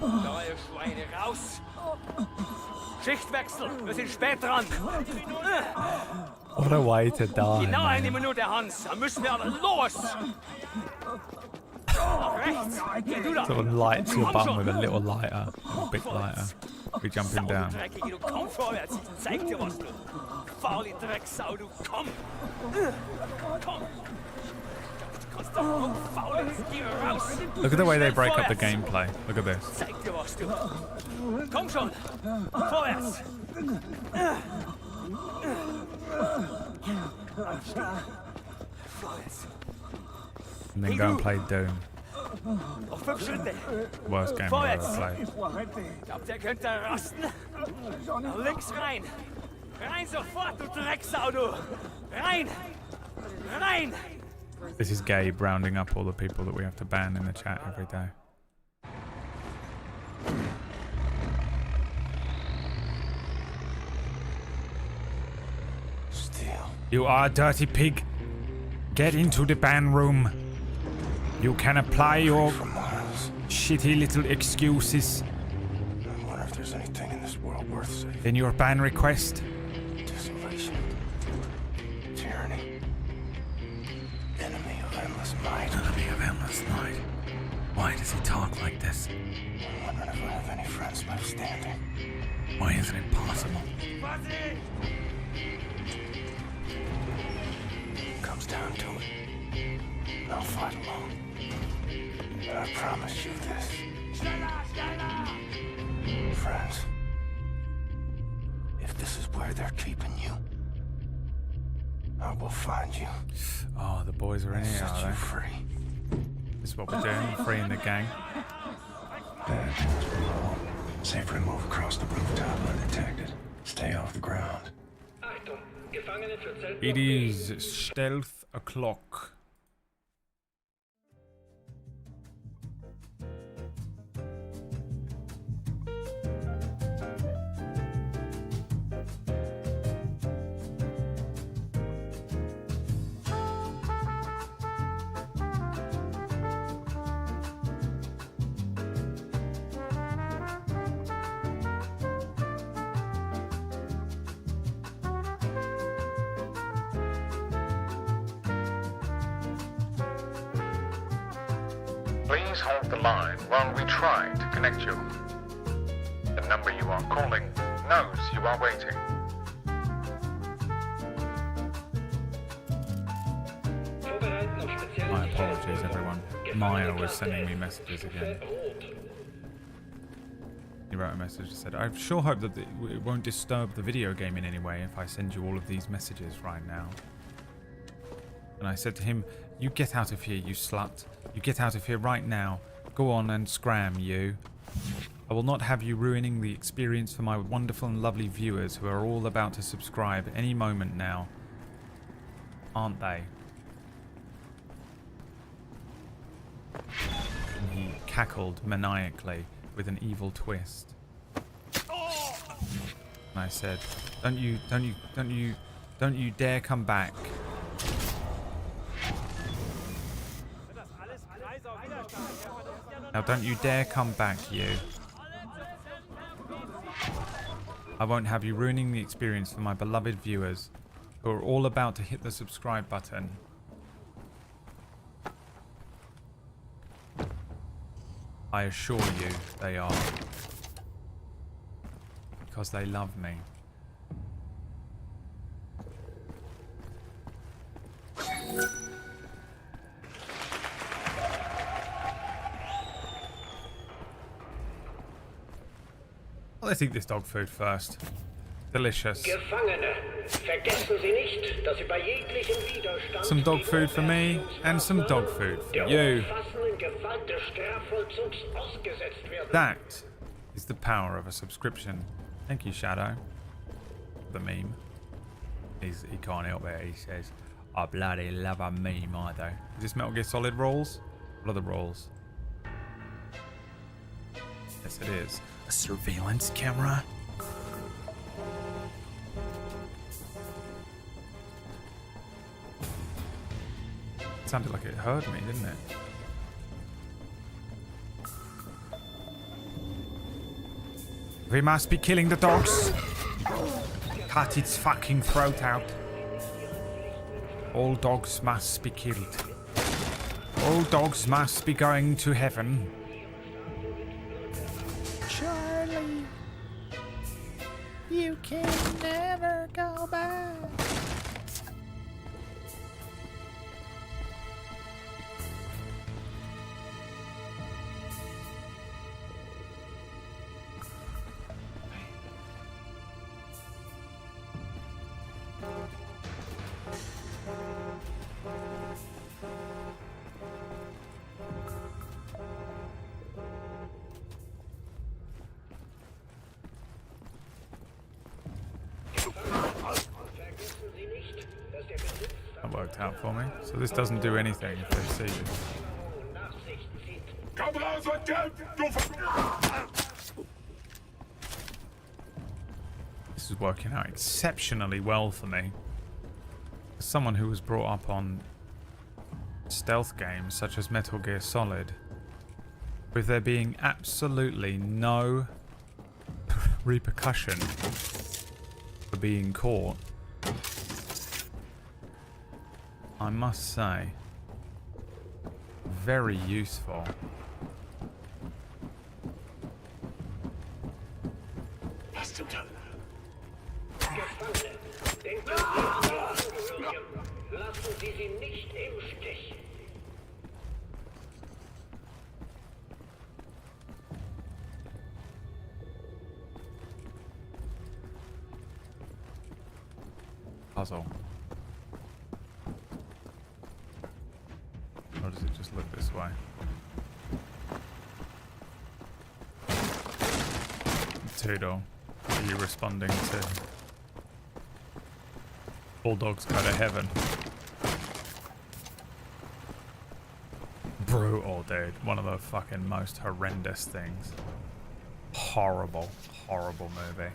Neue Schweine, raus! Schichtwechsel, wir sind spät dran. What a way to die, Genau eine man. Minute, Hans. Da müssen wir aber los. Nach rechts. Geh du da. Someone lights your bum with a little lighter. A bit lighter. We're jumping down. Dreckige, du komm vorwärts. Ich zeig dir was, du. Faule Drecksau, du komm. Komm. Look at the way they break up the gameplay. Look at this. Zeig dir was, du. Komm schon. Vorwärts. And then go and play Doom. Noch 5 Schritte. Worst game I've ever played. Ich glaub, der könnte rasten. Nach links rein. Rein sofort, du Drecksau, du. Rein. Rein. This is Gabe rounding up all the people that we have to ban in the chat every day. Steal. You are a dirty pig. Get into the ban room. You can apply your shitty little excuses I wonder if there's anything in this world worth saving. in your ban request. Desolation. Tyranny. Enemy of endless might. Enemy of endless night. Why does he talk like this? I'm wondering if I have any friends left standing. Why isn't it possible? Comes down to it. I'll fight alone. But I promise you this. Friends, if this is where they're keeping you, I will find you. Oh, the boys are in here, Set are you they? free. This is what we're doing, freeing the gang. Bad things from home. Safer to move across the rooftop undetected. Stay off the ground. It is stealth o'clock. Please hold the line while we try to connect you. The number you are calling knows you are waiting. My apologies, everyone. Maya was sending me messages again. He wrote a message that said, I sure hope that it won't disturb the video game in any way if I send you all of these messages right now. And I said to him, you get out of here, you slut. You get out of here right now. Go on and scram, you. I will not have you ruining the experience for my wonderful and lovely viewers who are all about to subscribe any moment now. Aren't they? And he cackled maniacally with an evil twist. And I said, don't you dare come back. Now don't you dare come back, you. I won't have you ruining the experience for my beloved viewers who are all about to hit the subscribe button. I assure you they are. Because they love me. Let's eat this dog food first. Delicious. Gefangene, vergessen Sie nicht, dass Sie bei jeglichem Widerstand Some dog food for me and some dog food for you. That is the power of a subscription. Thank you, Shadow. The meme. He can't help it. He says, I bloody love a meme, I do. Is this Metal Gear Solid rolls? What are the rolls? Yes, it is. A surveillance camera? It sounded like it heard me, didn't it? We must be killing the dogs. Cut its fucking throat out. All dogs must be killed. All dogs must be going to heaven. Charlie, you can never go back. That worked out for me. So this doesn't do anything if they see you. This is working out exceptionally well for me. As someone who was brought up on stealth games such as Metal Gear Solid, with there being absolutely no repercussion for being caught, I must say, very useful. Lassen Sie sie nicht im Stich. Puzzle. Or does it just look this way? Toodle, are you responding to Bulldogs Go to Heaven? Brutal, dude. One of the fucking most horrendous things. Horrible, horrible movie.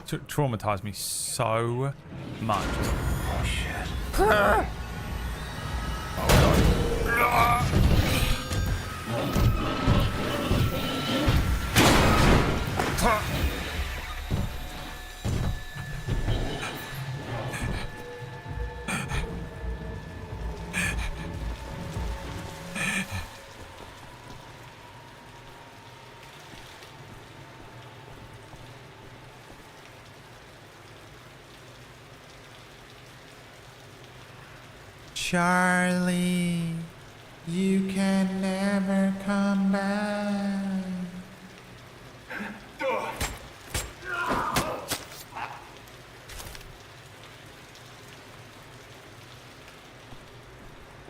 Traumatized me so much. Oh shit. Oh god. Charlie, you can never come back.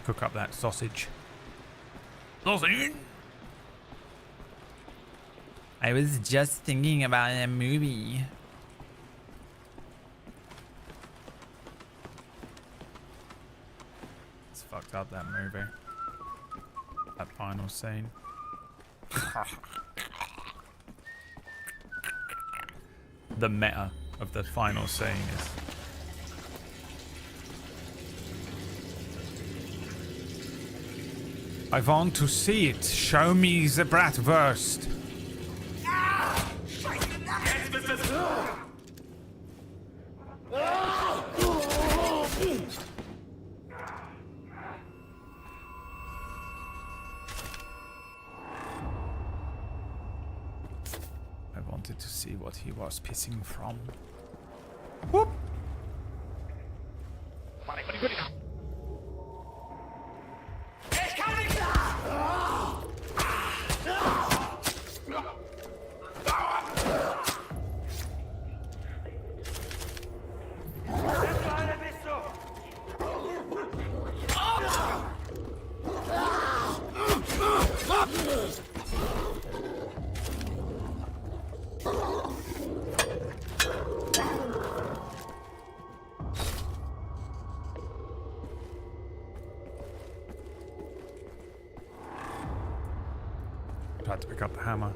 Cook up that sausage. Sausage! I was just thinking about a movie. It's fucked up, that movie. That final scene. The meta of the final scene is... I want to see it. Show me the bratwurst. I wanted to see what he was pissing from. Whoop! Tried to pick up the hammer.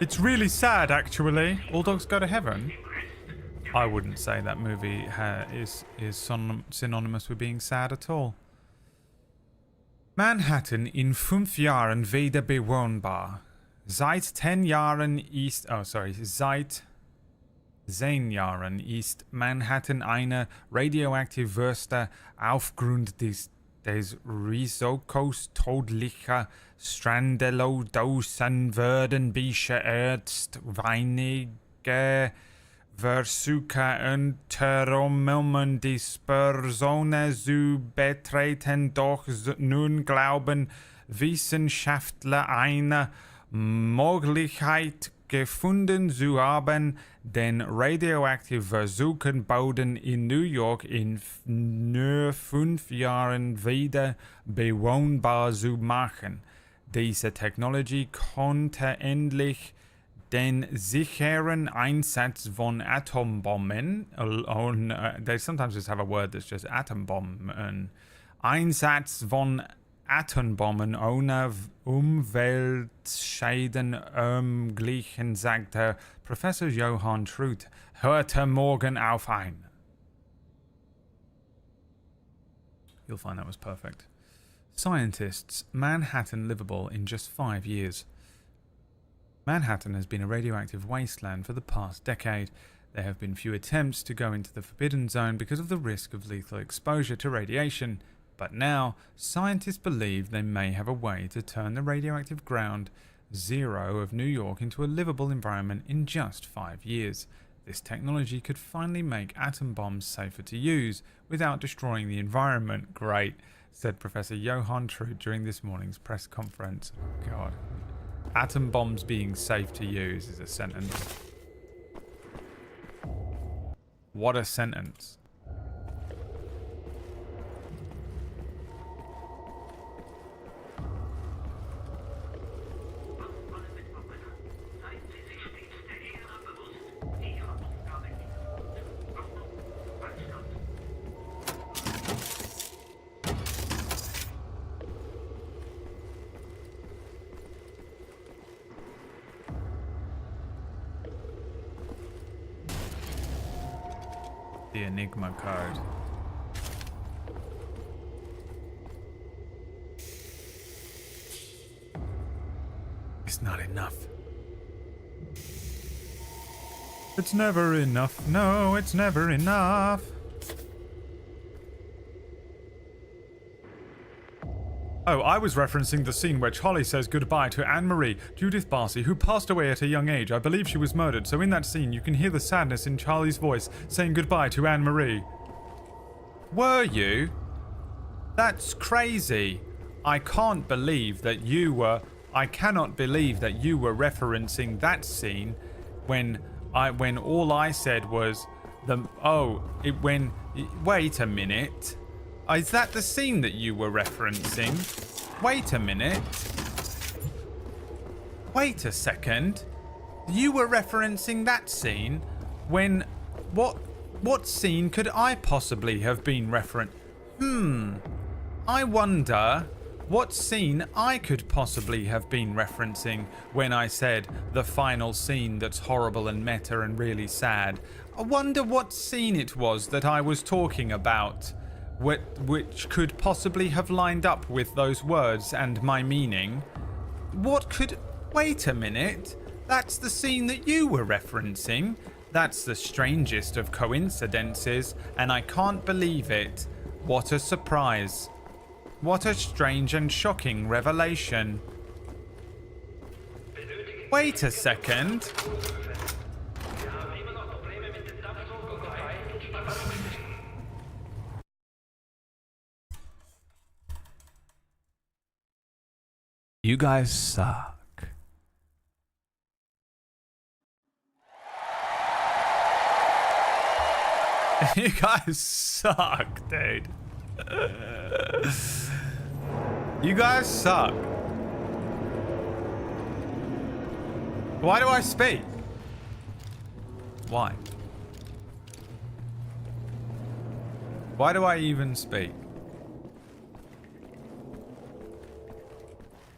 It's really sad, actually. All Dogs Go to Heaven. I wouldn't say that movie is synonymous with being sad at all. Manhattan in 5 Jahren wieder bewohnbar. Seit 10 Jahren ist... Oh, sorry. Seit 10 Jahren ist Manhattan eine radioaktivste aufgrund des Risikos todlicher Strandelodosen werden beschädigt. Weinige Versuche unternommen, die Personen zu betreten, doch nun glauben Wissenschaftler eine Möglichkeit gefunden zu haben, den radioaktiven Versuchen Boden in New York in nur 5 Jahren wieder bewohnbar zu machen. Diese Technologie konnte endlich den sicheren Einsatz von Atombomben, they sometimes just have a word that's just atom bomb, Einsatz von Atombomben ohne Umweltschäden ermöglichen, sagte Professor Johann Truth heute Morgen auf ein. You'll find that was perfect. Scientists, Manhattan livable in just 5 years. Manhattan has been a radioactive wasteland for the past decade. There have been few attempts to go into the forbidden zone because of the risk of lethal exposure to radiation. But now, scientists believe they may have a way to turn the radioactive ground zero of New York into a livable environment in just 5 years. This technology could finally make atom bombs safer to use without destroying the environment. Great, said Professor Johann Truth during this morning's press conference. God. Atom bombs being safe to use is a sentence. What a sentence. The Enigma code. It's not enough. It's never enough. No, it's never enough. Oh, I was referencing the scene where Charlie says goodbye to Anne-Marie, Judith Barcy, who passed away at a young age. I believe she was murdered, so in that scene you can hear the sadness in Charlie's voice saying goodbye to Anne-Marie. Were you? That's crazy. I cannot believe that you were referencing that scene when all I said was Wait a minute. Is that the scene that you were referencing? Wait a minute. Wait a second. You were referencing that scene when... What scene could I possibly have been referencing? I wonder what scene I could possibly have been referencing when I said the final scene that's horrible and meta and really sad. I wonder what scene it was that I was talking about, which could possibly have lined up with those words and my meaning. Wait a minute. That's the scene that you were referencing. That's the strangest of coincidences, and I can't believe it. What a surprise. What a strange and shocking revelation. Wait a second. You guys suck. You guys suck, dude. You guys suck. Why do I speak? Why? Why do I even speak?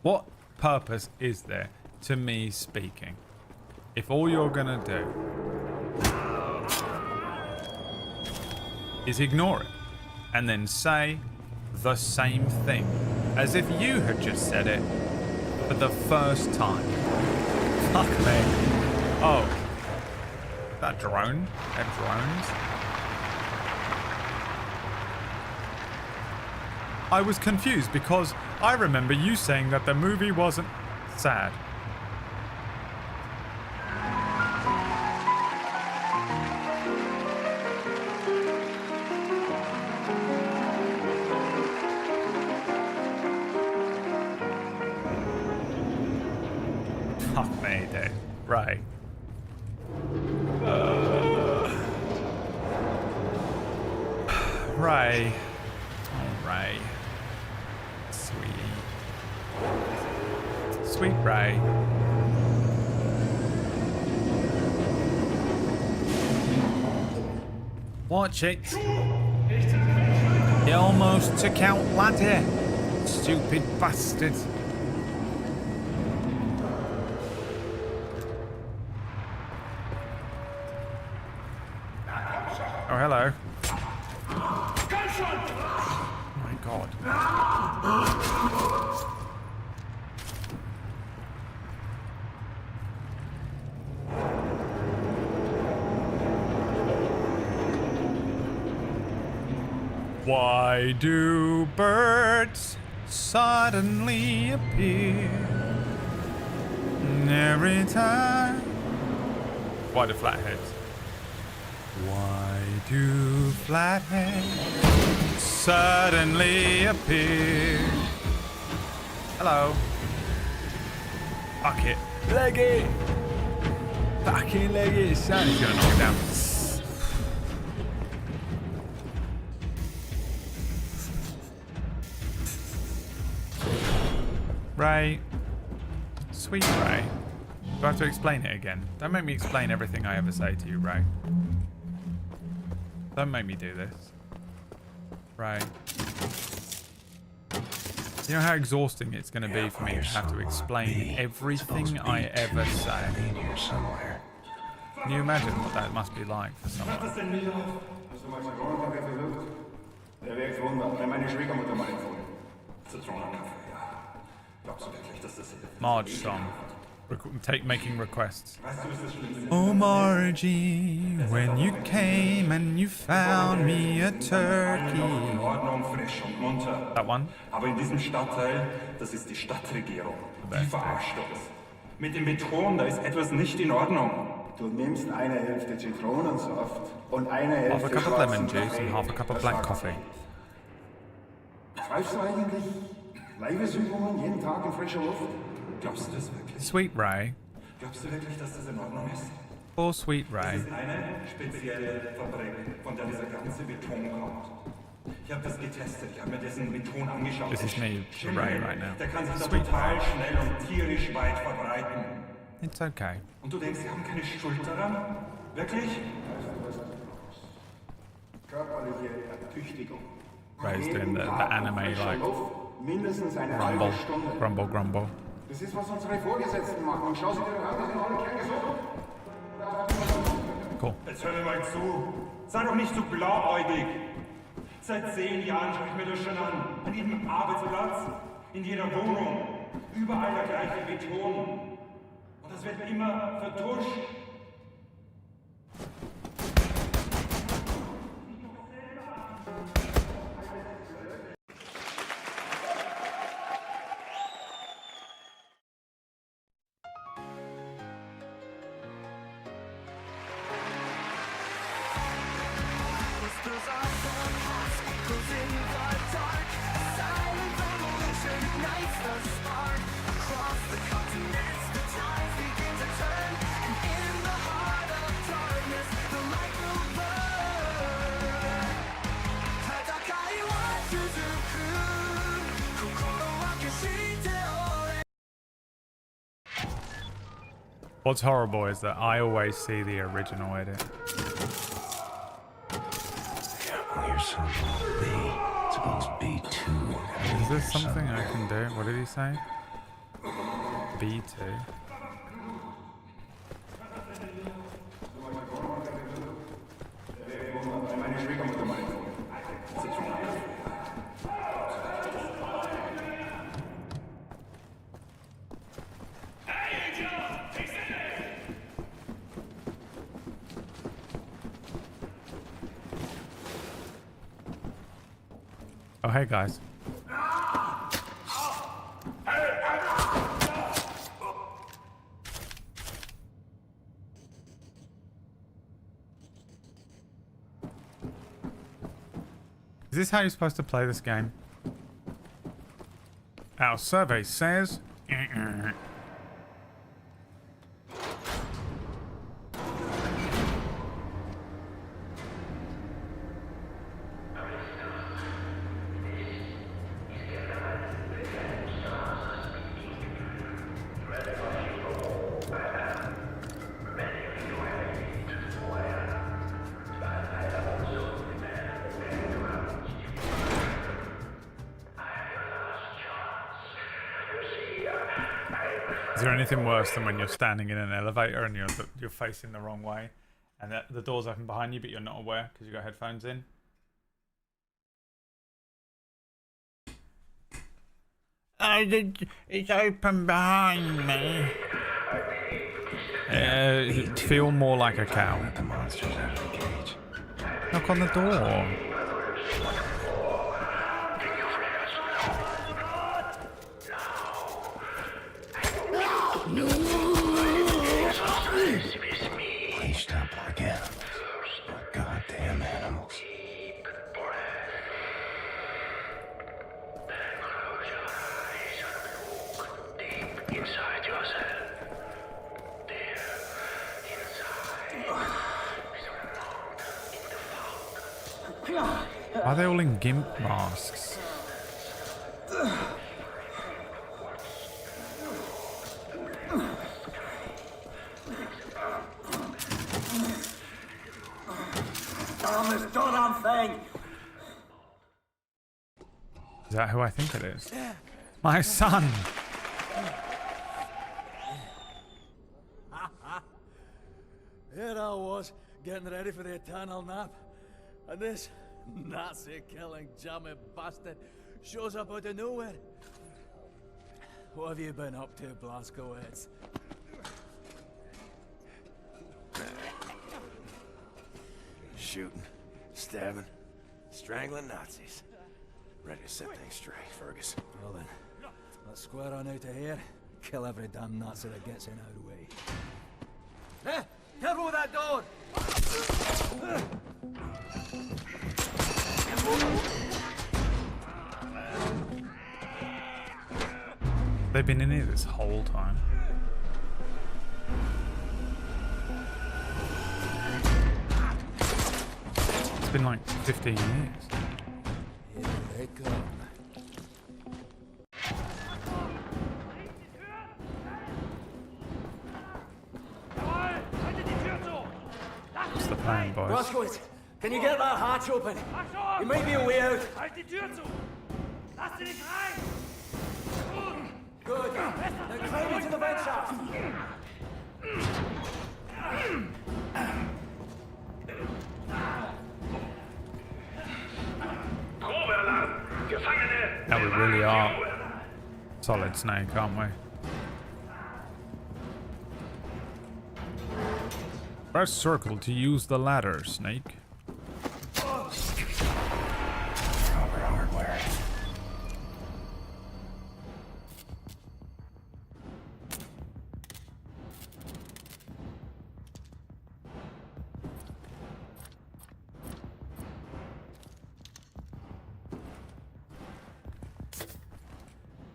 What purpose is there to me speaking? If all you're gonna do is ignore it and then say the same thing as if you had just said it for the first time. Fuck me. Oh. That drone? That drones? I was confused because I remember you saying that the movie wasn't sad. Fuck me, dude. Right. Ray. Oh, Ray. Sweet Ray. Watch it. You almost took out Laddie. Stupid bastard. Oh, hello. Oh my god. Why do birds suddenly appear every time? Why do flatheads? Why do flatheads suddenly appear? Hello. Fuck it. Leg it. Fucking leg it. Son, he's gonna knock it down. Ray. Sweet Ray. Do I have to explain it again? Don't make me explain everything I ever say to you, Ray. Don't make me do this. Ray. You know how exhausting it's going to be for me to have to explain everything I ever say? Can you imagine what that must be like for someone? Marge song. Making requests. Oh Margie, when you came and you found me a turkey. That one? Aber in diesem Stadtteil, das ist die Stadtregierung. Die verarscht uns. Mit dem Beton, da ist etwas nicht in Ordnung. Du nimmst eine Hälfte Zitronensaft und eine Hälfte half a cup of lemon juice and half a cup of black coffee. Treibst du eigentlich Leibesübungen jeden Tag in frischer Luft? Glaubst du das wirklich? Sweet Ray. Glaubst du wirklich, dass das in Ordnung ist? Poor sweet Das Ray. ist eine spezielle Fabrik, von der dieser ganze Beton kommt. Ich habe das getestet, ich habe mir diesen Beton angeschaut. This is me, Ray, right now. Der kann sich da Sweet total Ray. schnell und tierisch weit verbreiten. It's okay. Und du denkst, sie haben keine Schuld daran? Wirklich? Körperliche Ertüchtigung. Ray's doing the anime like Mindestens eine grumble, halbe Stunde. grumble, grumble. Das ist, was unsere Vorgesetzten machen. Und schau sie dir doch an, die sind alle kerngesund. Cool. Jetzt hör mir mal zu. Sei doch nicht so blauäugig. Seit 10 Jahren schaue ich mir das schon an. An jedem Arbeitsplatz, in jeder Wohnung, überall der gleiche Beton. Und das wird immer vertuscht. What's horrible is that I always see the original edit. You're so B. Suppose B2. Is there something I can do? What did he say? B2. Oh, hey guys. Is this how you're supposed to play this game? Our survey says... Is there anything worse than when you're standing in an elevator and you're facing the wrong way and the door's open behind you but you're not aware because you've got headphones in? It's open behind me. Feel more like a cow. Let the monsters out of the cage. Knock on the door. Please stop again. Goddamn animals. Inside yourself. Why are they all in gimp masks? This goddamn thing! Is that who I think it is? My son! Here I was, getting ready for the eternal nap. And this Nazi-killing jammy bastard shows up out of nowhere. What have you been up to, Blazkowicz? Shooting, stabbing, strangling Nazis. Ready to set things straight, Fergus. Well then, let's square on out of here. Kill every damn Nazi that gets in our way. Hey, careful with that door! They've been in here this whole time. been like 15 years. Here they come. What's the plan, boys? Blaskowitz, can you get that hatch open? There may be a way out. Halt die Tür zu! Lass sie nicht rein! Good. Now climb into the vent shaft. Now we really are Solid Snake, aren't we? Press circle to use the ladder, Snake. Hardware.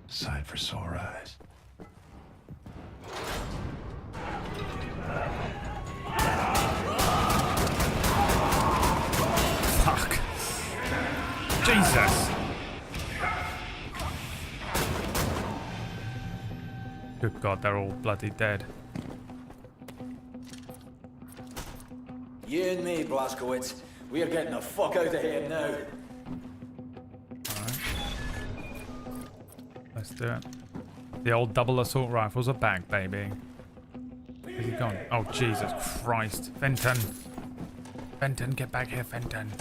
Side for sore eyes. Fuck. Jesus. Good God, they're all bloody dead. You and me, Blaskowitz. We are getting the fuck out of here now. Let's do it. The old double assault rifles are back, baby. Where's he gone? Oh, Jesus Christ. Fenton. Fenton, get back here, Fenton.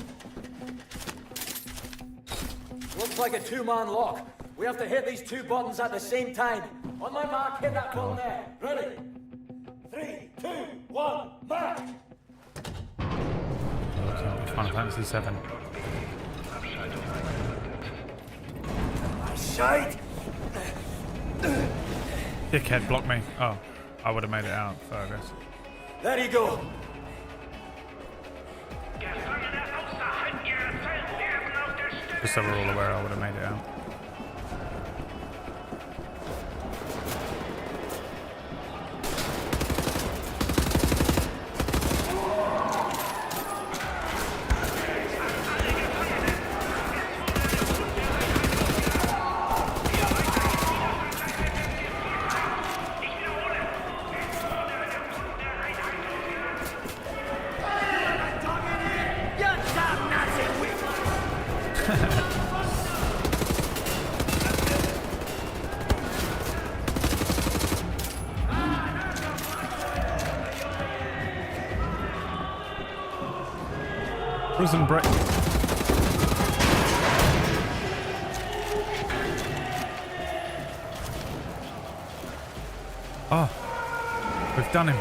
Looks like a two-man lock. We have to hit these two buttons at the same time. On my mark, hit that button there. Ready? 3, 2, 1, mark! Final Fantasy 7. Shite! Dickhead, block me. Oh, I would have made it out, Fergus. There you go. Just so we're all aware, I would have made it out. Prison break. Oh, we've done him.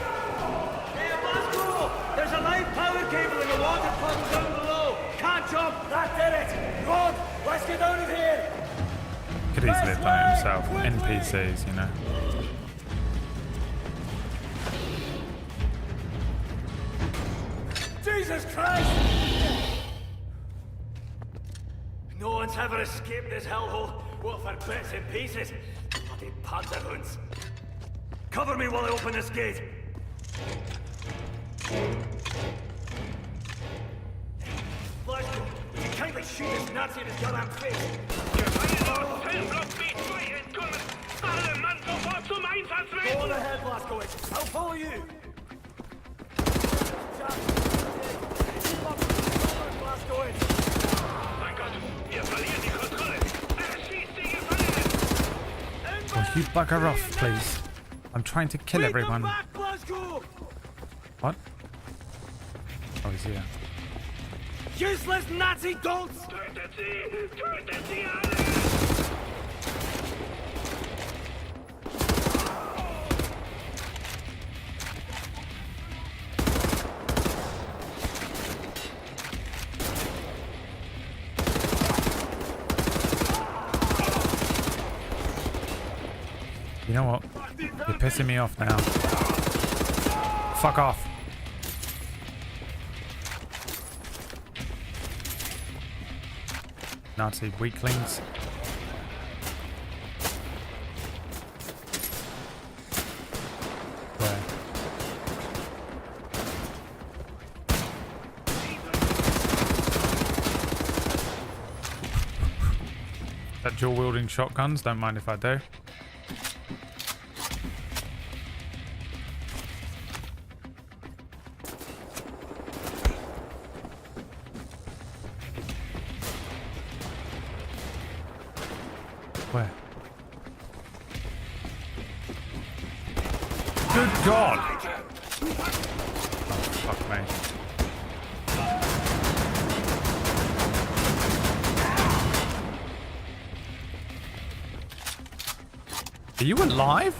There's a live power cable in the water puddle down below. Can't jump. That did it. Run. Let's get out of here. Could easily have done it himself. NPCs, you know. Jesus Christ! No one's ever escaped this hellhole. What for bits and pieces? Bloody panzerhunds. Cover me while I open this gate. Blasko, would you kindly shoot this Nazi in his goddamn face? Go on ahead, Blaskowitz. I'll follow you. Will you bugger off, please? I'm trying to kill everyone. What? Oh, he's here. Useless Nazi don'ts! You know what? You're pissing me off now. Fuck off. Nazi weaklings. Where? like dual wielding shotguns. Don't mind if I do. Where? Good God! Oh, fuck me. Are you alive?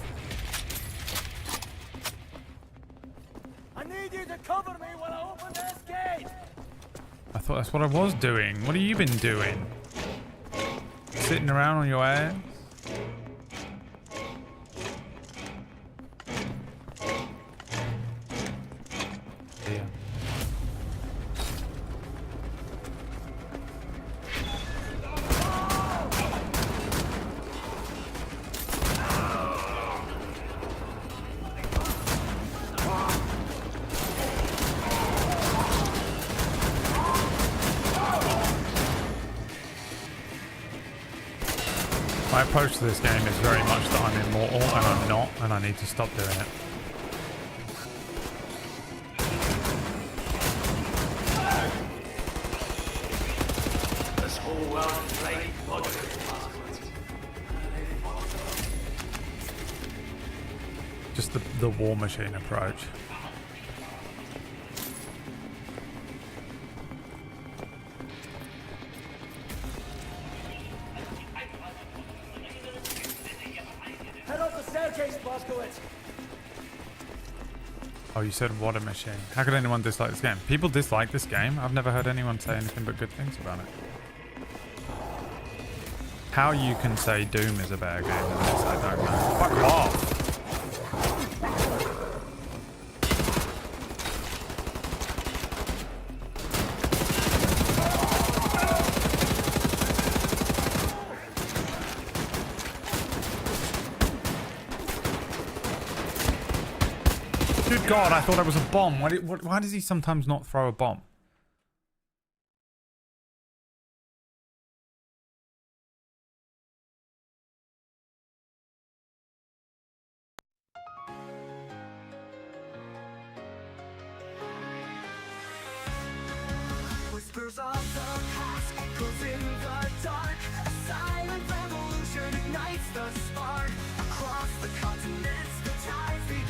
I need you to cover me while I open this gate. I thought that's what I was doing. What have you been doing? Sitting around on your ass? Yeah. My approach to this game is very much that I'm immortal and I'm not, and I need to stop doing it. This whole world is like Just the war machine approach. Head up the staircase, Boskowitz. Oh, you said what a machine. How could anyone dislike this game? People dislike this game? I've never heard anyone say anything but good things about it. How you can say Doom is a better game than this, I don't know. Fuck off! Good God, I thought it was a bomb. Why does he sometimes not throw a bomb? Whispers of the past echoes in the dark. A silent revolution ignites the spark. Across the continents, the tides begin.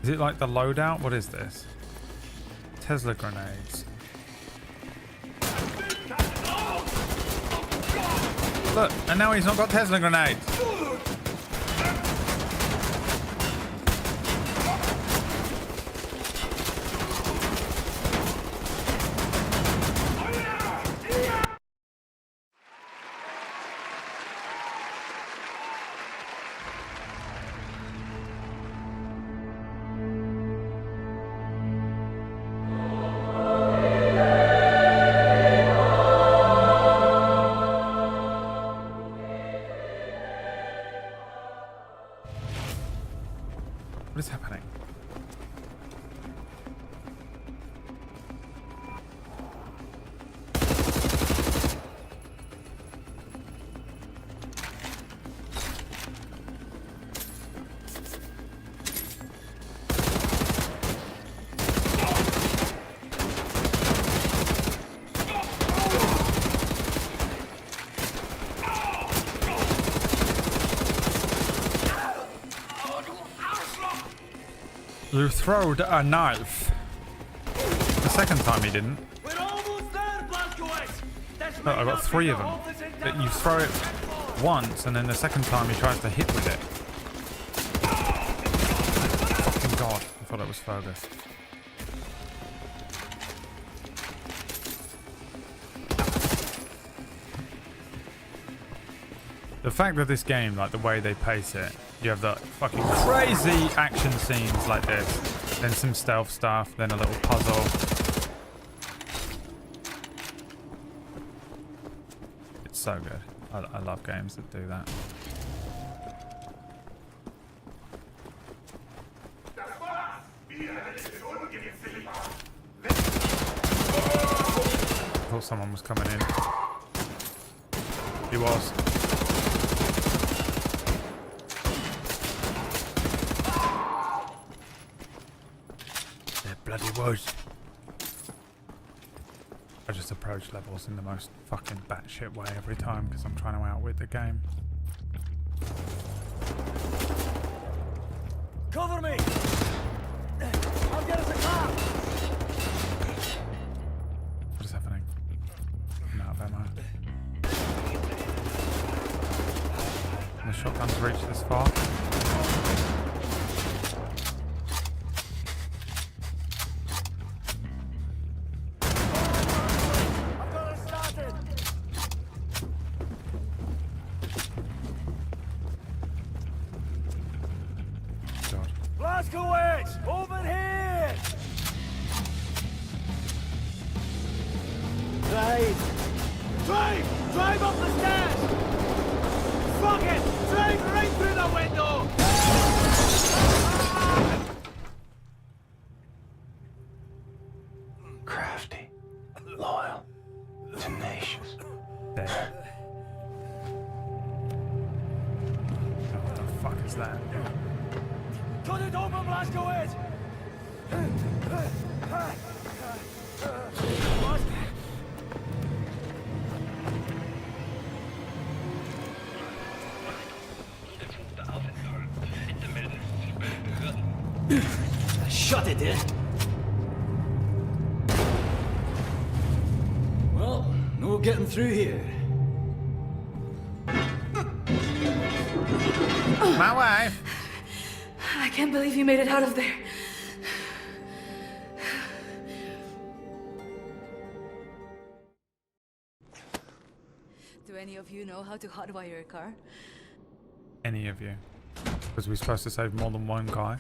Is it like the loadout? What is this? Tesla grenades. Look, and now he's not got Tesla grenades. What is happening? You throwed a knife. The second time he didn't. We're almost there, Blaskowitz. Look, I got 3 of them. But you throw it once, and then the second time he tries to hit with it. Fucking God. I thought it was Fergus. The fact that this game, like the way they pace it, you have the fucking crazy action scenes like this, then some stealth stuff, then a little puzzle. It's so good. I love games that do that. I thought someone was coming in. He was. There bloody was. I just approach levels in the most fucking batshit way every time because I'm trying to outwit the game. Cover me! I'll get us a car! What is happening? I'm out of ammo. The shotgun's reached this far. Blaskowitz! Over here! Drive up the stairs! Fuck it! Drive right through the window! Crafty, loyal, tenacious. Dead. What the fuck is that? Cut it open, Blaskowitz! Shut it, eh? Well, no getting through here. My wife! I can't believe you made it out of there. Do any of you know how to hotwire a car? Any of you? Was we supposed to save more than one guy?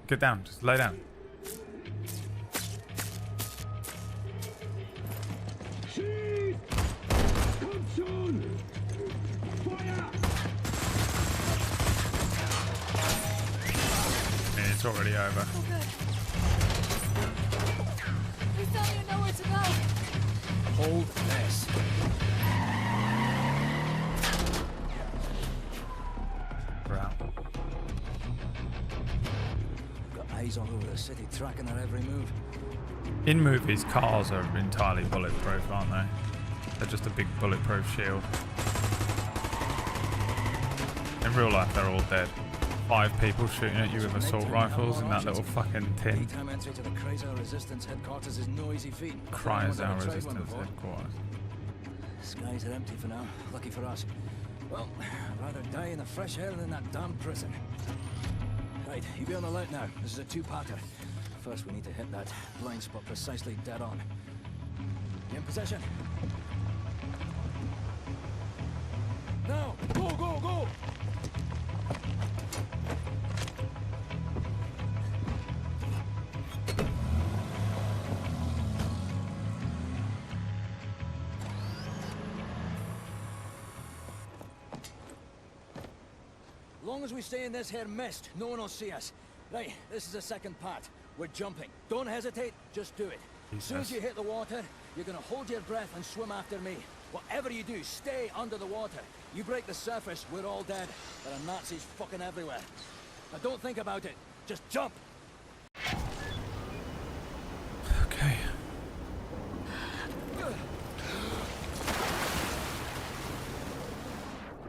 Get down, just lay down. It's already over. Oh, good. We still need to know where to go. Hold this. We're out. Got eyes all over the city, tracking our every move. In movies, cars are entirely bulletproof, aren't they? They're just a big bulletproof shield. In real life, they're all dead. 5 people shooting at you with assault rifles in that little fucking tin. Daytime entry to the Chrysler Resistance headquarters is no easy feat. Chrysler Resistance headquarters. Skies are empty for now. Lucky for us. Well, I'd rather die in the fresh air than in that damn prison. Right, you be on the alert now. This is a two-parter. First, we need to hit that blind spot precisely dead on. You in position? Now! Go, go, go! Long as we stay in this here mist, no one will see us. Right, this is the second part. We're jumping. Don't hesitate, just do it. As soon as you hit the water, you're gonna hold your breath and swim after me. Whatever you do, stay under the water. You break the surface, we're all dead. There are Nazis fucking everywhere. Now don't think about it, just jump! Okay.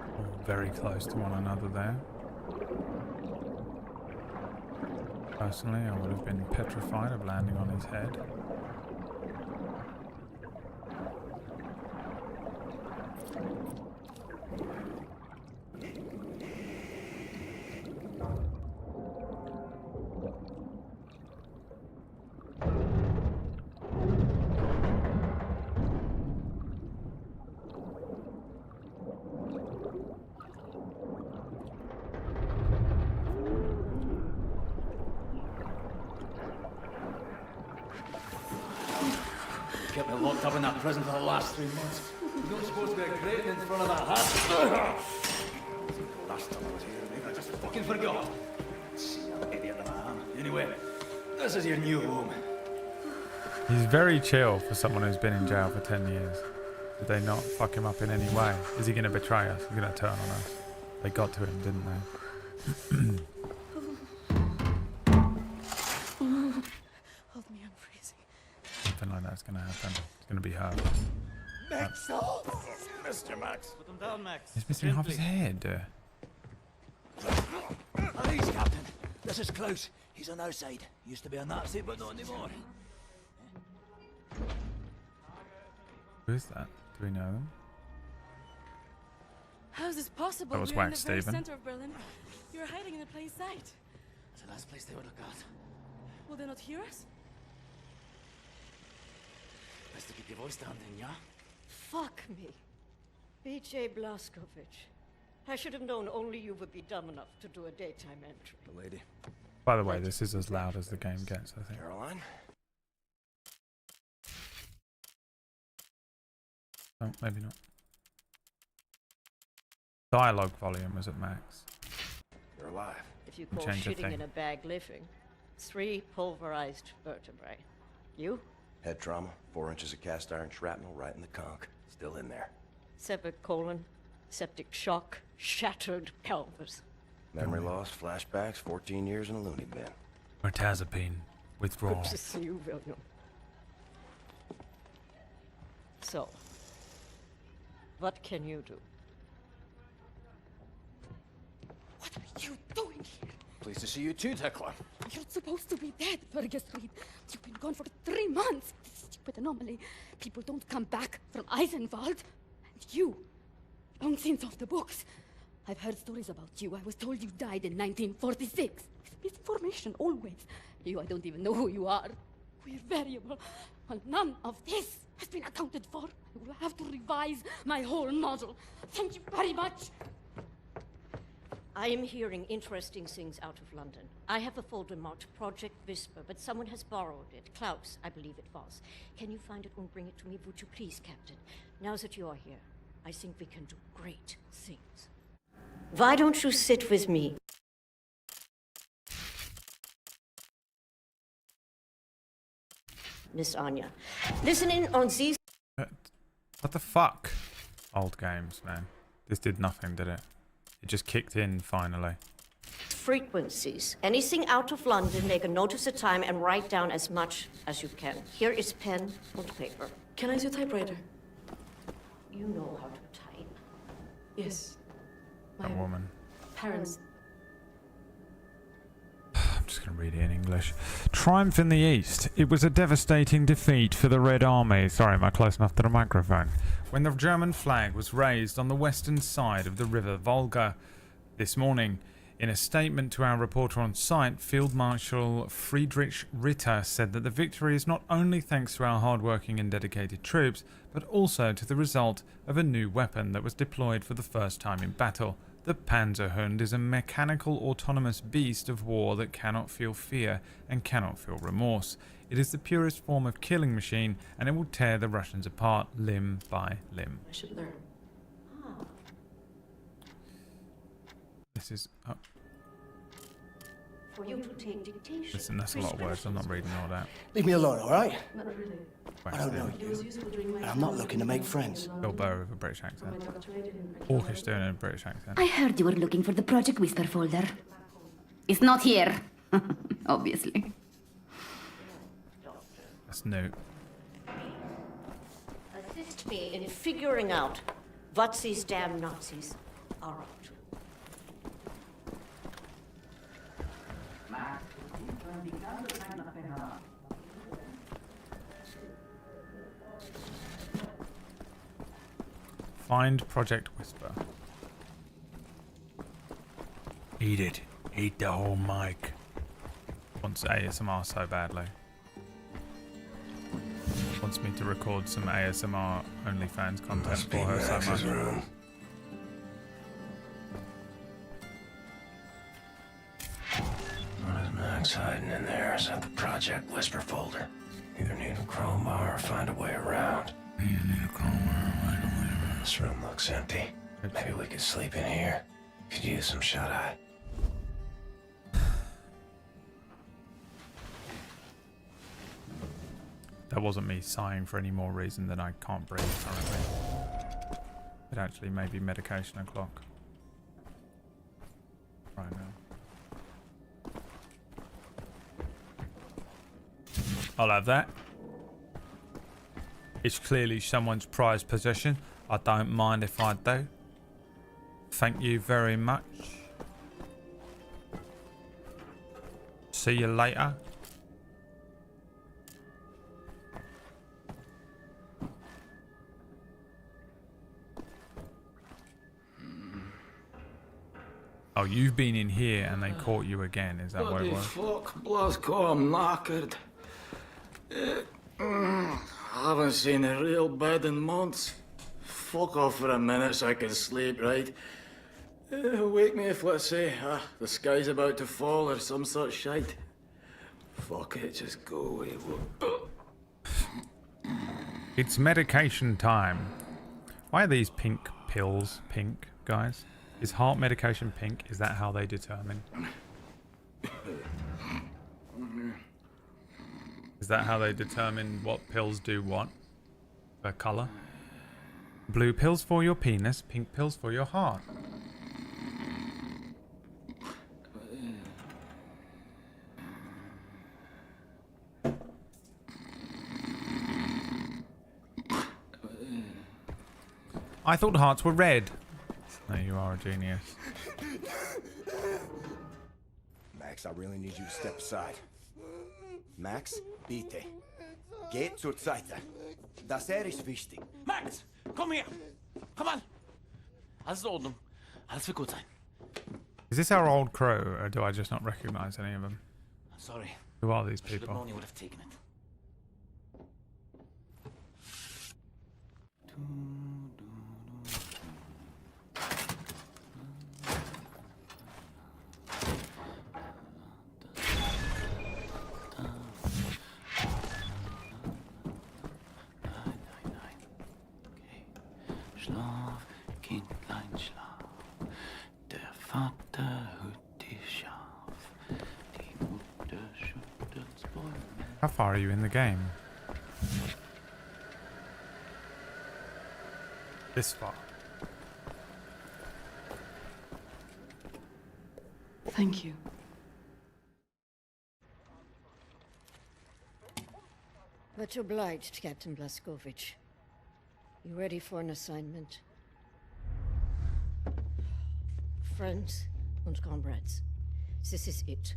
All very close to one another there. Personally, I would have been petrified of landing on his head. kept me locked up in that prison for the last 3 months. You're not supposed to be grating in front of that hut. Last time I was here, mate, I just fucking forgot. See how idiot that I am. Anyway, this is your new home. He's very chill for someone who's been in jail for 10 years. Did they not fuck him up in any way? Is he going to betray us? He's going to turn on us? They got to him, didn't they? Hold me, I'm freezing. Something like that's going to happen. It's going to be her. Max! Mr. Max. Put him down, Max. He's missing half his head. Please, Captain. This is Klaus. He's on our side. Used to be a Nazi, but not anymore. Who is that? Do we know them? How is this possible? That was We're in Wax the very Stephen. center of Berlin. You're hiding in a plain sight. It's the last place they would look at. Will they not hear us? Best to keep your voice down then, yeah? Fuck me. B.J. Blazkowicz. I should have known only you would be dumb enough to do a daytime entry. The lady. By the way, this is as loud as the game gets, I think. Caroline? Oh, maybe not. Dialogue volume was at max. You're alive. If you call Change the shitting thing. in a bag living, 3 pulverized vertebrae. You? Head trauma, 4 inches of cast iron shrapnel right in the conch. Still in there. Severed colon, septic shock, shattered pelvis. Memory loss, flashbacks, 14 years in a loony bin. Mirtazapine. Withdrawal. Good to see you, William. So, what can you do? What are you doing here? Pleased to see you too, Tekla. You're supposed to be dead, Fergus Reed. You've been gone for 3 months. This stupid anomaly. People don't come back from Eisenwald. And you, long since off the books. I've heard stories about you. I was told you died in 1946. Misinformation, always. You, I don't even know who you are. We're variable. Well, none of this has been accounted for. I will have to revise my whole model. Thank you very much. I am hearing interesting things out of London. I have a folder marked Project Whisper, but someone has borrowed it. Klaus, I believe it was. Can you find it and bring it to me, would you please, Captain? Now that you are here, I think we can do great things. Why don't you sit with me? Miss Anya, listening on these... What the fuck? Old games, man. This did nothing, did it? It just kicked in, finally. frequencies. Anything out of London, make a note of the time and write down as much as you can. Here is pen and paper. Can I use a typewriter? You know how to type. Yes. A woman. Parents. I'm just going to read it in English. Triumph in the East. It was a devastating defeat for the Red Army. Sorry, am I close enough to the microphone? When the German flag was raised on the western side of the river Volga this morning. In a statement to our reporter on site, Field Marshal Friedrich Ritter said that the victory is not only thanks to our hardworking and dedicated troops, but also to the result of a new weapon that was deployed for the first time in battle. The Panzerhund is a mechanical autonomous beast of war that cannot feel fear and cannot feel remorse. It is the purest form of killing machine, and it will tear the Russians apart limb by limb. I should learn. This is... Oh. For you to take dictation. Listen, that's a lot of words. I'm not reading all that. Leave me alone, all right? Not really. I don't know you, and I'm not looking to make friends. Bill Burr with a British accent. Orcish doing a British accent. I heard you were looking for the Project Whisper folder. It's not here. Obviously. That's new. Assist me in figuring out what these damn Nazis are up to. Find Project Whisper. Eat it. Eat the whole mic. Wants ASMR so badly. Wants me to record some ASMR OnlyFans content for her so much. Room. What is Max hiding in there? Is that the Project Whisper folder? Either need a crowbar or find a way around. This room looks empty. Maybe we could sleep in here. Could use some shut-eye. That wasn't me sighing for any more reason than I can't breathe currently. It actually may be medication o'clock. Right now. I'll have that. It's clearly someone's prized possession. I don't mind if I do. Thank you very much. See you later. Oh, you've been in here and they caught you again. Is that what it was? Fuck, Blasco, I'm knackered. I haven't seen a real bed in months. Fuck off for a minute so I can sleep, right? Wake me if, let's say, the sky's about to fall or some such shite. Fuck it, just go away. It's medication time. Why are these pink pills pink, guys? Is heart medication pink? Is that how they determine? Is that how they determine what pills do what? Their colour? Blue pills for your penis, pink pills for your heart. I thought hearts were red. No, you are a genius. Max, I really need you to step aside. Max, bitte. Geht zur Seite. Das ist wichtig. Max, komm her. Komm an. Alles in Ordnung. Alles wird gut sein. Is this our old crew, or do I just not recognize any of them? Sorry. Who are these Should have people? known you would have taken it. Schlaf, Kindlein, schlaf. Der Vater hüt dich scharf. Die Mutter schüttelt's Bäume. How far are you in the game? This far. Thank you. Much obliged, Captain Blaskovich. You ready for an assignment? Friends and comrades, this is it.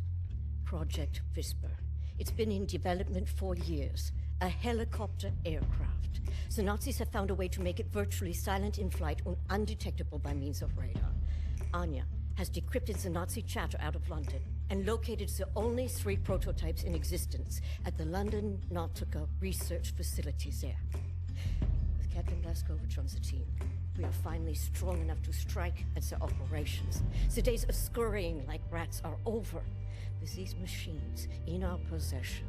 Project Whisper. It's been in development for years. A helicopter aircraft. The Nazis have found a way to make it virtually silent in flight and undetectable by means of radar. Anya has decrypted the Nazi chatter out of London and located the only 3 prototypes in existence at the London Nautica research facilities there. With Captain Blaskovich on the team, we are finally strong enough to strike at the operations. The days of scurrying like rats are over. With these machines in our possession,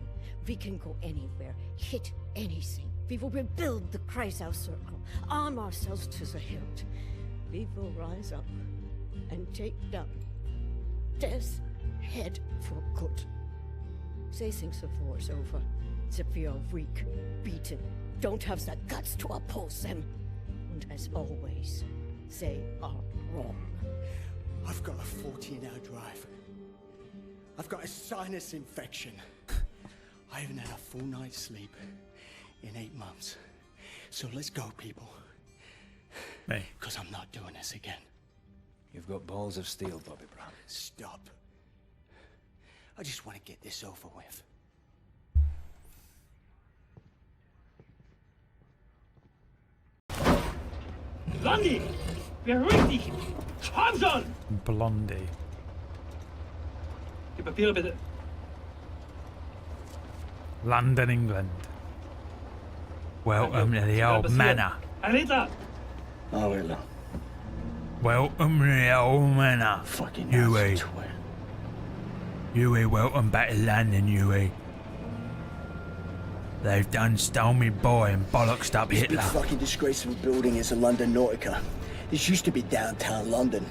we can go anywhere, hit anything. We will rebuild the Kreisau Circle, arm ourselves to the hilt. We will rise up and take down Death's head for good. They think the war's over, that we are weak, beaten, don't have the guts to oppose them. And as always, they are wrong. I've got a 14-hour drive. I've got a sinus infection. I haven't had a full night's sleep in 8 months. So let's go, people. Me. Because I'm not doing this again. You've got balls of steel, Bobby Brown. Stop. I just want to get this over with. Blondie! Beruhig dich! Komm schon! Blondie. Die Papiere bitte. London, England. Welcome to the old manor. Anita! Oh, wait, no. Welcome to the old manor. Fucking Huey. Huey, welcome back to London, Huey. They've done stole me boy and bollocksed up This big Hitler. fucking disgraceful building is a London Nautica. This used to be downtown London.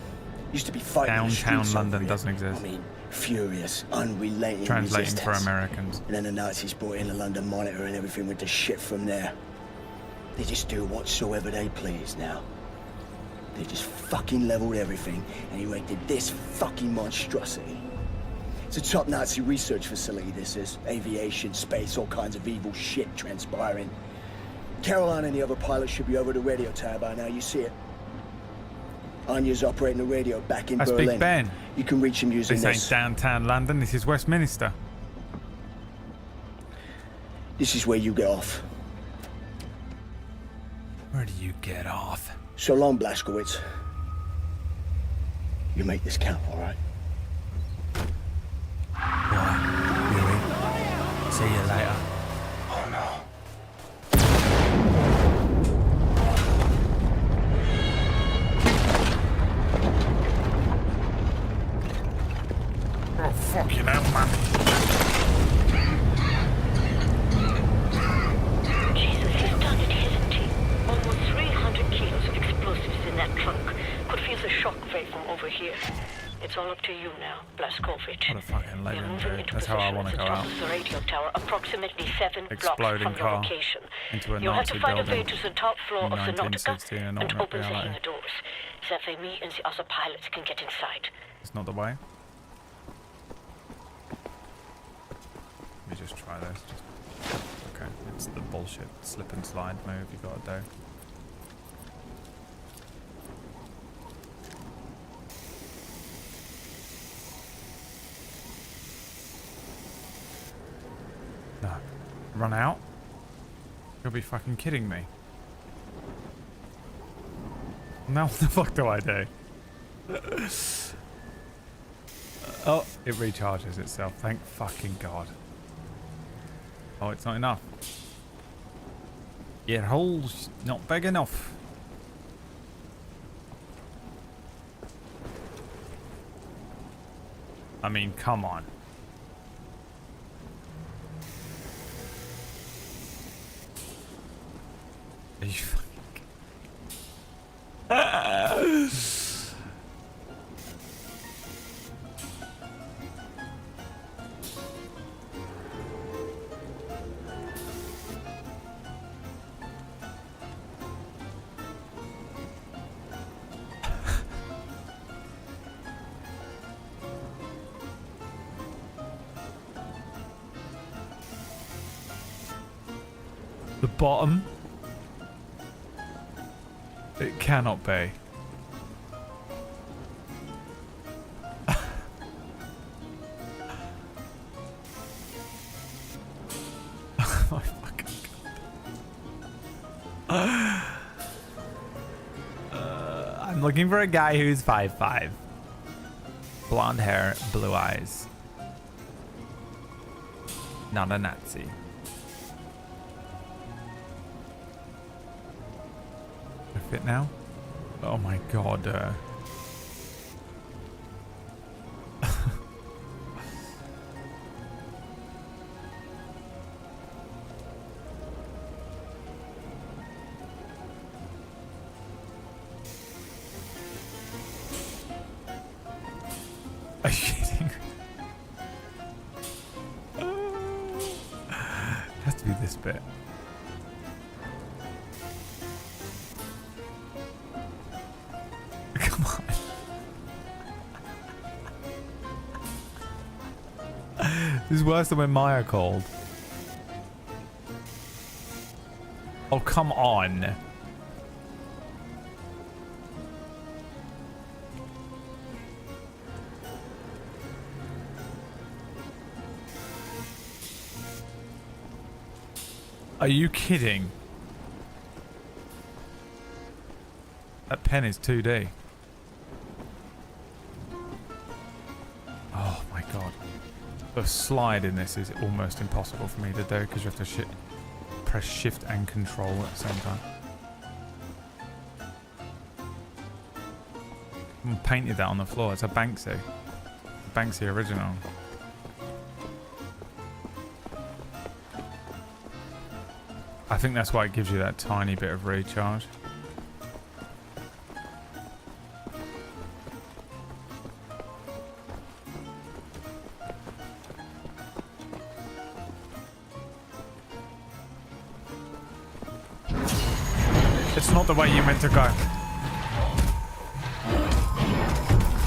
Used to be fighting in the Downtown streets London over here. doesn't exist. I mean, furious, unrelenting Translating resistance. for Americans. And then the Nazis brought in the London Monitor and everything went to shit from there. They just do whatsoever they please now. They just fucking leveled everything and erected this fucking monstrosity. It's a top Nazi research facility, this is. Aviation, space, all kinds of evil shit transpiring. Caroline and the other pilots should be over the radio tower by now, you see it. Anya's operating the radio back in That's Berlin. Big Ben. You can reach him using This this. ain't downtown London, this is Westminster. This is where you get off. Where do you get off? So long, Blazkowicz. You make this count, all right? Yuri. See you later. Oh no. Oh, fucking hell, man. Jesus, he's done it, hasn't he? Almost 300 kilos of explosives in that trunk. Could feel the shock wave from over here. It's all up to you now, Blazkowicz. What a fucking We're legend, moving dude. into That's how I position want at to the go top out. of the radio tower, approximately 7 blocks Exploding from your car location. into a You'll have to Nazi find a way building to the top floor in of the Nautica 1916 in and alternate open the reality. hangar doors. That way me and the other pilots can get inside. It's not the way. Let me just try this. Okay, it's the bullshit slip and slide move you gotta do. No. Run out? You'll be fucking kidding me. Now what the fuck do I do? Oh, it recharges itself. Thank fucking God. Oh, it's not enough. Your hole's not big enough. I mean, come on. Are you fucking... The bottom? It cannot be. Oh my fucking God. I'm looking for a guy who's 5'5". Blonde hair, blue eyes. Not a Nazi. Fit now? Oh my God. Are you kidding? It has to be this bit. Come on. This is worse than when Maya called. Oh, come on. Are you kidding? That pen is 2D. Oh my God. The slide in this is almost impossible for me to do because you have to press shift and control at the same time. I painted that on the floor. It's a Banksy. Banksy original. I think that's why it gives you that tiny bit of recharge. It's not the way you meant to go.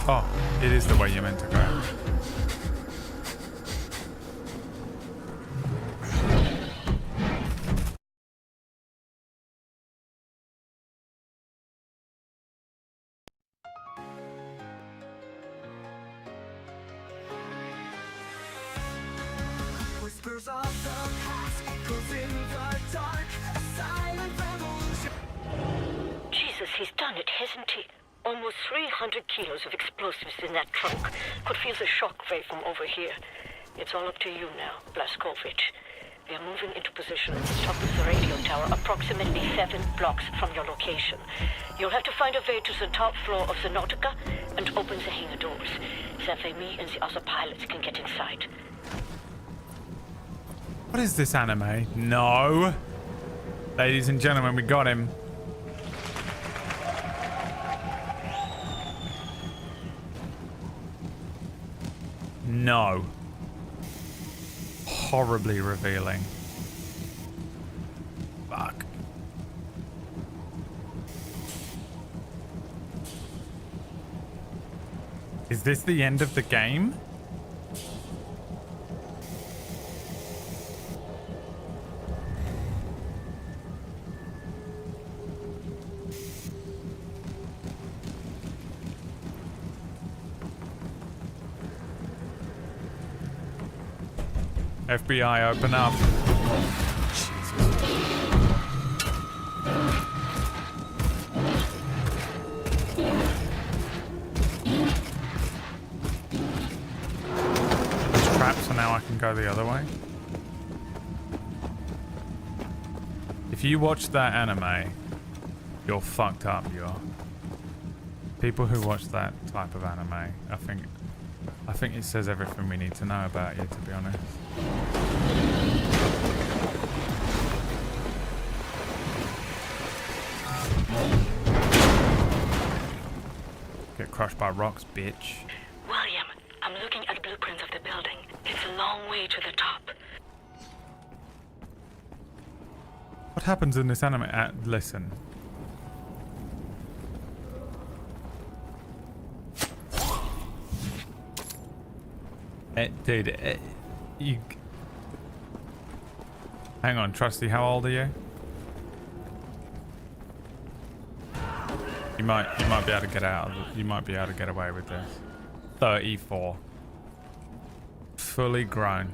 Oh, it is the way you meant to go. Whispers of the past echoes in the dark. A silent revolution. Jesus, he's done it, hasn't he? Almost 300 kilos of explosives in that trunk. Could feel the shock wave from over here. It's all up to you now, Blazkowicz. We are moving into position at the top of the radio tower, approximately 7 blocks from your location. You'll have to find a way to the top floor of the Nautica and open the hangar doors. That way me and the other pilots can get inside. What is this anime? No. Ladies and gentlemen, we got him. No. Horribly revealing. Fuck. Is this the end of the game? FBI, open up. There's traps, so now I can go the other way. If you watch that anime, you're fucked up, you're. People who watch that type of anime, I think it says everything we need to know about you, to be honest. Get crushed by rocks, bitch. William, I'm looking at blueprints of the building. It's a long way to the top. What happens in this anime? Listen. Dude, you... Hang on, Trusty, how old are you? You might be able to get out of it. You might be able to get away with this. 34. Fully grown.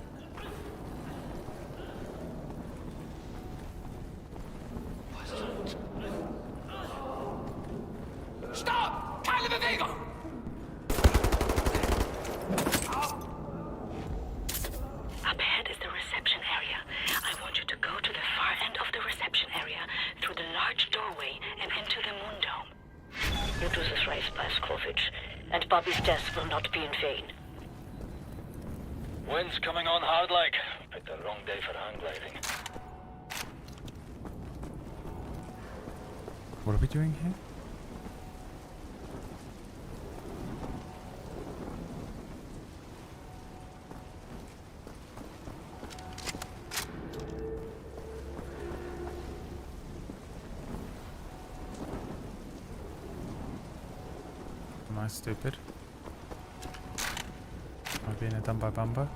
Stop! Keine Bewegung! Up ahead is the reception area. I want you to go to the far end of the reception area, through the large doorway, and into the moon dome. You do this right, Blazkowicz, and Bobby's death will not be in vain. Wind's coming on hard like. Picked the wrong day for hang gliding. What are we doing here? Am I stupid? Am I being a Dumbo Bumbo?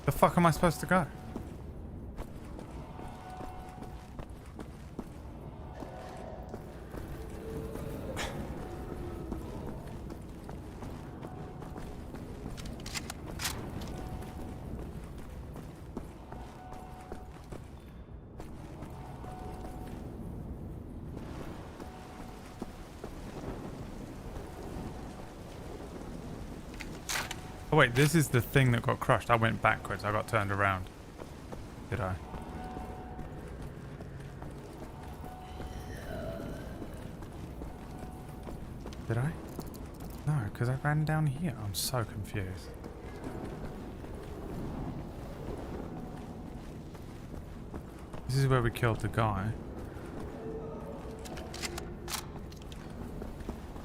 The fuck am I supposed to go? Oh wait, this is the thing that got crushed. I went backwards. I got turned around. Did I? Did I? No, because I ran down here. I'm so confused. This is where we killed the guy.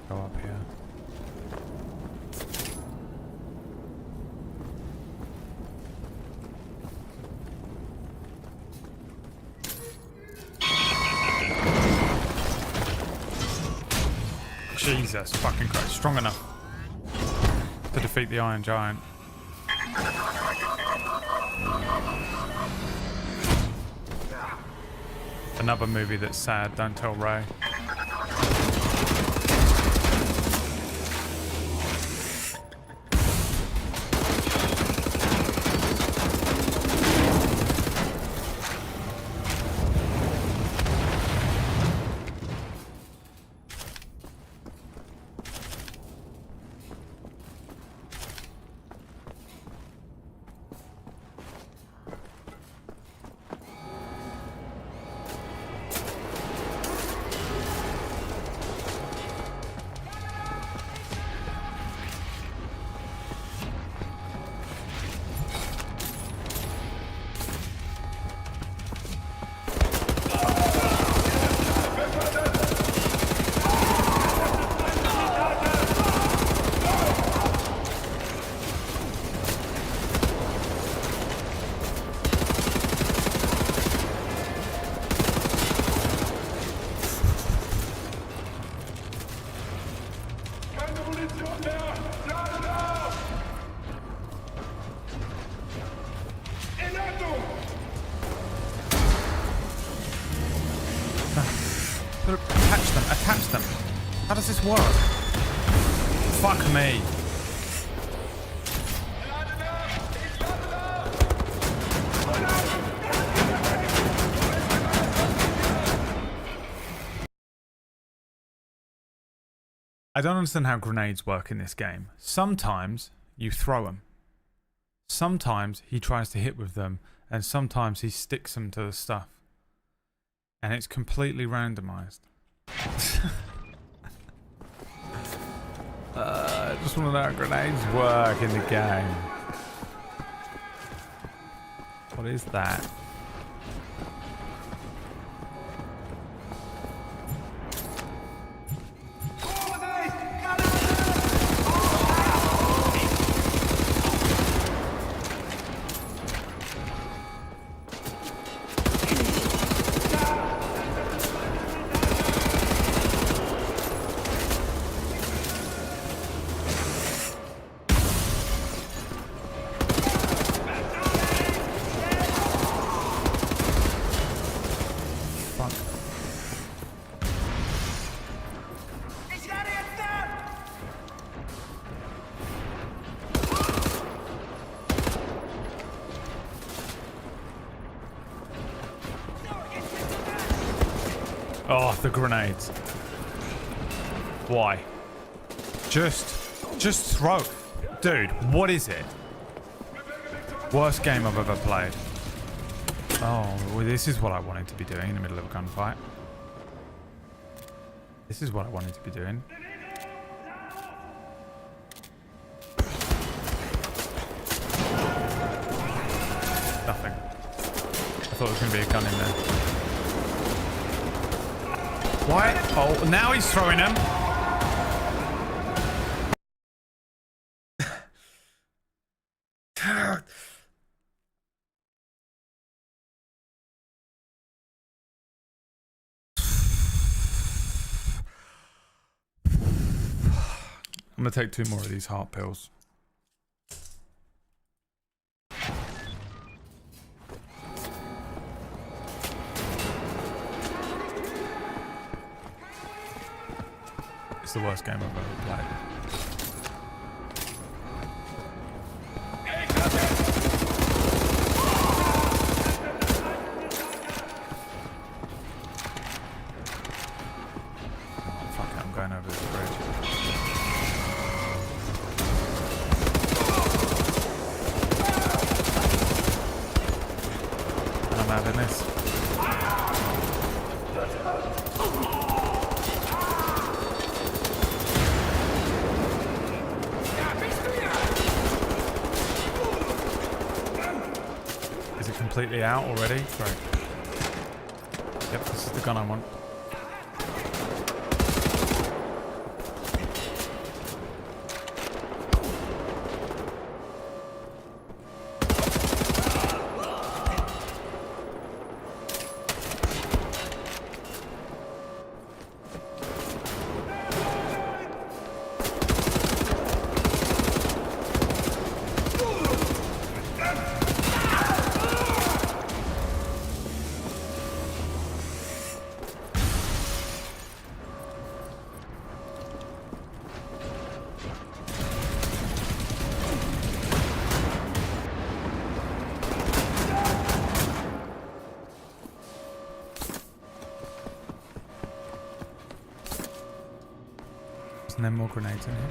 Go up here. Jesus fucking Christ. Strong enough to defeat the Iron Giant. Another movie that's sad, don't tell Ray. Attach them. How does this work? Fuck me. I don't understand how grenades work in this game. Sometimes you throw them. Sometimes he tries to hit with them, and sometimes he sticks them to the stuff. And it's completely randomized. I just want to know how grenades work in the game. What is that? Oh, the grenades. Why? Just throw. Dude, what is it? Worst game I've ever played. Oh, well, this is what I wanted to be doing in the middle of a gunfight. This is what I wanted to be doing. Nothing. I thought there was going to be a gun in there. Why? Oh, now he's throwing them. I'm gonna take 2 more of these heart pills. It's the worst game I've ever played. Oh, fuck it, I'm going over this bridge. goodness. Is it completely out already? Great. Yep, this is the gun I want. And then more grenades in here.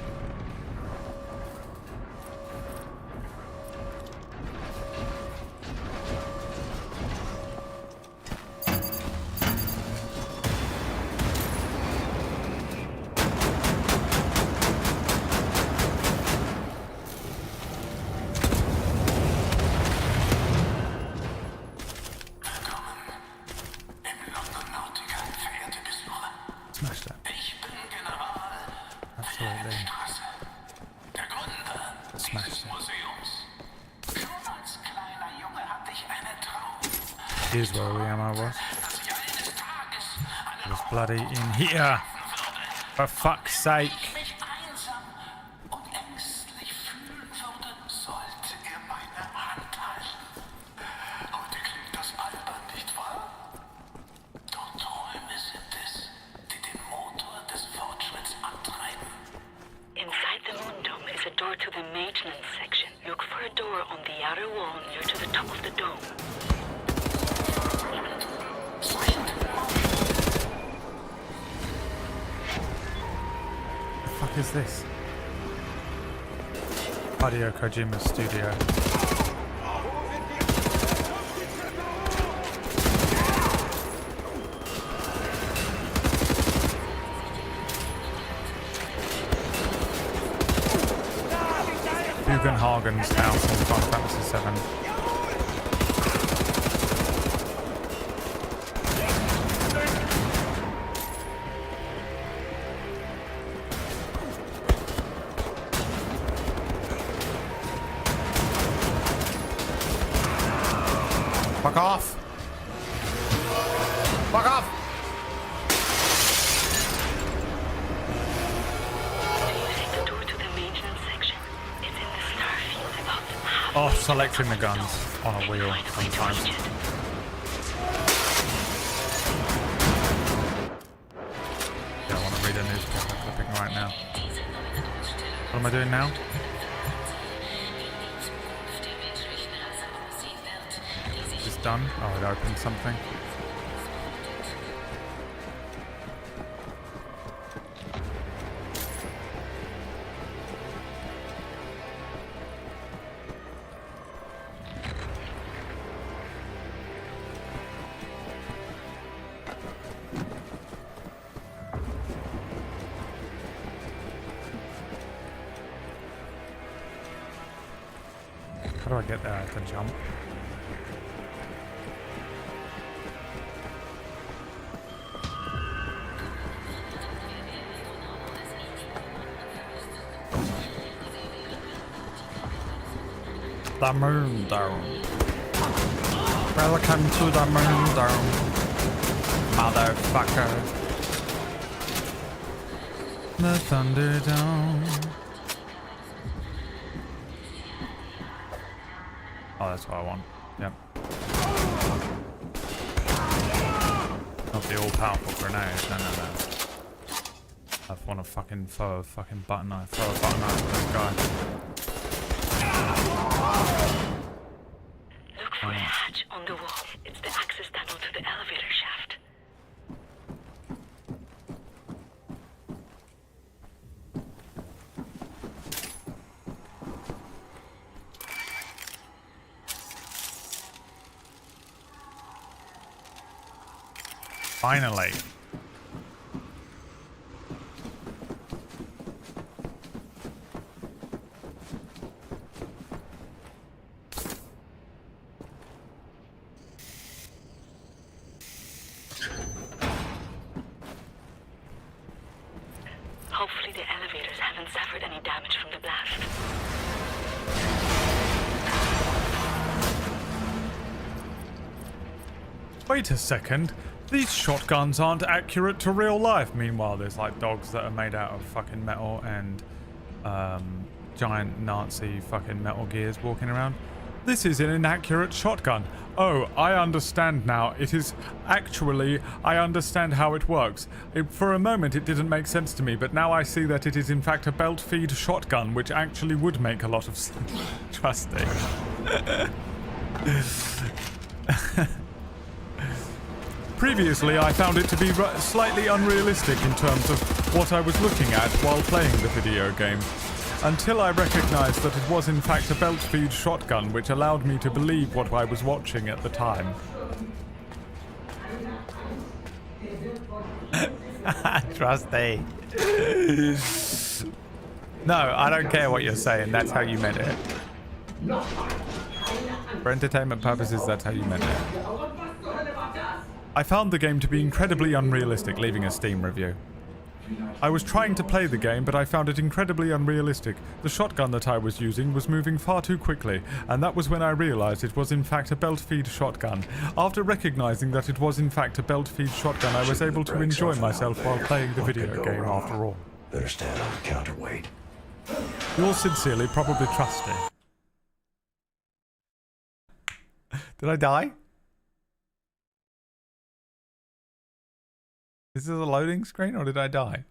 Smash that. Absolutely. Smash it. Here's where the ammo was. It was bloody in here. For fuck's sake. Inside the moon dome is a door to the maintenance section. Look for a door on the outer wall near to the top of the dome. The fuck is this? Hideo Kojima's studio. Hagen's house in Final Fantasy VII. Fuck off! Fuck off! Oh, selecting the guns on a wheel sometimes. Yeah, I want to read a newspaper clipping right now. What am I doing now? Is this done? Oh, it opened something. How do I get there to jump? The moon dome. Welcome to the moon dome, motherfucker. The Thunderdome. Oh, that's what I want. Yep. Not the all-powerful grenade. No. I want to fucking throw a fucking button knife. Throw a button knife at this guy. Look for a hatch on the wall. It's the access tunnel to the elevator shaft. Finally. Hopefully the elevators haven't suffered any damage from the blast. Wait a second. These shotguns aren't accurate to real life. Meanwhile, there's like dogs that are made out of fucking metal and giant Nazi fucking Metal Gears walking around. This is an inaccurate shotgun. Oh, I understand now. It is actually, I understand how it works. For a moment it didn't make sense to me, but now I see that it is in fact a belt feed shotgun, which actually would make a lot of sense. Trusting. Previously, I found it to be slightly unrealistic in terms of what I was looking at while playing the video game, until I recognized that it was in fact a belt feed shotgun, which allowed me to believe what I was watching at the time. Trusty. No, I don't care what you're saying. That's how you meant it. For entertainment purposes, that's how you meant it. I found the game to be incredibly unrealistic, leaving a Steam review. I was trying to play the game, but I found it incredibly unrealistic. The shotgun that I was using was moving far too quickly, and that was when I realized it was in fact a belt feed shotgun. After recognizing that it was in fact a belt feed shotgun, I was able to enjoy myself while playing the video game after all. Better stand on the counterweight. Yours sincerely, probably Trusty. Did I die? Is this a loading screen or did I die?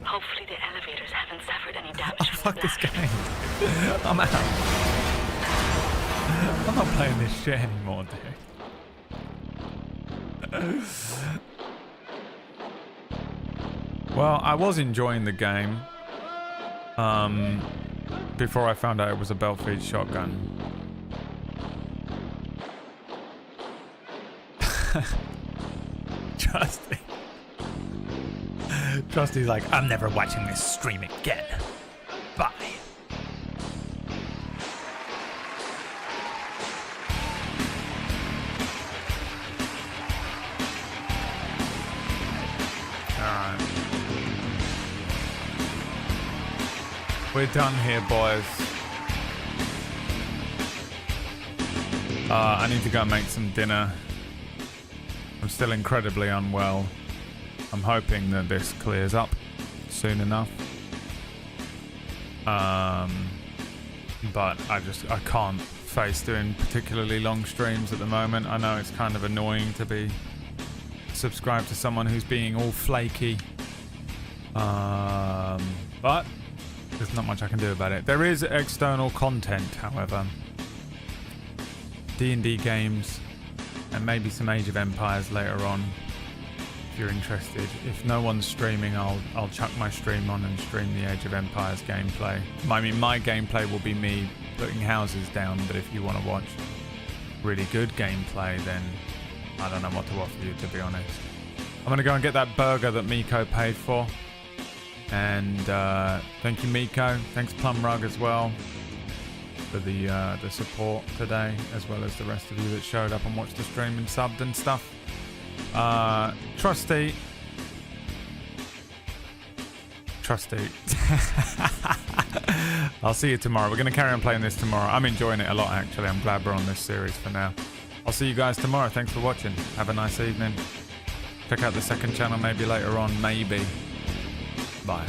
Hopefully the elevators haven't suffered any damage from Fuck the this blast. game. I'm out. I'm not playing this shit anymore, dude. Well, I was enjoying the game. Before I found out it was a belt feed shotgun. Trusty. Trusty's like, I'm never watching this stream again. Bye. Alright. We're done here, boys. I need to go and make some dinner. I'm still incredibly unwell. I'm hoping that this clears up soon enough. But I can't face doing particularly long streams at the moment. I know it's kind of annoying to be subscribed to someone who's being all flaky. But there's not much I can do about it. There is external content, however. D&D games, and maybe some Age of Empires later on, if you're interested. If no one's streaming, I'll chuck my stream on and stream the Age of Empires gameplay. I mean, my gameplay will be me putting houses down, but if you want to watch really good gameplay, then I don't know what to offer you, to be honest. I'm going to go and get that burger that Miko paid for. And thank you, Miko. Thanks, Plumrug, as well, for the support today, as well as the rest of you that showed up and watched the stream and subbed and stuff. Trusty. I'll see you tomorrow. We're going to carry on playing this tomorrow. I'm enjoying it a lot, actually. I'm glad we're on this series for now. I'll see you guys tomorrow. Thanks for watching. Have a nice evening. Check out the second channel maybe later on. Maybe. Bye.